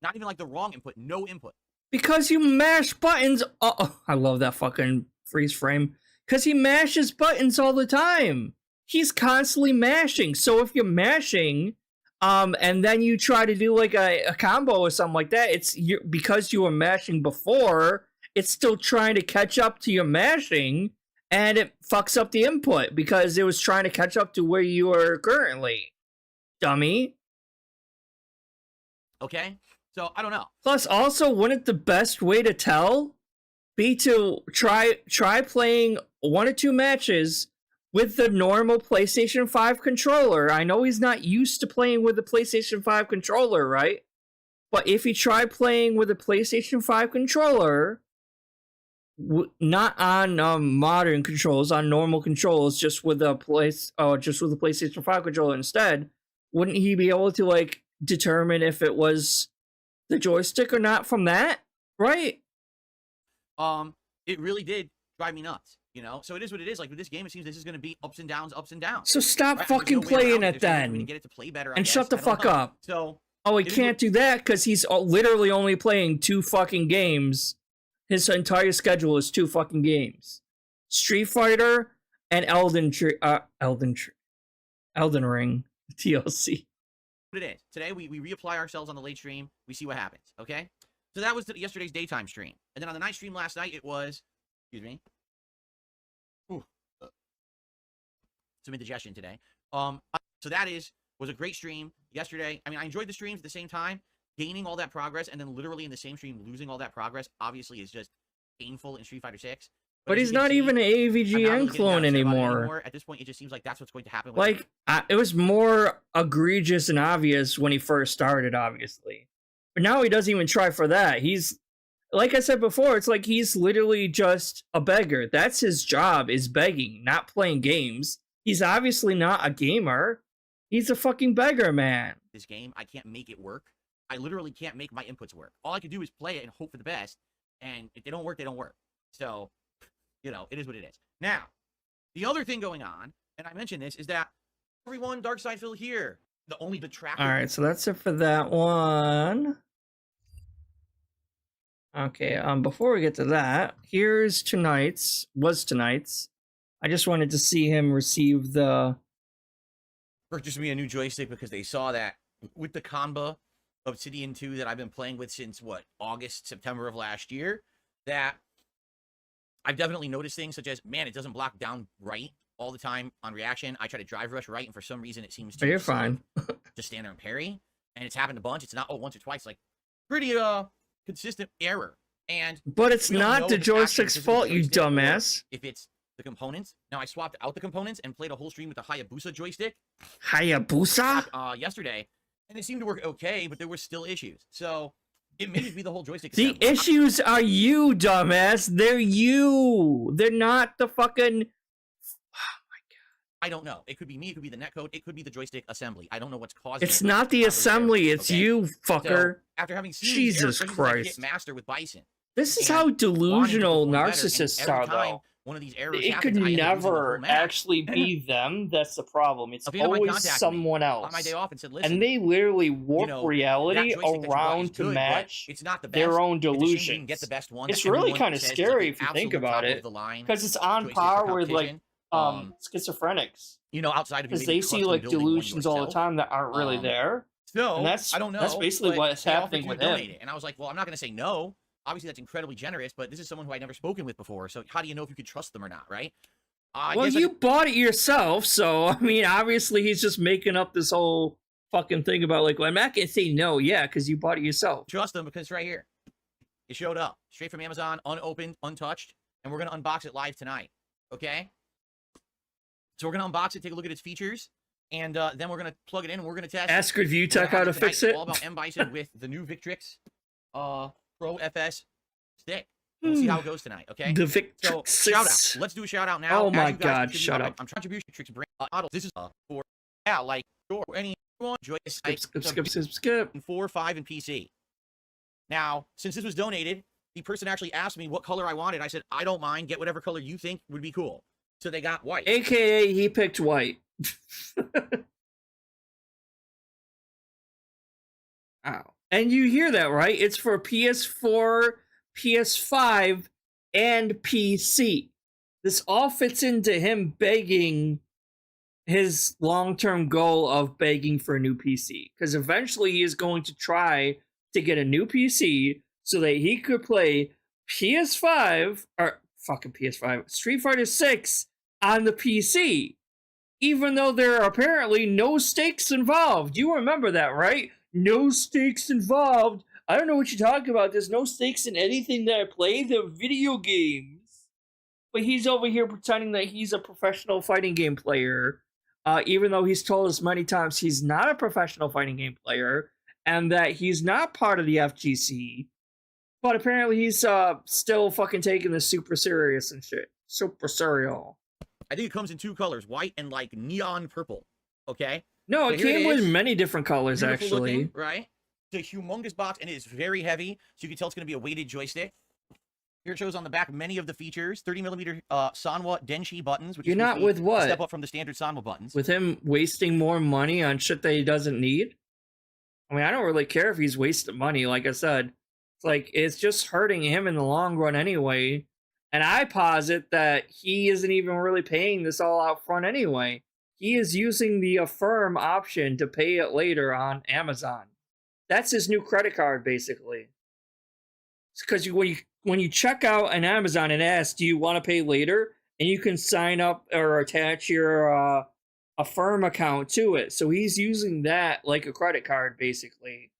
Not even like the wrong input. No input. Because you mash buttons. Oh, I love that fucking freeze frame. Because he mashes buttons all the time. He's constantly mashing. So if you're mashing, and then you try to do like a combo or something like that, because you were mashing before, it's still trying to catch up to your mashing, and it fucks up the input because it was trying to catch up to where you are currently. Dummy. Okay? So, I don't know. Plus, also, wouldn't the best way to tell be to try playing 1 or 2 matches with the normal PlayStation 5 controller? I know he's not used to playing with the PlayStation 5 controller, right? But if you try playing with a PlayStation 5 controller, not on modern controls, on normal controls, just with the PlayStation 5 controller instead, wouldn't he be able to like determine if it was the joystick or not from that, right? It really did drive me nuts, you know? So it is what it is. Like with this game, it seems this is going to be ups and downs, ups and downs. So stop right? fucking playing it then. Get it to play better, and shut the fuck up. So, oh, he can't do that because he's literally only playing 2 fucking games. His entire schedule is 2 fucking games. Street Fighter and Elden Ring TLC. What it is. Today, we reapply ourselves on the late stream. We see what happens, okay? So that was yesterday's daytime stream. And then on the night stream last night, it was... Excuse me. Ooh. Some indigestion today. So that was a great stream yesterday. I mean, I enjoyed the streams at the same time. Gaining all that progress, and then literally in the same stream losing all that progress, obviously is just painful in Street Fighter 6. But he's not even an AVGN clone anymore. At this point, it just seems like that's what's going to happen. Like, it was more egregious and obvious when he first started, obviously. But now he doesn't even try for that. He's, like I said before, it's like he's literally just a beggar. That's his job, is begging, not playing games. He's obviously not a gamer. He's a fucking beggar, man. This game, I can't make it work. I literally can't make my inputs work. All I can do is play it and hope for the best. And if they don't work, they don't work. So, you know, it is what it is. Now, the other thing going on, and I mentioned this, is that everyone, darksydephil here, the only detractor. All right, so that's it for that one. Okay, before we get to that, here's tonight's. I just wanted to see him receive the... Purchased me a new joystick because they saw that with the combo Obsidian 2 that I've been playing with since, what, August, September of last year, that I've definitely noticed things such as, man, it doesn't block down right all the time on reaction. I try to drive rush right, and for some reason it seems to... You're fine. Just stand there and parry, and it's happened a bunch. It's not, once or twice, like, pretty, consistent error. But it's not the joystick's fault, you dumbass. If it's the components. Now, I swapped out the components and played a whole stream with the Hayabusa joystick. Hayabusa? Yesterday. And it seemed to work okay, but there were still issues. So, it may be the whole joystick. The issues are you, dumbass. They're you. They're not the fucking... Oh my god. I don't know. It could be me. It could be the netcode. It could be the joystick assembly. I don't know what's causing it. It's not the assembly. It's you, fucker. So, after having seen Jesus Christ. Get master with Bison. This is how delusional narcissists are, though. One of these errors it could never actually be them. That's the problem. It's always someone else. On my day off and said, listen, and they literally warp reality around to match their own delusions. Get the best one. It's really kind of scary if you think about it, because it's on par with like schizophrenics. You know, outside of because they see like delusions all the time that aren't really there. So and that's, I don't know. That's basically what's happening with him. And I was like, well, I'm not going to say no. Obviously, that's incredibly generous, but this is someone who I'd never spoken with before, so how do you know if you could trust them or not, right? Well, you bought it yourself, so, I mean, obviously he's just making up this whole fucking thing about like, well, I'm not gonna say no, yeah, because you bought it yourself. Trust them because it's right here. It showed up straight from Amazon, unopened, untouched, and we're gonna unbox it live tonight. Okay? So we're gonna unbox it, take a look at its features, and then we're gonna plug it in and we're gonna test it. Ask Review Tech how to fix it. All about M Bison with the new Victrix Pro FS stick. We'll see how it goes tonight, okay? The Victrix. So shout out. Let's do a shout out now. Oh As my you guys god, contribute, shut up. I'm contribution Victrix brand model. This is for like sure anyone enjoy Skip. 4, 5, and PC. Now, since this was donated, the person actually asked me what color I wanted. I said, I don't mind. Get whatever color you think would be cool. So they got white. AKA, he picked white. Ow. And you hear that, right? It's for PS4, PS5, and PC. This all fits into him begging his long-term goal of begging for a new PC. Because eventually he is going to try to get a new PC so that he could play PS5, or fucking PS5, Street Fighter 6 on the PC. Even though there are apparently no stakes involved. You remember that, right? No stakes involved. I don't know what you're talking about. There's no stakes in anything that I play. The video games. But he's over here pretending that he's a professional fighting game player. Even though he's told us many times he's not a professional fighting game player. And that he's not part of the FGC. But apparently he's still fucking taking this super serious and shit. Super serial. I think it comes in 2 colors, white and like neon purple. Okay? No, So it here came it with is. many different colors, Beautiful actually. looking, right? It's a humongous box, and it is very heavy, so you can tell it's going to be a weighted joystick. Here it shows on the back many of the features. 30mm Sanwa Denshi buttons, which You're is not with a what? step up from the standard Sanwa buttons. With him wasting more money on shit that he doesn't need? I mean, I don't really care if he's wasting money, like I said. It's like, it's just hurting him in the long run anyway. And I posit that he isn't even really paying this all out front anyway. He is using the Affirm option to pay it later on Amazon. That's his new credit card, basically. Because when you check out on Amazon and ask, do you want to pay later? And you can sign up or attach your Affirm account to it. So he's using that like a credit card, basically.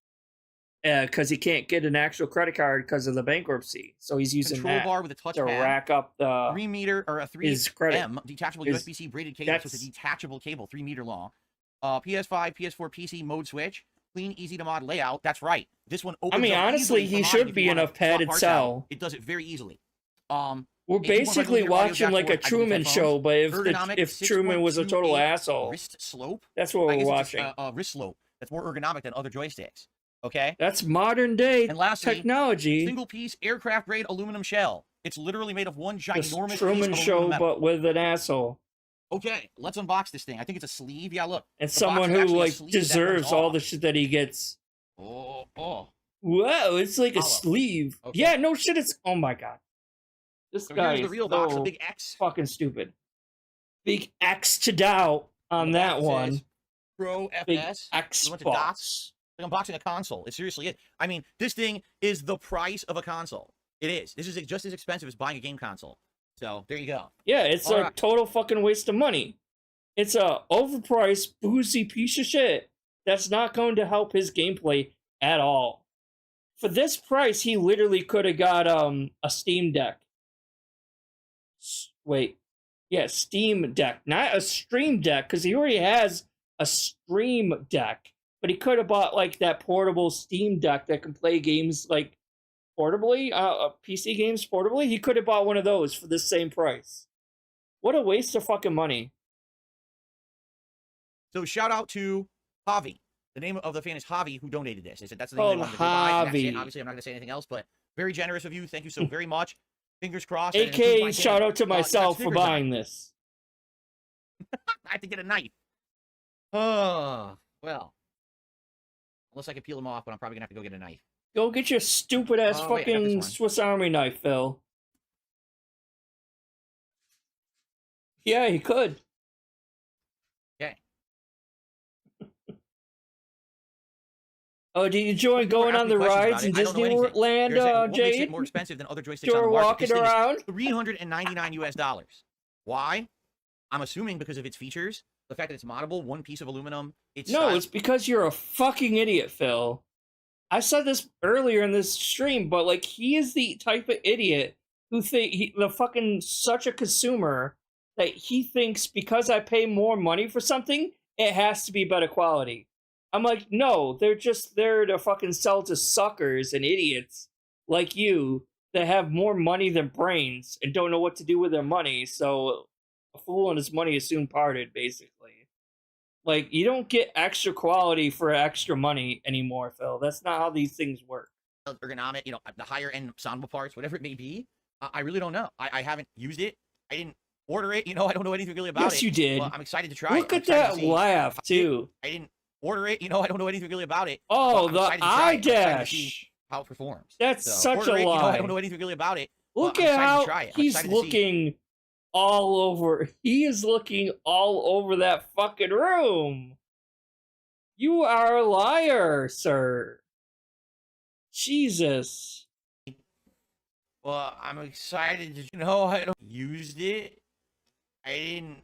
Because he can't get an actual credit card because of the bankruptcy. So he's using Control that bar with a touchpad. to rack up the 3-meter or a 3M detachable USB-C braided cable. So it's a detachable cable, 3-meter long. PS5, PS4, PC mode switch. Clean, easy to mod layout. That's right. This one opens. I mean, up honestly, easily he for modding should if be you in wanna a padded swap parts cell. out. It does it very easily. We're basically watching like a Truman show, but Ergonomic if Truman was a total 6.28 asshole. Wrist slope. That's what I we're guess watching. it's just, wrist slope. That's more ergonomic than other joysticks. Okay. That's modern day And lastly, technology. single piece aircraft grade aluminum shell. It's literally made of one The ginormous Truman piece of show, aluminum metal. but with an asshole. Okay, let's unbox this thing. I think it's a sleeve. Yeah, look. And The box someone is who actually a like sleeve that deserves comes all off. the shit that he gets. Oh. Whoa, it's like a Hollow. sleeve. Okay. Yeah, no shit. It's oh my god. This So guy here's the is real box, so the big X. fucking stupid. Big X to doubt on that It one. says Pro Big FS. X We went to box. dots. Like unboxing a console. It seriously is. I mean, this thing is the price of a console. It is. This is just as expensive as buying a game console. So there you go. Yeah, it's All a right. total fucking waste of money. It's a overpriced, boozy piece of shit that's not going to help his gameplay at all. For this price, he literally could have got a Steam Deck. Wait. Yeah, Steam Deck. Not a Stream Deck, because he already has a Stream Deck. But he could have bought like that portable Steam Deck that can play games like portably, PC games portably. He could have bought one of those for the same price. What a waste of fucking money. So shout out to Javi. The name of the fan is Javi, who donated this. They said that's the name Oh, they wanted to go by. And that's it. Javi. Obviously, I'm not going to say anything else, but very generous of you. Thank you so very much. Fingers crossed. and it AKA includes my shout channel. out to Next myself for figures on. buying this. I have to get a knife. Oh, well. Unless I can peel them off, but I'm probably going to have to go get a knife. Go get your stupid ass Oh, wait, I got this fucking one. Swiss Army knife, Phil. Yeah, he could. Okay. Oh, do you enjoy going on the rides in Disneyland, What makes it Jade? more expensive than other joysticks You're on the market? walking This thing is around? $399 US. Why? I'm assuming because of its features, the fact that it's moddable, one piece of aluminum. No, it's because you're a fucking idiot, Phil. I said this earlier in this stream, but like he is the type of idiot who the fucking such a consumer that he thinks because I pay more money for something, it has to be better quality. I'm like, no, they're just there to fucking sell to suckers and idiots like you that have more money than brains and don't know what to do with their money. So a fool and his money is soon parted, basically. Like, you don't get extra quality for extra money anymore, Phil. That's not how these things work. Ergonomic, you know, the higher end soundable parts, whatever it may be. I really don't know. I haven't used it. I didn't order it. You know, I don't know anything really about it. Yes, you did. Well, I'm excited to try it. Look at that laugh, too. I didn't order it. You know, I don't know anything really about it. Oh, the eye dash. How it performs. That's such a lie. You know, I don't know anything really about it. Look at how he's looking all over. He is looking all over that fucking room. You are a liar, sir. Jesus. Well, I'm excited to, you know, I don't used it. I didn't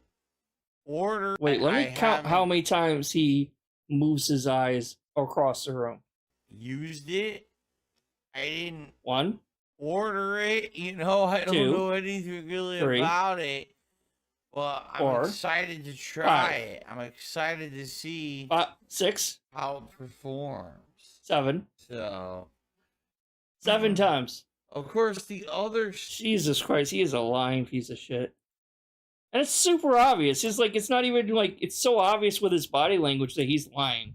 order. Wait, let me count how many times he moves his eyes across the room. Used it. I didn't 1 order it. You know, I don't 2 know anything really 3 about it. Well, I'm 4 excited to try 5 it. I'm excited to see 6 how it performs. 7 So 7 times. Of course, the other. Jesus Christ, he is a lying piece of shit. And it's super obvious. It's like, it's not even like, it's so obvious with his body language that he's lying.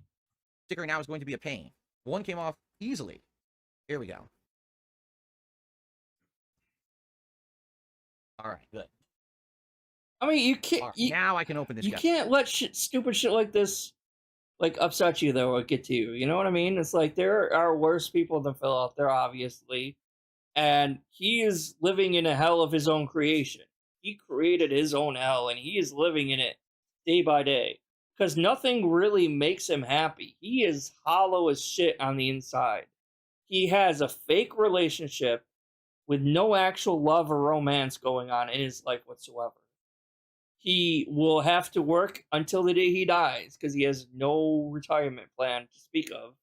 Sticker now is going to be a pain. One came off easily. Here we go. All right, good. I mean, you can't. Right, now I can open this. You can't let stupid shit like this, like, upset you though, or get to you. You know what I mean? It's like there are worse people than Phil out there, obviously, and he is living in a hell of his own creation. He created his own hell, and he is living in it day by day. Because nothing really makes him happy. He is hollow as shit on the inside. He has a fake relationship with no actual love or romance going on in his life whatsoever. He will have to work until the day he dies because he has no retirement plan to speak of.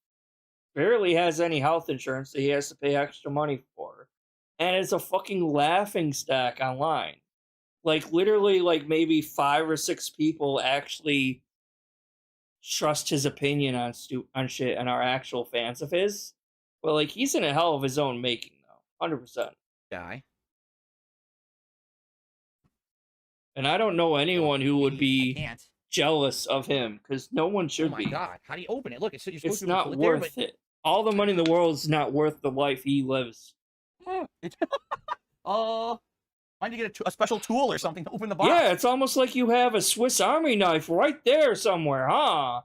Barely has any health insurance that he has to pay extra money for. And it's a fucking laughing stock online. Like, literally, like, maybe 5 or 6 people actually trust his opinion on shit and are actual fans of his. But, like, he's in a hell of his own making, though. 100%. Die. And I don't know anyone who would be jealous of him, because no one should be. Oh my god, how do you open it? Look, it's It's not worth it. All the money in the world is not worth the life he lives. I need to get a special tool or something to open the box. Yeah, it's almost like you have a Swiss Army knife right there somewhere, huh?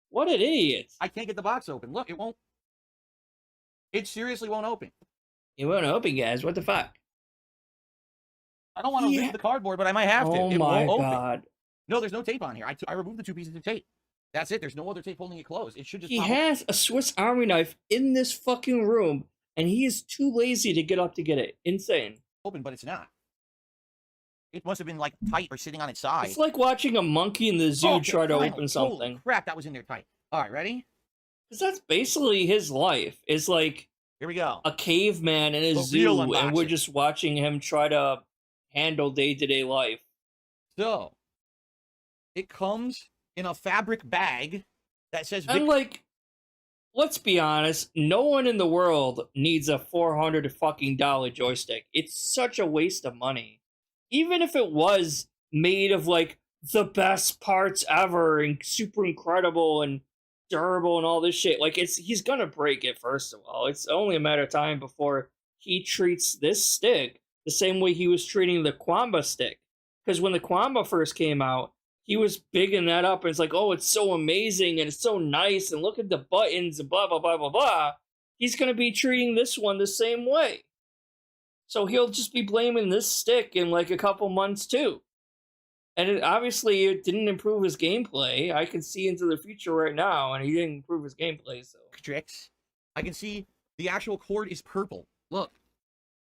What an idiot. I can't get the box open. Look, it won't. It seriously won't open. It won't open, guys. What the fuck? I don't want to leave the cardboard, but I might have to. Oh it my won't god. Open. No, there's no tape on here. I removed the 2 pieces of tape. That's it. There's no other tape holding it closed. It should just. He has a Swiss Army knife in this fucking room, and he is too lazy to get up to get it. Insane. Open, but it's not. It must have been like tight or sitting on its side. It's like watching a monkey in the zoo try to open something. Holy crap, that was in there tight. All right, ready? Because that's basically his life. It's like here we go. A caveman in a zoo, and we're just watching him try to handle day-to-day life. So, it comes in a fabric bag that says... And like, let's be honest, no one in the world needs a $400 fucking joystick. It's such a waste of money. Even if it was made of like the best parts ever and super incredible and durable and all this shit, like he's gonna break it. First of all, it's only a matter of time before he treats this stick the same way he was treating the Quamba stick. Because when the Quamba first came out, he was bigging that up and it's like, oh, it's so amazing and it's so nice and look at the buttons and blah blah blah blah blah. He's gonna be treating this one the same way. So he'll just be blaming this stick in like a couple months too. And obviously it didn't improve his gameplay. I can see into the future right now, and he didn't improve his gameplay, so. Tricks. I can see the actual cord is purple. Look.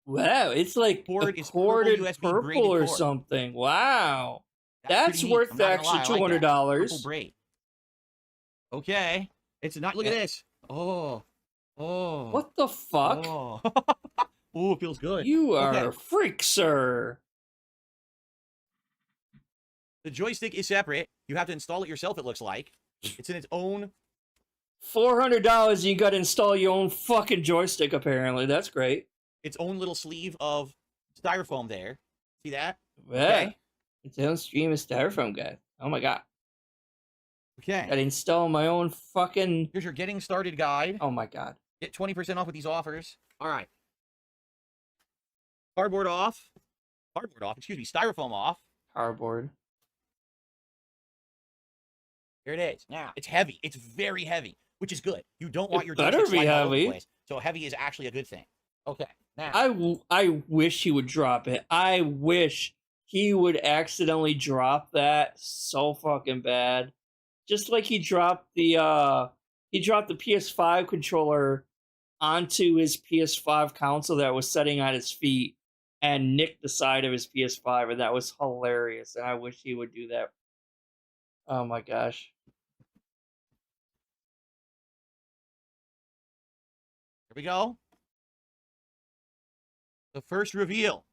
Wow, it's like cord is corded purple or something. Wow. That's pretty neat. worth I'm not the gonna lie, extra I like that. $200. Purple braid. Okay. It's not. Look at this. Oh. Oh. What the fuck? Oh. Ooh, it feels good. You are Okay. a freak, sir. The joystick is separate. You have to install it yourself, it looks like. It's in its own... $400, you gotta install your own fucking joystick, apparently. That's great. its own little sleeve of styrofoam there. See that? Yeah. Okay. It's own stream of styrofoam, guy. Oh my god. Okay. Gotta install my own fucking... Here's your getting started guide. Oh my god. Get 20% off with these offers. All right. Cardboard off. Cardboard off. Excuse me. Styrofoam off. Cardboard. Here it is. Now, it's heavy. It's very heavy, which is good. You don't want your better joystick be sliding all over the heavy. place. So heavy is actually a good thing. Okay. Now. I wish he would drop it. I wish he would accidentally drop that so fucking bad. Just like he dropped the PS5 controller onto his PS5 console that was sitting at his feet and nicked the side of his PS5, and that was hilarious. And I wish he would do that. Oh my gosh. Here we go. The first reveal.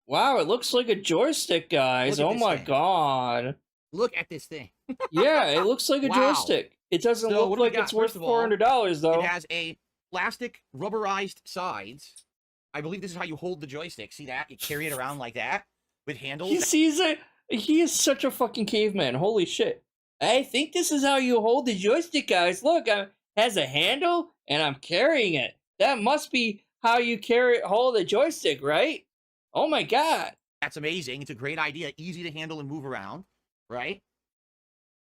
Wow, it looks like a joystick, guys. Look at Oh this my thing. god. Look at this thing. Yeah, it looks like a Wow. joystick. It doesn't So look what do we like got? it's worth First of all, $400 though. It has a plastic rubberized sides. I believe this is how you hold the joystick. See that? You carry it around like that with handles. He sees it. He is such a fucking caveman. Holy shit. I think this is how you hold the joystick, guys. Look, it has a handle and I'm carrying it. That must be how you hold a joystick, right? Oh my god. That's amazing. It's a great idea. Easy to handle and move around, right?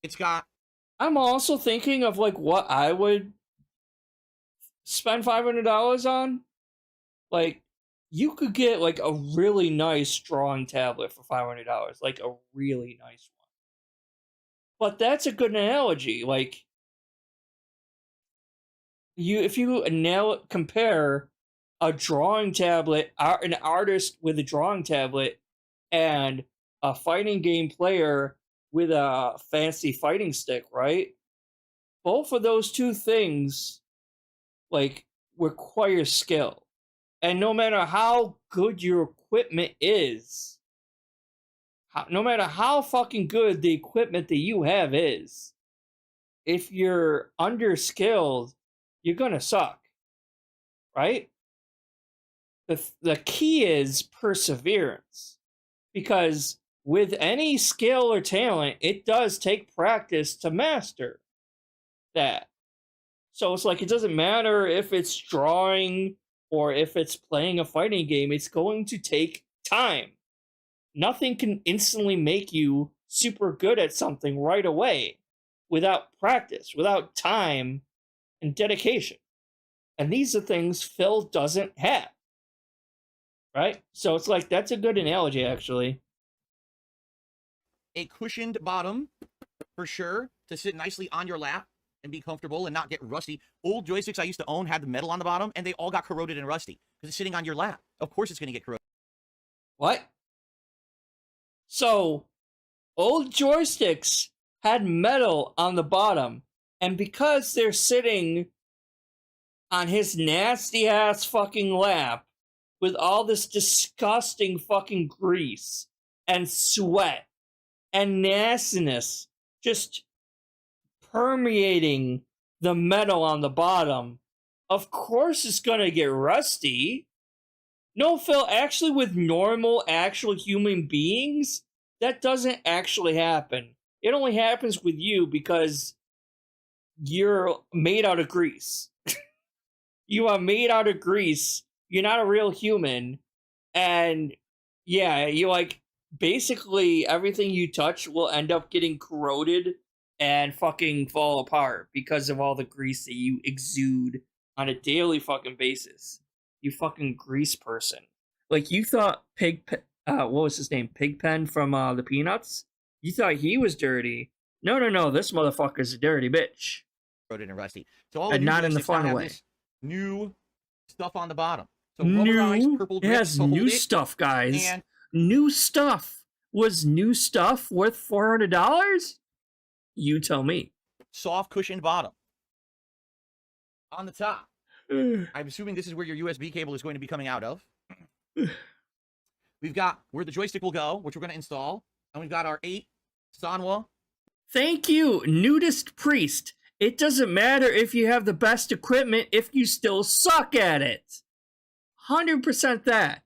It's got... I'm also thinking of like what I would spend $500 on. Like, you could get like a really nice strong tablet for $500, like a really nice one. But that's a good analogy. Like, if you compare a drawing tablet, an artist with a drawing tablet, and a fighting game player with a fancy fighting stick, right? Both of those two things, like, require skill. And no matter how good your equipment is, no matter how fucking good the equipment that you have is, if you're underskilled, you're gonna suck, right? The key is perseverance. Because with any skill or talent, it does take practice to master that. So it's like, it doesn't matter if it's drawing or if it's playing a fighting game, it's going to take time. Nothing can instantly make you super good at something right away without practice, without time and dedication. And these are things Phil doesn't have. Right? So it's like, that's a good analogy, actually. A cushioned bottom, for sure, to sit nicely on your lap and be comfortable and not get rusty. Old joysticks I used to own had the metal on the bottom, and they all got corroded and rusty because it's sitting on your lap. Of course it's going to get corroded. What? So, old joysticks had metal on the bottom, and because they're sitting on his nasty-ass fucking lap with all this disgusting fucking grease and sweat and nastiness just permeating the metal on the bottom, of course it's gonna get rusty. No, Phil, actually with normal, actual human beings, that doesn't actually happen. It only happens with you because you're made out of grease. You are made out of grease. You're not a real human. And yeah, you like, basically everything you touch will end up getting corroded and fucking fall apart because of all the grease that you exude on a daily fucking basis. You fucking grease person. Like, you thought what was his name? Pigpen from the Peanuts? You thought he was dirty. No, this motherfucker's a dirty bitch. Corroded and rusty. So all And the new not in the joysticks now fun have way. this new stuff on the bottom. So rubberized New. purple It grip has to hold new it, stuff, guys. and New stuff. Was new stuff worth $400? You tell me. soft cushioned bottom. On the top, I'm assuming this is where your USB cable is going to be coming out of. We've got where the joystick will go, which we're going to install. And we've got our 8 Sanwa. Thank you, nudist priest. It doesn't matter if you have the best equipment if you still suck at it. 100% that.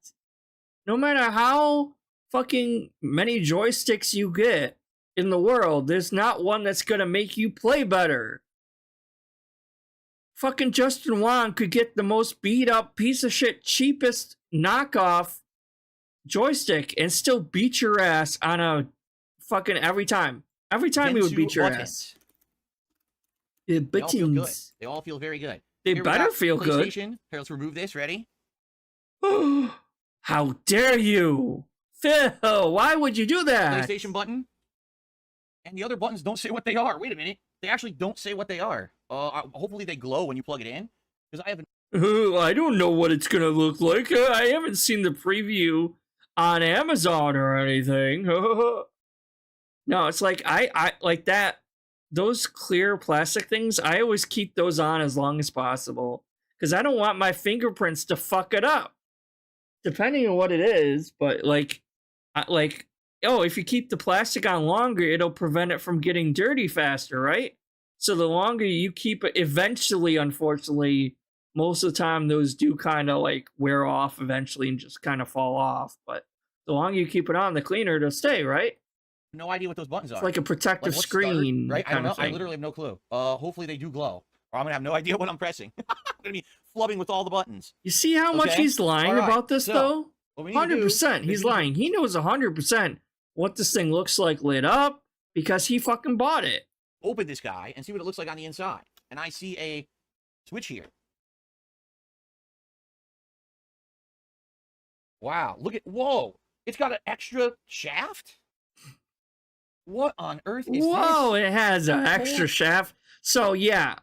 No matter how fucking many joysticks you get in the world, there's not one that's gonna make you play better. Fucking Justin Wong could get the most beat up piece of shit, cheapest knockoff joystick and still beat your ass on a fucking every time. Every time he would beat your ass. The They all feel good. buttons. They all feel very good. They Here we better got feel good. PlayStation. Here, let's remove this. Ready? How dare you? Phil, why would you do that? PlayStation button. And the other buttons don't say what they are. Wait a minute. They actually don't say what they are. Hopefully they glow when you plug it in. Because I haven't... I don't know what it's gonna look like. I haven't seen the preview on Amazon or anything. No, it's like I like that. Those clear plastic things, I always keep those on as long as possible. Because I don't want my fingerprints to fuck it up. Depending on what it is, but if you keep the plastic on longer, it'll prevent it from getting dirty faster, right? So the longer you keep it, eventually, unfortunately, most of the time those do kind of like wear off eventually and just kind of fall off. But the longer you keep it on, the cleaner it'll stay, right? No idea what those buttons are. It's like a protective Like, what's starter, screen, right? I don't know. I thing. literally have no clue. Hopefully they do glow, or I'm gonna have no idea what I'm pressing. I'm gonna be flubbing with all the buttons. You see how much Okay. he's lying All right. about this, So, though? what we need to do 100%. is He's we need to- lying. He knows 100% what this thing looks like lit up because he fucking bought it. Open this guy and see what it looks like on the inside. And I see a switch here. Wow, look at, whoa, it's got an extra shaft? What on earth is Whoa, this? it has an extra shaft. So yeah,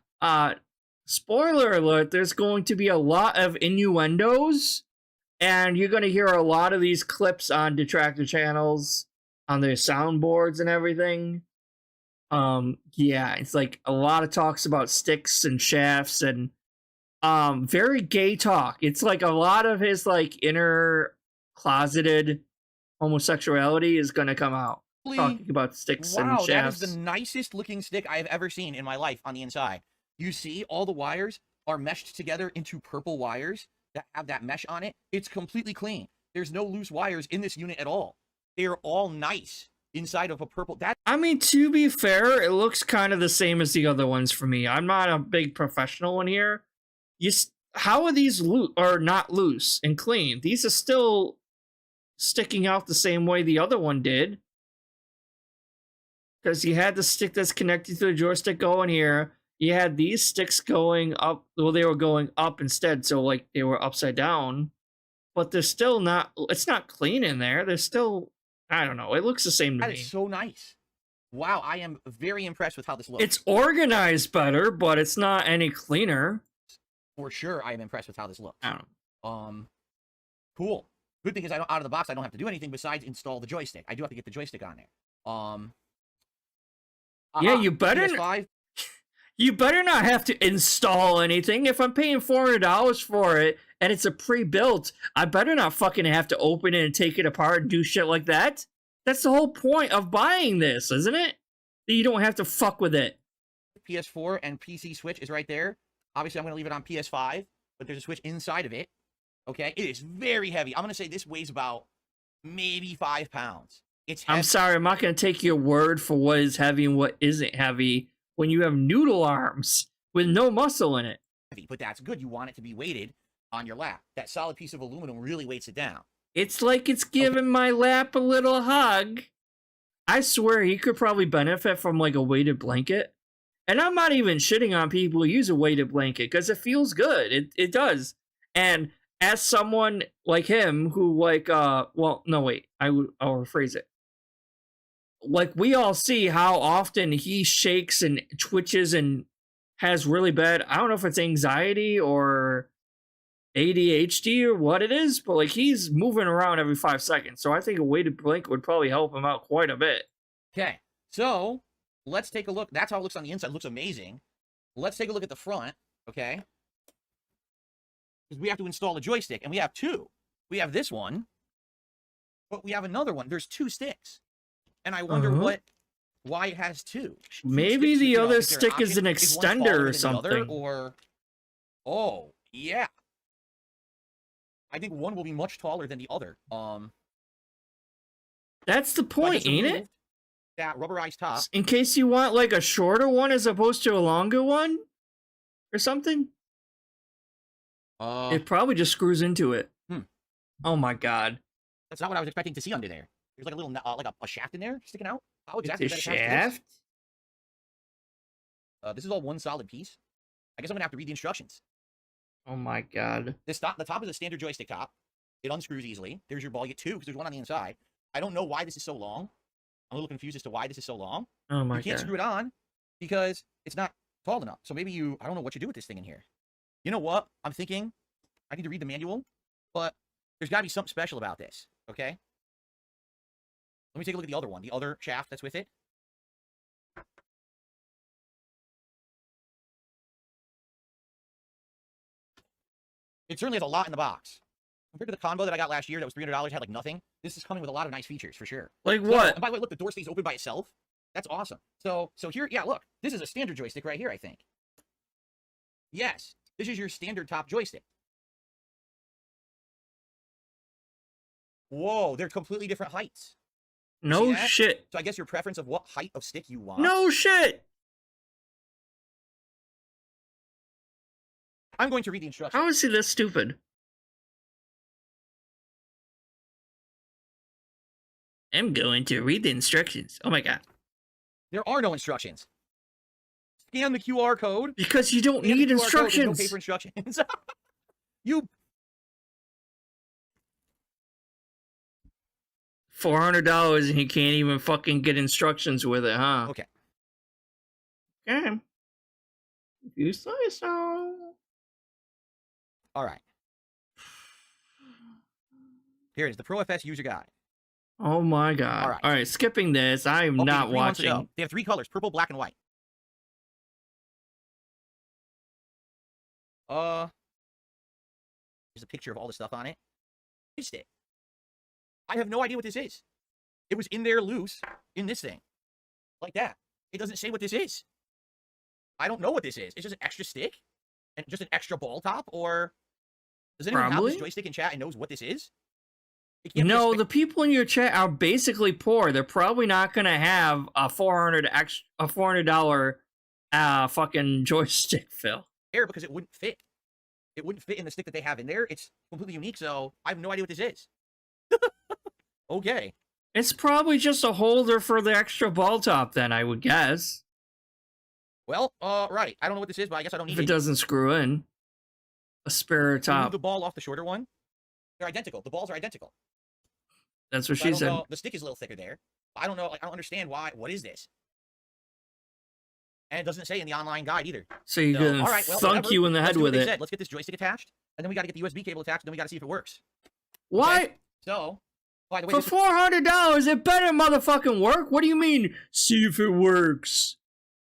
spoiler alert, there's going to be a lot of innuendos, and you're going to hear a lot of these clips on Detractor channels, on their soundboards and everything. Yeah, it's like a lot of talks about sticks and shafts and very gay talk. It's like a lot of his like inner closeted homosexuality is going to come out. Talking about sticks and Wow, that is shafts. the nicest looking stick I have ever seen in my life on the inside. You see, all the wires are meshed together into purple wires that have that mesh on it. It's completely clean. There's no loose wires in this unit at all. They're all nice inside of a purple. I mean, to be fair, it looks kind of the same as the other ones for me. I'm not a big professional one here. How are these loose or not loose and clean? These are still sticking out the same way the other one did. Because you had the stick that's connected to the joystick going here. You had these sticks going up. Well, they were going up instead, so like they were upside down. But they're still not. It's not clean in there. They're still. I don't know. It looks the same to That me. is so nice. Wow, I am very impressed with how this looks. It's organized better, but it's not any cleaner. For sure, I am impressed with how this looks. I don't know. Cool. Good thing is, out of the box, I don't have to do anything besides install the joystick. I do have to get the joystick on there. Yeah, you better. PS5. You better not have to install anything. If I'm paying $400 for it and it's a pre-built, I better not fucking have to open it and take it apart and do shit like that. That's the whole point of buying this, isn't it? That you don't have to fuck with it. PS4 and PC switch is right there. Obviously, I'm going to leave it on PS5, but there's a switch inside of it. Okay, it is very heavy. I'm going to say this weighs about maybe 5 pounds. It's heavy. I'm sorry, I'm not going to take your word for what is heavy and what isn't heavy when you have noodle arms with no muscle in it. But that's good. You want it to be weighted on your lap. That solid piece of aluminum really weights it down. It's like it's giving my lap a little hug. I swear he could probably benefit from like a weighted blanket. And I'm not even shitting on people who use a weighted blanket because it feels good. It does. And as someone like him who like, well, no, wait, I'll rephrase it. Like we all see how often he shakes and twitches and has really bad, I don't know if it's anxiety or ADHD or what it is, but like he's moving around every 5 seconds. So I think a weighted blink would probably help him out quite a bit. Okay, so let's take a look. That's how it looks on the inside. It looks amazing. Let's take a look at the front, okay? Because we have to install a joystick, and we have two. We have this one, but we have another one. There's two sticks. And I wonder why it has two. Maybe sticks, the you know, other is there an stick is option? an Is one taller extender or than the other, something. or, oh, yeah. I think one will be much taller than the other. That's the so I point, just ain't it? removed that rubberized top. In case you want like a shorter one as opposed to a longer one or something. It probably just screws into it. Oh my god. That's not what I was expecting to see under there. There's like a little, like a shaft in there sticking out. How exactly It's a does that attach to this? shaft? This is all one solid piece. I guess I'm gonna have to read the instructions. Oh my god. The top is a standard joystick top. It unscrews easily. There's your ball. You get two because there's one on the inside. I don't know why this is so long. I'm a little confused as to why this is so long. Oh my You can't god. screw it on because it's not tall enough. So maybe I don't know what you do with this thing in here. You know what? I'm thinking I need to read the manual, but there's got to be something special about this, okay? Let me take a look at the other one, the other shaft that's with it. It certainly has a lot in the box. Compared to the combo that I got last year that was $300, had like nothing. This is coming with a lot of nice features for sure. Like So, what? and by the way, look, the door stays open by itself. That's awesome. So here, yeah, look, this is a standard joystick right here, I think. Yes, this is your standard top joystick. Whoa, they're completely different heights. No See that? shit. So I guess your preference of what height of stick you want. No shit. I'm going to read the instructions. How is he this stupid? I'm going to read the instructions. Oh my god. There are no instructions. Scan the QR code. Because you don't Scan the need QR code, there's instructions. no paper instructions. You $400 and he can't even fucking get instructions with it, huh? okay? Okay. If you say so. All right. Here it is, the Pro FS user guide. Oh my god. All right. Alright, skipping this. I am Okay, not 3 months ago. watching. They have 3 colors: purple, black, and white. There's a picture of all the stuff on it. What is it? I have no idea what this is. It was in there loose in this thing, like that. It doesn't say what this is. I don't know what this is. It's just an extra stick and just an extra ball top, or does anyone have Probably. this joystick in chat and knows what this is? It can't be a No, stick. the people in your chat are basically poor. They're probably not gonna have a $400 fucking joystick, Phil. Air because it wouldn't fit. It wouldn't fit in the stick that they have in there. It's completely unique, so I have no idea what this is. Okay. It's probably just a holder for the extra ball top, then I would guess. Well, right. I don't know what this is, but I guess I don't need If it doesn't screw in. A spare Remove top. the ball off the shorter one. They're identical. The balls are identical. That's what So I she don't said. know. The stick is a little thicker there. I don't know. Like, I don't understand why. What is this? And it doesn't say in the online guide either. So you're So, gonna all right, well, thunk whatever. you in the Let's head do what with they it. said. Let's get this joystick attached, and then we got to get the USB cable attached, and then we got to see if it works. What? So, by the way, For this is- $400, it better motherfucking work? What do you mean, see if it works?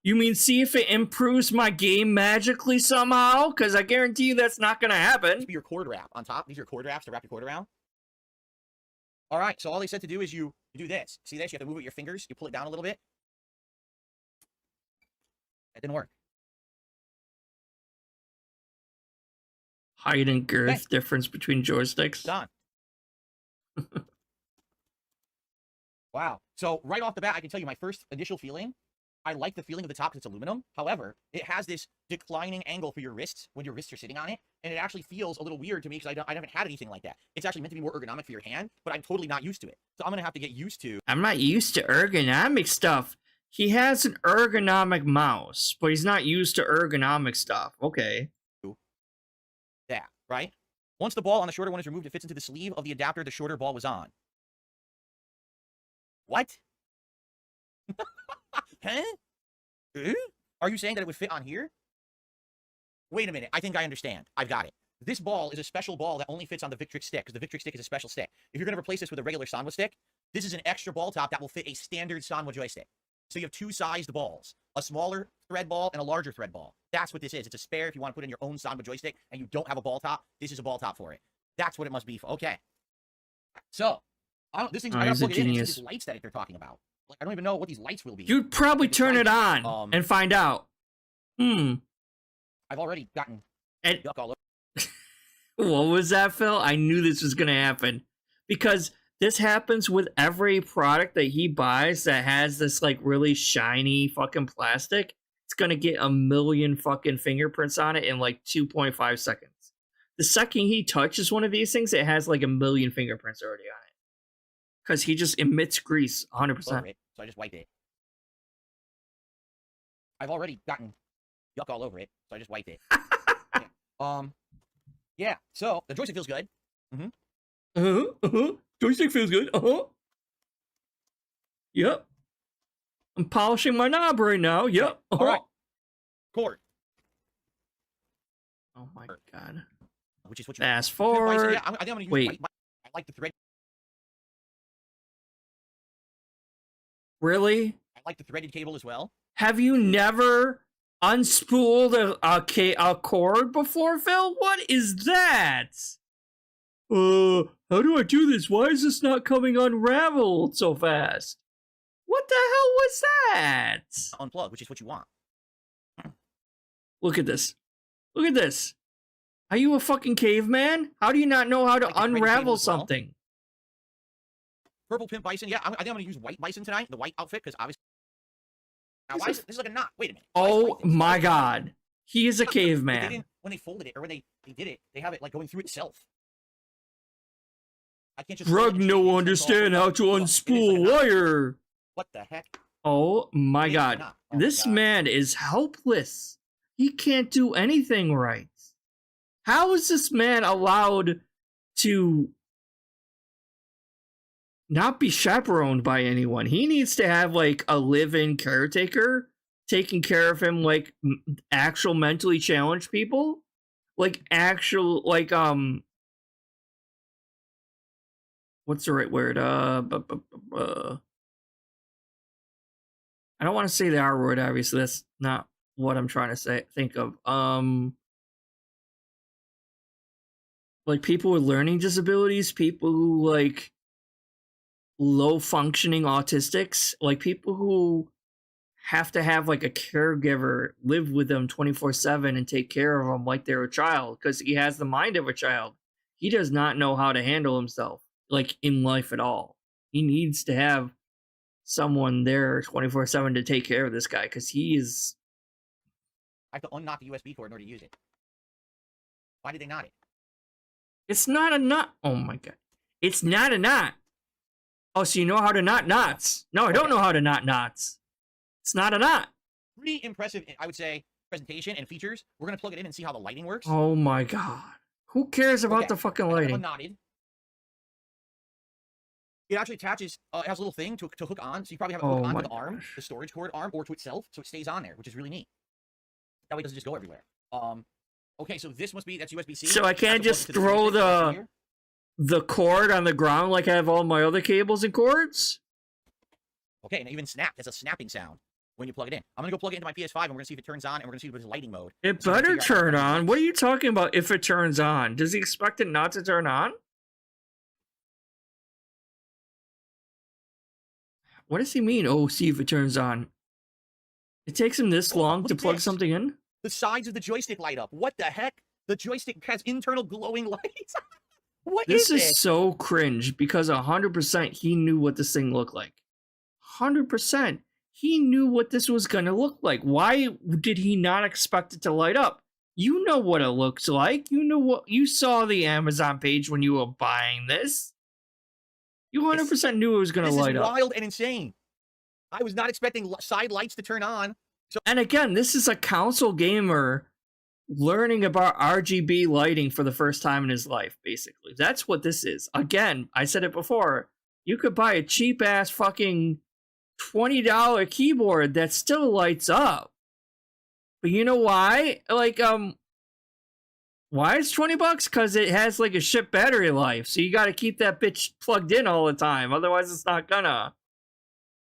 You mean see if it improves my game magically somehow? Because I guarantee you that's not gonna happen. be your cord wrap on top. These are cord wraps to wrap your cord around. All right, so all they said to do is you do this. See this? You have to move it with your fingers. You pull it down a little bit. That didn't work. Height and girth Okay. difference between joysticks. Done. Wow. So right off the bat, I can tell you my first initial feeling. I like the feeling of the top because it's aluminum. However, it has this declining angle for your wrists when your wrists are sitting on it, and it actually feels a little weird to me because I haven't had anything like that. It's actually meant to be more ergonomic for your hand, but I'm totally not used to it. So I'm gonna have to get used to. I'm not used to ergonomic stuff. He has an ergonomic mouse, but he's not used to ergonomic stuff. Okay. That, right? Once the ball on the shorter one is removed, it fits into the sleeve of the adapter the shorter ball was on. What? Huh? Are you saying that it would fit on here? Wait a minute. I think I understand. I've got it. This ball is a special ball that only fits on the Victrix stick, because the Victrix stick is a special stick. If you're going to replace this with a regular Sanwa stick, this is an extra ball top that will fit a standard Sanwa joystick. So you have two sized balls, a smaller thread ball and a larger thread ball. That's what this is. It's a spare if you want to put in your own Sanwa joystick and you don't have a ball top. This is a ball top for it. That's what it must be for. Okay. So, this thing's, I gotta plug it in. It's these lights that they're talking about. Like, I don't even know what these lights will be. You'd probably turn it on and find out. I've already gotten yuck all over. What was that, Phil? I knew this was going to happen. Because this happens with every product that he buys that has this, like, really shiny fucking plastic. It's going to get a million fucking fingerprints on it in, like, 2.5 seconds. The second he touches one of these things, it has, like, a million fingerprints already on it. Because he just emits grease 100%. So I just wiped it. I've already gotten yuck all over it, so I just wiped it. Yeah, so the joystick feels good. Joystick feels good. Yep. I'm polishing my knob right now. Yep. All right. Cord. Oh my god. Which is what you fast forward. Yeah, I think I'm gonna use Wait. I like the thread. Really? I like the threaded cable as well. Have you never unspooled a cord before, Phil? What is that? How do I do this? Why is this not coming unraveled so fast? What the hell was that? Unplug, which is what you want. Look at this. Look at this. Are you a fucking caveman? How do you not know how to unravel something? Purple Pimp Bison. Yeah, I think I'm going to use White Bison tonight, the white outfit, because obviously... Now, why is this is like a knot? Wait a minute. Oh my god. He is a caveman. When they folded it, or when they did it, they have it like going through itself. I can't just... Drug no understand how to unspool wire. What the heck? Oh my god. This man is helpless. He can't do anything right. How is this man allowed to not be chaperoned by anyone? He needs to have like a live-in caretaker taking care of him, like actual mentally challenged people, like actual, like what's the right word? I don't want to say the R word. Obviously, that's not what I'm trying to think of. Like people with learning disabilities, people who like low functioning autistics, like people who have to have like a caregiver live with them 24/7 and take care of them like they're a child, because he has the mind of a child. He does not know how to handle himself like in life at all. He needs to have someone there 24/7 to take care of this guy, because he is... I have to unknot the USB cord in order to use it. Why did they knot it? It's not a knot. Oh my god. It's not a knot. Oh, so you know how to knot knots. No, I don't know how to knot knots. It's not a knot. Pretty impressive, I would say, presentation and features. We're going to plug it in and see how the lighting works. Oh my god. Who cares about the fucking lighting? Unknotted. It actually attaches, it has a little thing to hook on, so you probably have it hooked onto the arm, the storage cord arm, or to itself, so it stays on there, which is really neat. That way it doesn't just go everywhere. Okay, so this must be, that's USB-C. So I can't just throw the cord on the ground like I have all my other cables and cords? Okay, and it even snapped. There's a snapping sound when you plug it in. I'm going to go plug it into my PS5, and we're going to see if it turns on, and we're going to see if it's lighting mode. It better turn on. What are you talking about if it turns on? Does he expect it not to turn on? What does he mean? Oh, see if it turns on. It takes him this long to plug something in? The sides of the joystick light up. What the heck? The joystick has internal glowing lights. What is this? This is so cringe, because 100% he knew what this thing looked like. 100%. He knew what this was going to look like. Why did he not expect it to light up? You know what it looks like. You know what you saw the Amazon page when you were buying this. You 100% knew it was going to light up. This is wild and insane. I was not expecting side lights to turn on. So, and again, this is a console gamer learning about RGB lighting for the first time in his life, basically. That's what this is. Again, I said it before. You could buy a cheap-ass fucking $20 keyboard that still lights up. But you know why? Like, Why is $20? Because it has like a shit battery life, so you got to keep that bitch plugged in all the time. Otherwise, it's not gonna.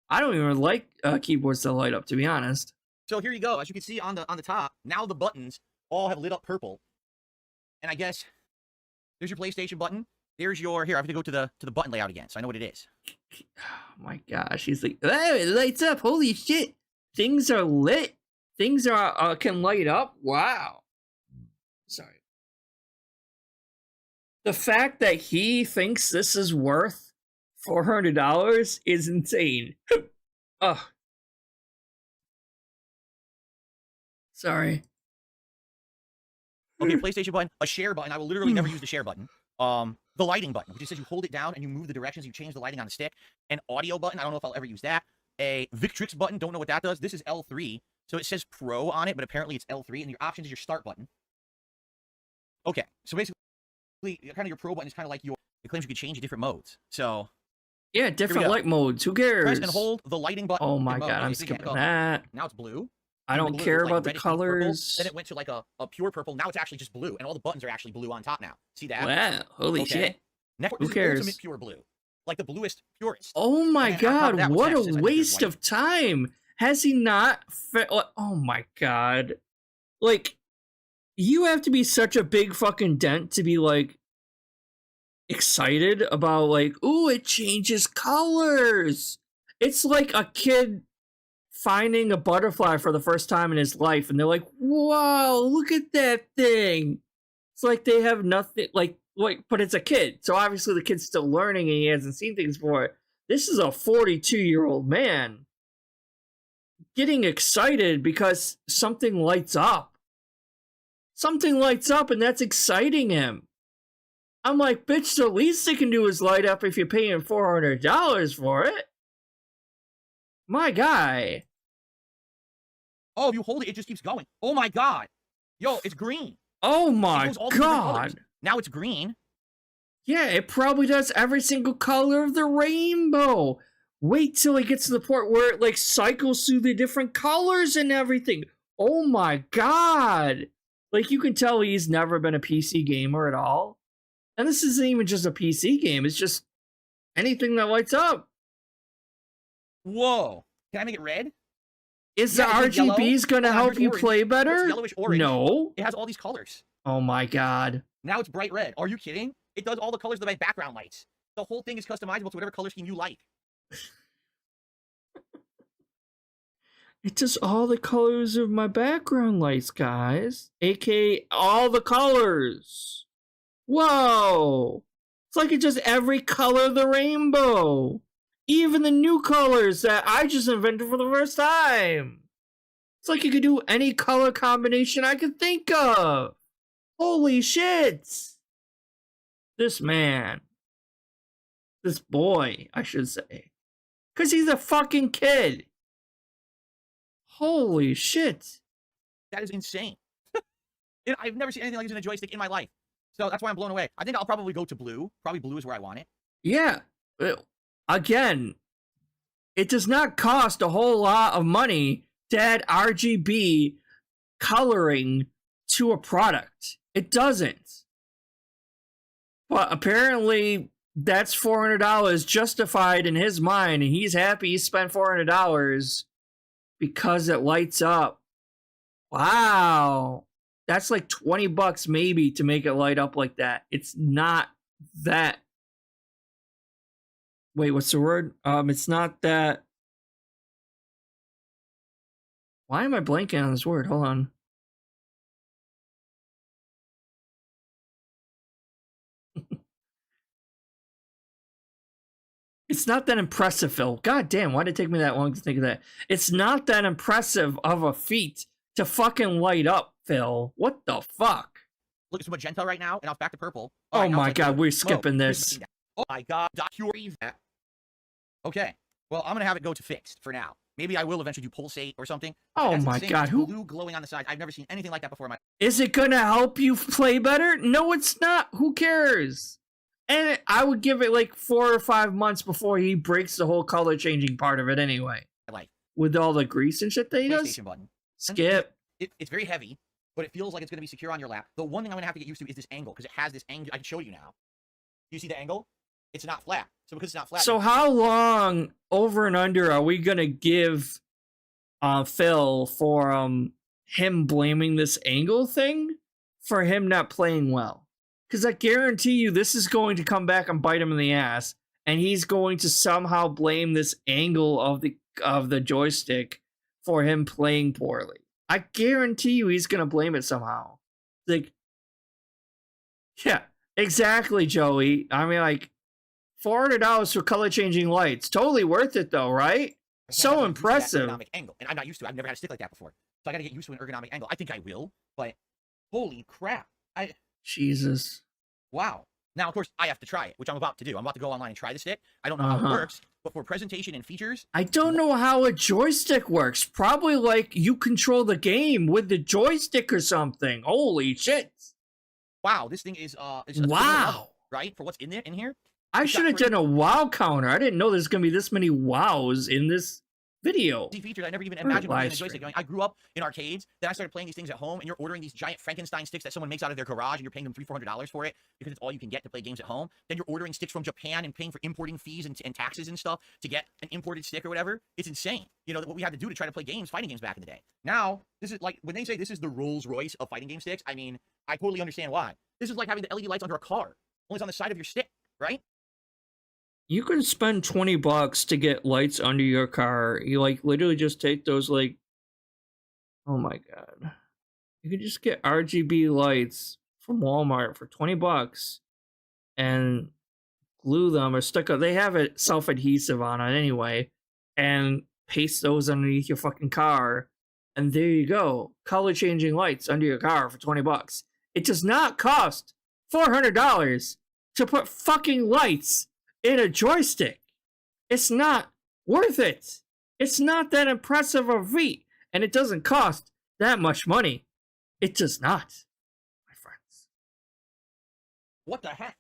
I don't even like keyboards that light up, to be honest. So here you go. As you can see on the top, now the buttons all have lit up purple. And I guess there's your PlayStation button. There's your here. I have to go to the button layout again, so I know what it is. Oh my gosh, he's like, oh, it lights up. Holy shit, things are lit. Things are can light up. Wow. Sorry. The fact that he thinks this is worth $400 is insane. Ugh. Sorry. Okay, PlayStation button, a share button. I will literally never use the share button. The lighting button, which just says you hold it down and you move the directions, you change the lighting on the stick. An audio button, I don't know if I'll ever use that. A Victrix button, don't know what that does. This is L3, so it says Pro on it, but apparently it's L3, and your options is your start button. Okay, so basically, kind of your Pro button is kind of like it claims you can change different modes. So yeah, different light modes. Who cares? Press and hold the lighting button. Oh my god, I'm skipping that. Now it's blue. I don't care about the colors. Then it went to like a pure purple. Now it's actually just blue, and all the buttons are actually blue on top now. See that? Wow, holy shit. Next, who cares? Ultimate pure blue, like the bluest, purest. Oh my god, what a waste of time. Has he not? Oh my god. Like, you have to be such a big fucking dent to be like excited about like, ooh, it changes colors. It's like a kid finding a butterfly for the first time in his life, and they're like, "Wow, look at that thing!" It's like they have nothing, like, but it's a kid, so obviously the kid's still learning and he hasn't seen things before. This is a 42-year-old man getting excited because something lights up. Something lights up, and that's exciting him. I'm like, bitch, the least they can do is light up if you're paying $400 for it. My guy. Oh, you hold it, it just keeps going. Oh my god. Yo, it's green. Oh my god. Now it's green. Yeah, it probably does every single color of the rainbow. Wait till it gets to the point where it like cycles through the different colors and everything. Oh my god. Like, you can tell he's never been a PC gamer at all. And this isn't even just a PC game, it's just anything that lights up. Whoa. Can I make it red? Is the RGBs gonna help you play better? It's yellowish orange. No. It has all these colors. Oh my god. Now it's bright red. Are you kidding? It does all the colors of my background lights. The whole thing is customizable to whatever color scheme you like. It does all the colors of my background lights, guys. AKA all the colors. Whoa. It's like it does every color of the rainbow. Even the new colors that I just invented for the first time. It's like you could do any color combination I could think of. Holy shit. This man. This boy, I should say. Because he's a fucking kid. Holy shit. That is insane. I've never seen anything like this in a joystick in my life. So that's why I'm blown away. I think I'll probably go to blue. Probably blue is where I want it. Yeah. Again, it does not cost a whole lot of money to add RGB coloring to a product. It doesn't. But apparently, that's $400 justified in his mind, and he's happy he spent $400 because it lights up. Wow. That's like $20 maybe to make it light up like that. It's not that. Wait, what's the word? It's not that. Why am I blanking on this word? Hold on. It's not that impressive, Phil. God damn, why did it take me that long to think of that? It's not that impressive of a feat to fucking light up, Phil. What the fuck? Look, it's magenta right now, and I'll back to purple. Oh my god, we're skipping this. Oh my god, that. Okay, well, I'm gonna have it go to fixed for now. Maybe I will eventually do pulsate or something. Oh my god, who? Blue glowing on the side. I've never seen anything like that before in my. Is it gonna help you play better? No, it's not. Who cares? And I would give it like 4 or 5 months before he breaks the whole color changing part of it anyway. Like with all the grease and shit that he does. Button. Skip. It's very heavy. but it feels like it's going to be secure on your lap. The one thing I'm going to have to get used to is this angle, because it has this angle. I can show you now. You see the angle? It's not flat. So because it's not flat. So how long over and under are we going to give Phil for him blaming this angle thing for him not playing well? Because I guarantee you this is going to come back and bite him in the ass, and he's going to somehow blame this angle of the joystick for him playing poorly. I guarantee you he's going to blame it somehow. Like, yeah, exactly, Joey. I mean, like, $400 for color changing lights. Totally worth it, though, right? So impressive. Ergonomic angle, and I'm not used to it. I've never had a stick like that before. So I got to get used to an ergonomic angle. I think I will, but holy crap. Jesus. Wow. Now, of course, I have to try it, which I'm about to do. I'm about to go online and try the stick. I don't know how it works, but for presentation and features... I don't know how a joystick works. Probably like you control the game with the joystick or something. Holy shit. Wow, this thing is wow. level, right? For what's in here? I should have done a wow counter. I didn't know there's going to be this many wows in this video. Features I never even imagined playing a joystick. I grew up in arcades, then I started playing these things at home, and you're ordering these giant Frankenstein sticks that someone makes out of their garage, and you're paying them $300-$400 for it because it's all you can get to play games at home. Then you're ordering sticks from Japan and paying for importing fees and taxes and stuff to get an imported stick or whatever. It's insane. You know, what we had to do to try to play fighting games back in the day. Now, this is like, when they say this is the Rolls Royce of fighting game sticks, I mean, I totally understand why. This is like having the LED lights under a car. Only it's on the side of your stick, right? You can spend $20 to get lights under your car. You like literally just take those like, oh my god, you can just get RGB lights from Walmart for $20 and glue them or stick up. They have it self-adhesive on it anyway, and paste those underneath your fucking car, and there you go, color changing lights under your car for $20. It does not cost $400 to put fucking lights in a joystick. It's not worth it. It's not that impressive a feat, and it doesn't cost that much money. It does not, my friends. What the heck?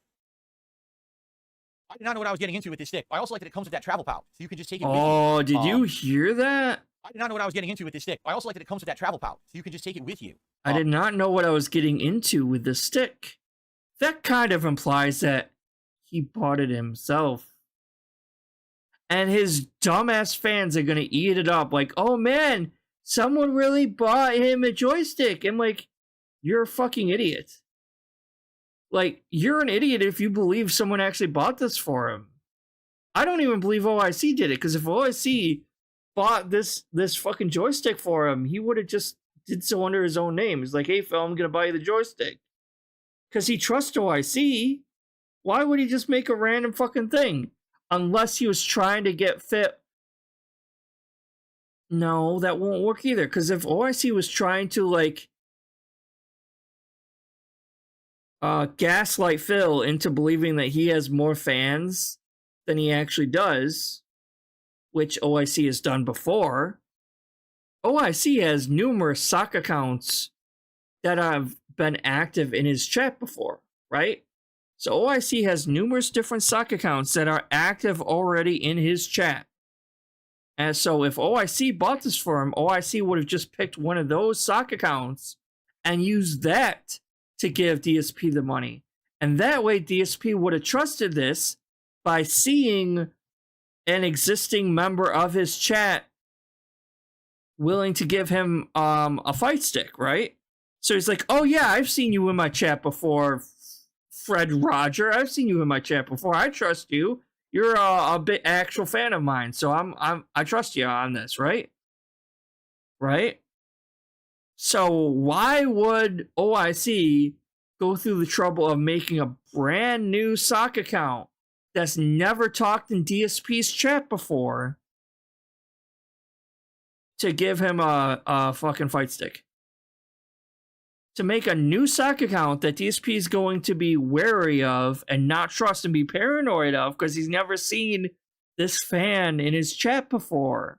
I did not know what I was getting into with this stick. I also like that it comes with that travel pouch, so you can just take it with you. Oh, did you hear that? I did not know what I was getting into with this stick. I also like that it comes with that travel pouch, so you can just take it with you. I did not know what I was getting into with this stick. That kind of implies that he bought it himself. And his dumbass fans are going to eat it up like, oh man, someone really bought him a joystick. I'm like, you're a fucking idiot. Like, you're an idiot if you believe someone actually bought this for him. I don't even believe OIC did it, because if OIC bought this fucking joystick for him, he would have just did so under his own name. He's like, hey Phil, I'm going to buy you the joystick. Because he trusts OIC. Why would he just make a random fucking thing? Unless he was trying to get fit. No, that won't work either. Because if OIC was trying to, like, gaslight Phil into believing that he has more fans than he actually does, which OIC has done before, OIC has numerous sock accounts that have been active in his chat before, right? So OIC has numerous different sock accounts that are active already in his chat. And so if OIC bought this for him, OIC would have just picked one of those sock accounts and used that to give DSP the money. And that way DSP would have trusted this by seeing an existing member of his chat willing to give him a fight stick, right? So he's like, oh yeah, I've seen you in my chat before, Fred Roger. I've seen you in my chat before. I trust you. You're a big actual fan of mine, so I trust you on this, right? Right? So why would OIC go through the trouble of making a brand new sock account that's never talked in DSP's chat before to give him a fucking fight stick? To make a new sock account that DSP is going to be wary of and not trust and be paranoid of because he's never seen this fan in his chat before.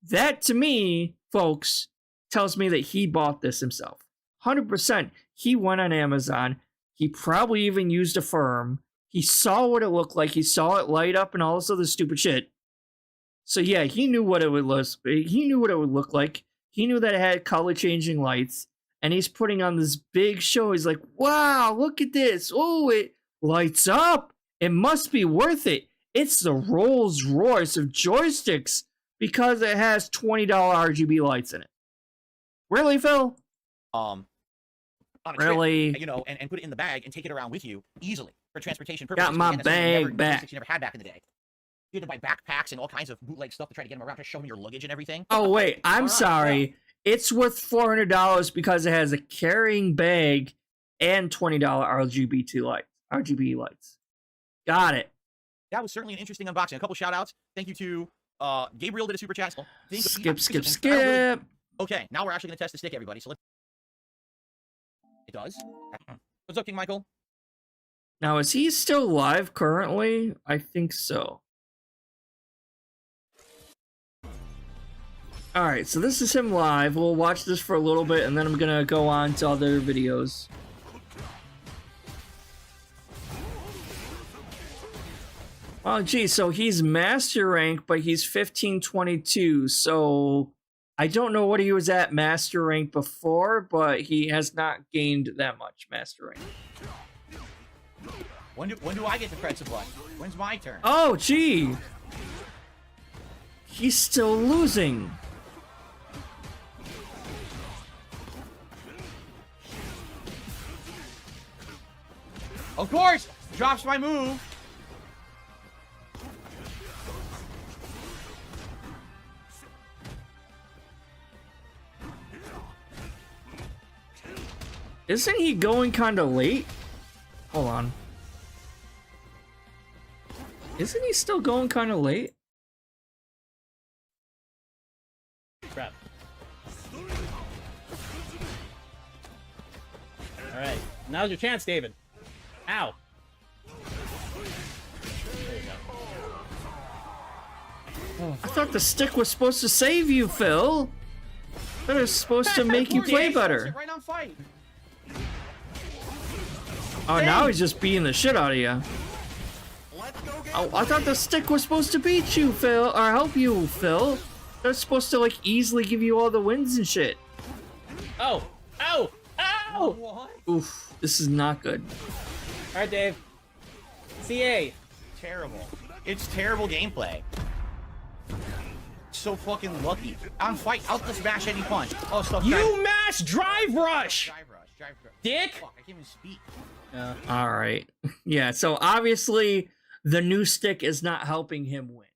That, to me, folks, tells me that he bought this himself. 100%. He went on Amazon. He probably even used Affirm. He saw what it looked like. He saw it light up and all this other stupid shit. So yeah, he knew what it would look. He knew what it would look like. He knew that it had color changing lights. and he's putting on this big show. He's like, wow, look at this. Oh, it lights up. It must be worth it. It's the Rolls Royce of joysticks because it has $20 RGB lights in it. Really, Phil? On a Really? trip, you know, and put it in the bag and take it around with you easily for transportation purposes. Got my And that's something bag back. You never had back in the day. You had to buy backpacks and all kinds of bootleg stuff to try to get them around to show them your luggage and everything. Oh, wait, I'm Alright, sorry. It's worth $400 because it has a carrying bag and $20 RGB lights. Got it. That was certainly an interesting unboxing. A couple shout outs. Thank you to Gabriel did a super chat. Skip. Okay, now we're actually going to test the stick, everybody. So let's... It does. What's up, King Michael? Now, is he still live currently? I think so. Alright, so this is him live. We'll watch this for a little bit, and then I'm gonna go on to other videos. Oh, gee, so he's master rank, but he's 1522, so I don't know what he was at master rank before, but he has not gained that much master rank. When do I get to press a button? When's my turn? Oh, gee! He's still losing. Of course! Drops my move! Isn't he going kind of late? Hold on. Isn't he still going kind of late? Crap. Alright, now's your chance, David. Ow. There you go. I thought the stick was supposed to save you, Phil. That was supposed to make you play better. Right on fight. Oh, now he's just beating the shit out of you. Oh, I thought the stick was supposed to beat you, Phil, or help you, Phil. They're supposed to, like, easily give you all the wins and shit. Oh! Ow! Ow! What? Oof, this is not good. Alright, Dave. CA. Terrible. It's terrible gameplay. So fucking lucky. On fight, out the smash any punch. Oh, stuff. You mashed Drive Rush! Drive rush. Dick! Fuck, I can't even speak. All right. Yeah, so obviously the new stick is not helping him win.